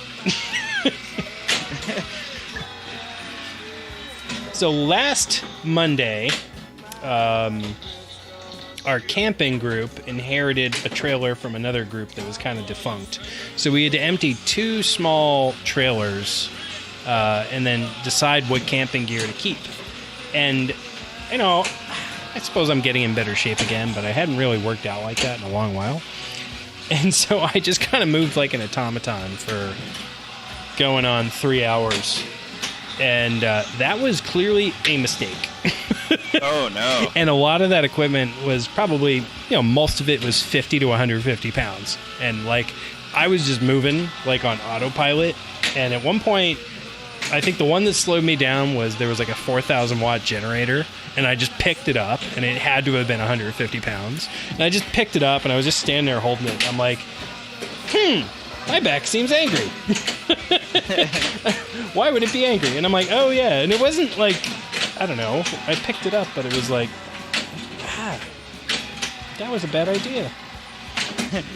So last Monday, our camping group inherited a trailer from another group that was kind of defunct. So we had to empty 2 small trailers and then decide what camping gear to keep. And, you know, I suppose I'm getting in better shape again, but I hadn't really worked out like that in a long while. And so I just kind of moved like an automaton for going on 3 hours. And that was clearly a mistake. Oh, no. And a lot of that equipment was probably, most of it was 50 to 150 pounds. And, like, I was just moving, like, on autopilot. And at one point, I think the one that slowed me down was there was, like, a 4,000-watt generator. And I just picked it up, and it had to have been 150 pounds. And I just picked it up, and I was just standing there holding it. I'm like, my back seems angry. Why would it be angry? And I'm like, oh, yeah. And it wasn't like, I don't know. I picked it up, but it was like, that was a bad idea.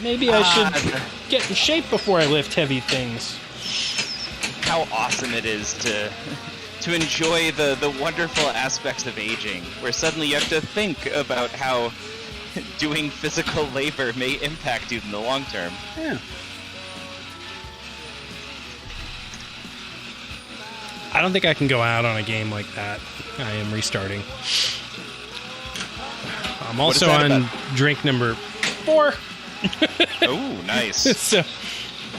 Maybe I should get in shape before I lift heavy things. How awesome it is to enjoy the wonderful aspects of aging, where suddenly you have to think about how doing physical labor may impact you in the long term. Yeah. I don't think I can go out on a game like that. I am restarting. I'm also on drink number 4. Oh, nice. So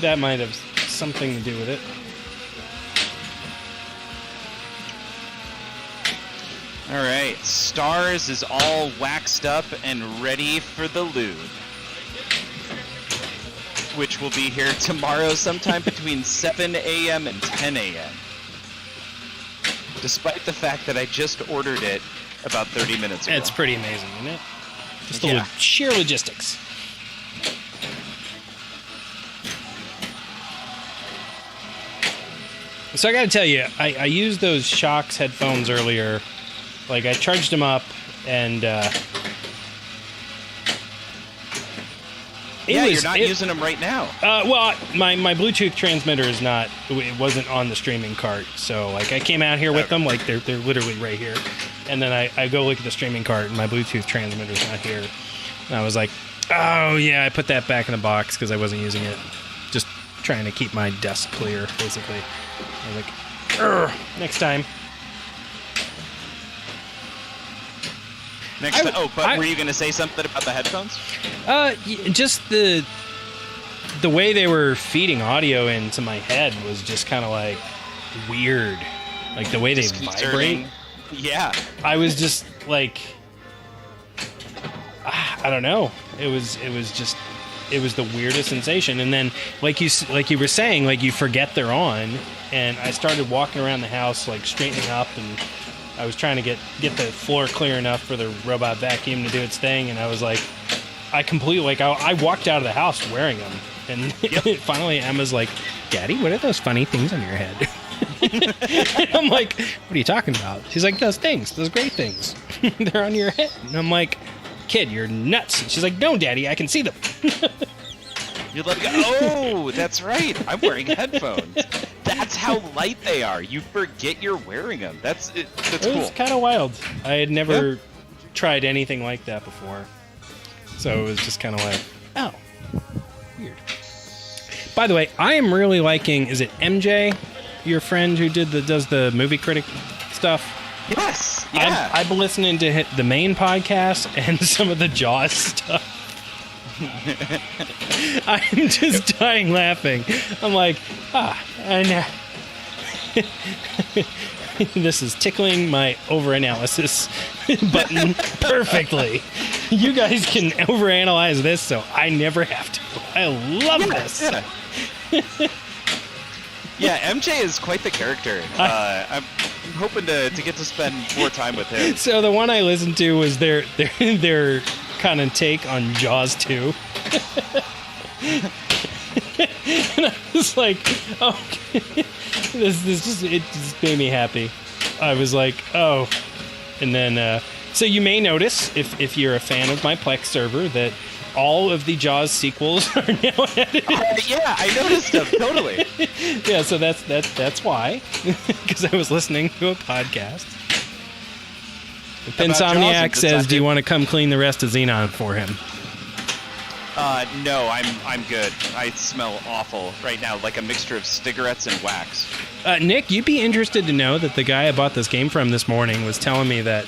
that might have something to do with it. All right, Stars is all waxed up and ready for the lube, which will be here tomorrow sometime between 7 a.m. and 10 a.m. Despite the fact that I just ordered it about 30 minutes ago. It's pretty amazing, isn't it? Just the Yeah. sheer logistics. So I gotta tell you, I used those Shocks headphones earlier. Like, I charged them up, and you're not using them right now. Well, my Bluetooth transmitter is not. It wasn't on the streaming cart, so like I came out here with them, like they're literally right here, and then I go look at the streaming cart, and my Bluetooth transmitter's not here. And I was like, oh yeah, I put that back in the box because I wasn't using it, just trying to keep my desk clear, basically. I was like, next time. Were you going to say something about the headphones? Just the way they were feeding audio into my head was just kind of like weird. Like the way they vibrate. Yeah. I was just like, I don't know. It was the weirdest sensation. And then like you were saying, like you forget they're on, and I started walking around the house like straightening up, and I was trying to get the floor clear enough for the robot vacuum to do its thing, and I was like, I walked out of the house wearing them, and finally Emma's like, Daddy, what are those funny things on your head? And I'm like, what are you talking about? She's like, those great things. They're on your head. And I'm like, kid, you're nuts. And she's like, no, Daddy, I can see them. You're like, oh, that's right. I'm wearing headphones. That's how light they are. You forget you're wearing them. That's It cool. was kind of wild. I had never tried anything like that before. So it was just kind of like, oh, weird. By the way, I am really liking, is it MJ, your friend who does the movie critic stuff? Yes. Yeah. I've been listening to the main podcast and some of the Jaws stuff. I'm just dying laughing. I'm like, I know. This is tickling my overanalysis button perfectly. You guys can overanalyze this, so I never have to. I love this. Yeah, MJ is quite the character. I'm hoping to get to spend more time with him. So the one I listened to was their kind of take on Jaws 2. And I was like, oh, this just made me happy. I was like, oh. And then, so you may notice, if you're a fan of my Plex server, that all of the Jaws sequels are now edited. Yeah, I noticed them, totally. Yeah, so that's why. Because I was listening to a podcast. Insomniac says, do you want to come clean the rest of Xenon for him? No, I'm good. I smell awful right now, like a mixture of cigarettes and wax. Nick, you'd be interested to know that the guy I bought this game from this morning was telling me that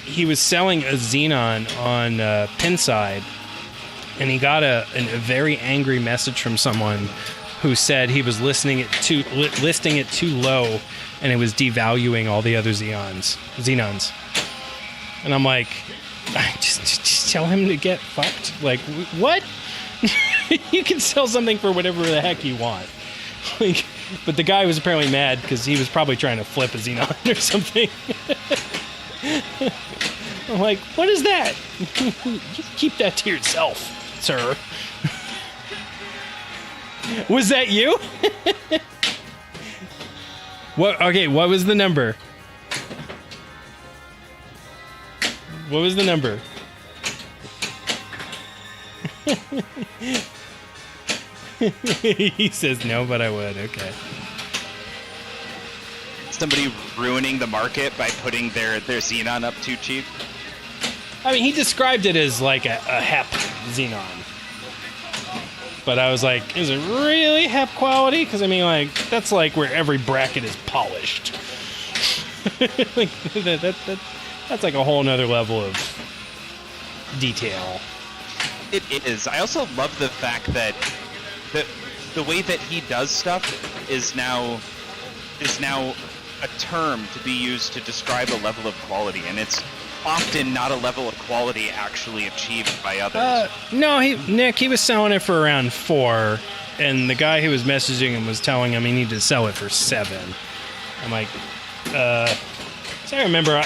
he was selling a Xenon on Pinside, and he got a very angry message from someone who said he was listing it too low, and it was devaluing all the other Xenons. And I'm like, just tell him to get fucked. Like, what? You can sell something for whatever the heck you want. Like, but the guy was apparently mad because he was probably trying to flip a Xenon or something. I'm like, what is that? You keep that to yourself, sir. Was that you? What? Okay, what was the number? What was the number? He says no, but I would. Okay. Somebody ruining the market by putting their Xenon up too cheap. I mean, he described it as like a HEP Xenon. But I was like, is it really HEP quality? Because, I mean, like, that's like where every bracket is polished. Like, that's like a whole nother level of detail. It is. I also love the fact that the way that he does stuff is now a term to be used to describe a level of quality, and it's often not a level of quality actually achieved by others. No, Nick, he was selling it for around 4, and the guy who was messaging him was telling him he needed to sell it for 7. I'm like, so I remember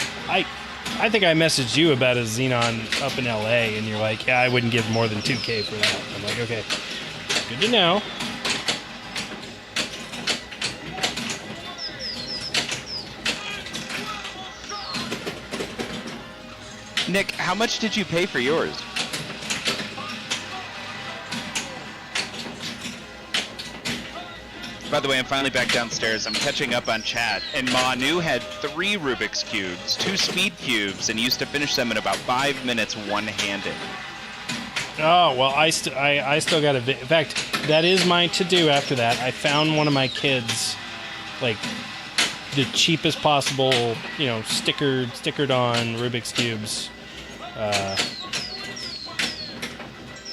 I think I messaged you about a Xenon up in LA, and you're like, yeah, I wouldn't give more than $2,000 for that. I'm like, okay, good to know. Nick, how much did you pay for yours? By the way, I'm finally back downstairs. I'm catching up on chat, and Manu had 3 Rubik's Cubes, 2 Speed Cubes, and used to finish them in about 5 minutes one-handed. Oh, well, I still got a... In fact, that is my to-do after that. I found one of my kids, like, the cheapest possible, stickered on Rubik's Cubes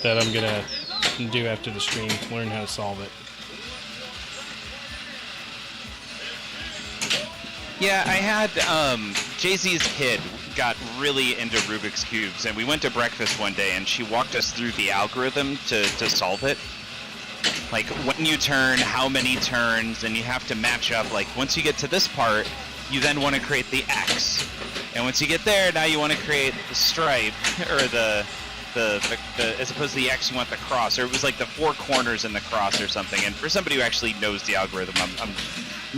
that I'm going to do after the stream to learn how to solve it. Yeah, I had Jay-Z's kid got really into Rubik's Cubes, and we went to breakfast one day, and she walked us through the algorithm to solve it. Like, when you turn, how many turns, and you have to match up. Like, once you get to this part, you then want to create the X. And once you get there, now you want to create the stripe, or the as opposed to the X, you want the cross. Or it was like the 4 corners in the cross or something. And for somebody who actually knows the algorithm, I'm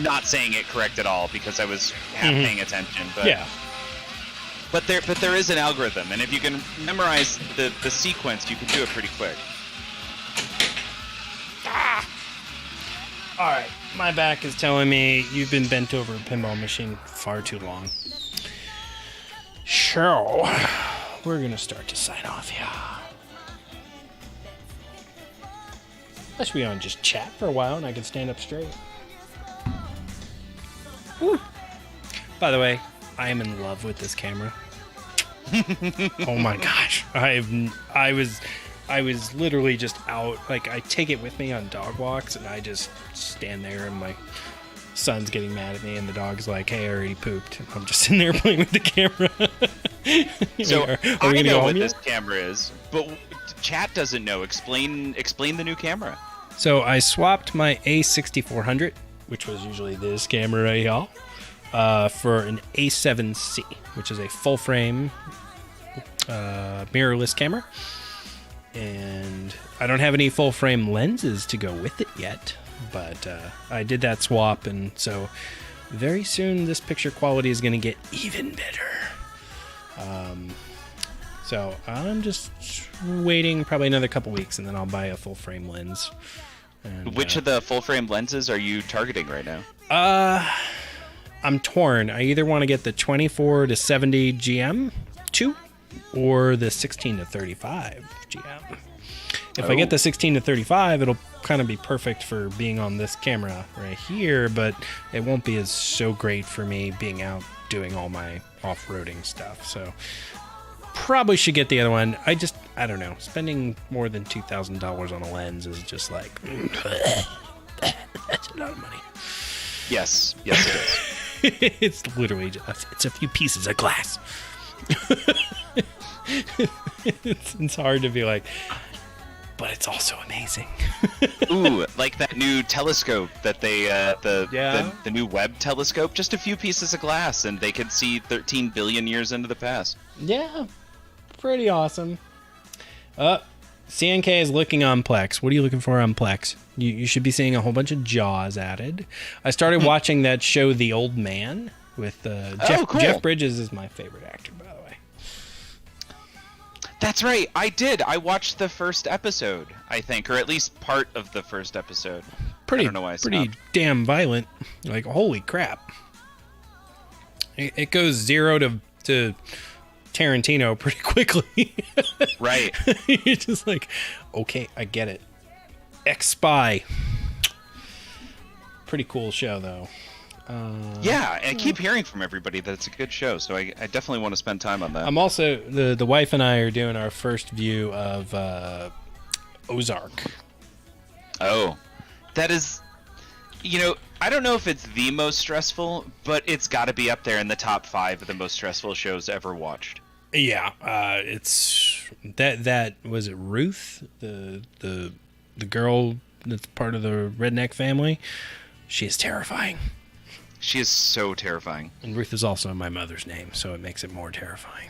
not saying it correct at all because I was half paying attention. But yeah. But there is an algorithm, and if you can memorize the sequence, you can do it pretty quick. All right, my back is telling me you've been bent over a pinball machine far too long. So, we're gonna start to sign off here. Unless we want to just chat for a while and I can stand up straight. Woo. By the way, I am in love with this camera. Oh my gosh, I was literally just out. Like, I take it with me on dog walks, and I just stand there, and my son's getting mad at me, and the dog's like, "Hey, I already pooped." And I'm just sitting there playing with the camera. So are we I gonna know go what home this yet? camera is, but chat doesn't know. Explain the new camera. So I swapped my A6400, which was usually this camera right here, for an A7C, which is a full-frame mirrorless camera. And I don't have any full-frame lenses to go with it yet, but I did that swap, and so very soon this picture quality is going to get even better. So I'm just waiting probably another couple weeks, and then I'll buy a full-frame lens. And, Which of the full frame lenses are you targeting right now? I'm torn. I either want to get the 24 to 70 GM 2 or the 16 to 35 GM. If I get the 16 to 35, it'll kind of be perfect for being on this camera right here, but it won't be as so great for me being out doing all my off-roading stuff. So probably should get the other one. I don't know. Spending more than $2,000 on a lens is just like, that's a lot of money. Yes, it is. It's literally just, it's a few pieces of glass. it's hard to be like, but it's also amazing. Ooh, like that new telescope that they Yeah. the new Webb telescope. Just a few pieces of glass, and they could see 13 billion years into the past. Yeah, pretty awesome. CNK is looking on Plex. What are you looking for on Plex? You should be seeing a whole bunch of Jaws added. I started watching that show, The Old Man, with Jeff. Cool. Jeff Bridges is my favorite actor, by the way. That's right, I did. I watched the first episode, I think, or at least part of the first episode. I don't know why I pretty stopped. damn violent. Like, holy crap! It goes 0 to Tarantino pretty quickly. Right. You're just like, okay, I get it. Ex-Spy. Pretty cool show, though. Yeah, and I keep hearing from everybody that it's a good show, so I definitely want to spend time on that. I'm also, the wife and I are doing our first view of Ozark. Oh, that is, I don't know if it's the most stressful, but it's got to be up there in the top 5 of the most stressful shows ever watched. Yeah, it's that was it Ruth, the girl that's part of the redneck family. She is terrifying. She is so terrifying. And Ruth is also my mother's name, so it makes it more terrifying.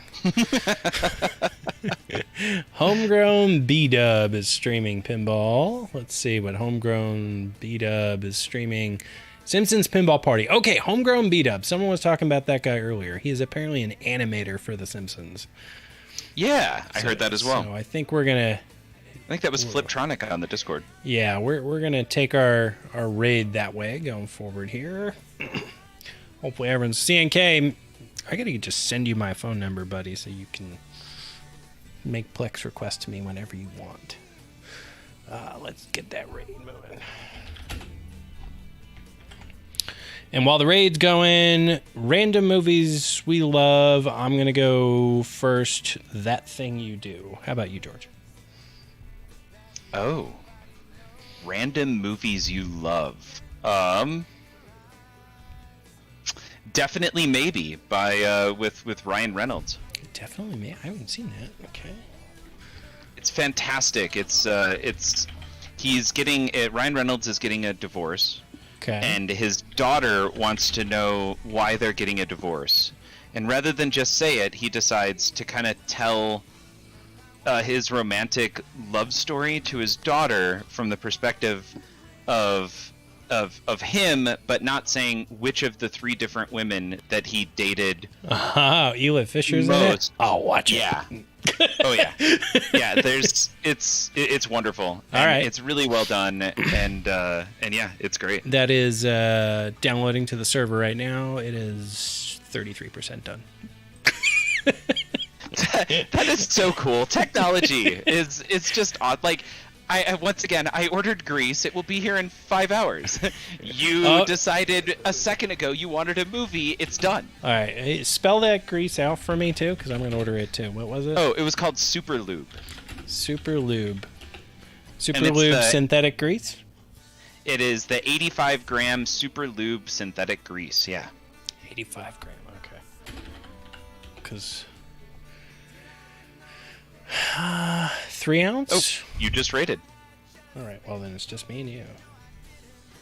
Homegrown B-Dub is streaming Pinball. Let's see what Homegrown B-Dub is streaming. Simpsons Pinball Party. Okay, Homegrown B-Dub. Someone was talking about that guy earlier. He is apparently an animator for The Simpsons. Yeah, I heard that as well. So I think we're going to... I think that was Fliptronic on the Discord. Yeah, we're going to take our raid that way going forward here. Hopefully everyone's... CNK, I got to just send you my phone number, buddy, so you can make Plex requests to me whenever you want. Let's get that raid moving. And while the raid's going, random movies we love, I'm going to go first. That Thing You Do. How about you, George? Oh. Random movies you love. Definitely Maybe by with Ryan Reynolds. Definitely me. I haven't seen that. Okay. It's fantastic. He's getting Ryan Reynolds is getting a divorce. Okay. And his daughter wants to know why they're getting a divorce. And rather than just say it, he decides to kind of tell his romantic love story to his daughter from the perspective of of him, but not saying which of the 3 different women that he dated. Oh, Ela Fisher's in it? Most. Oh, watch it. Yeah. Oh yeah, yeah. It's wonderful. All right. It's really well done, and yeah, it's great. That is downloading to the server right now. It is 33% done. That is so cool. Technology it's just odd. Like, I once again, I ordered grease. It will be here in 5 hours. You decided a second ago you wanted a movie. It's done. All right. Hey, spell that grease out for me, too, because I'm going to order it, too. What was it? Oh, it was called Super Lube. Super Lube. Super Lube synthetic grease? It is the 85-gram Super Lube synthetic grease, yeah. 85 gram, okay. Because... 3 ounce? Oh, you just rated. All right, well, then it's just me and you.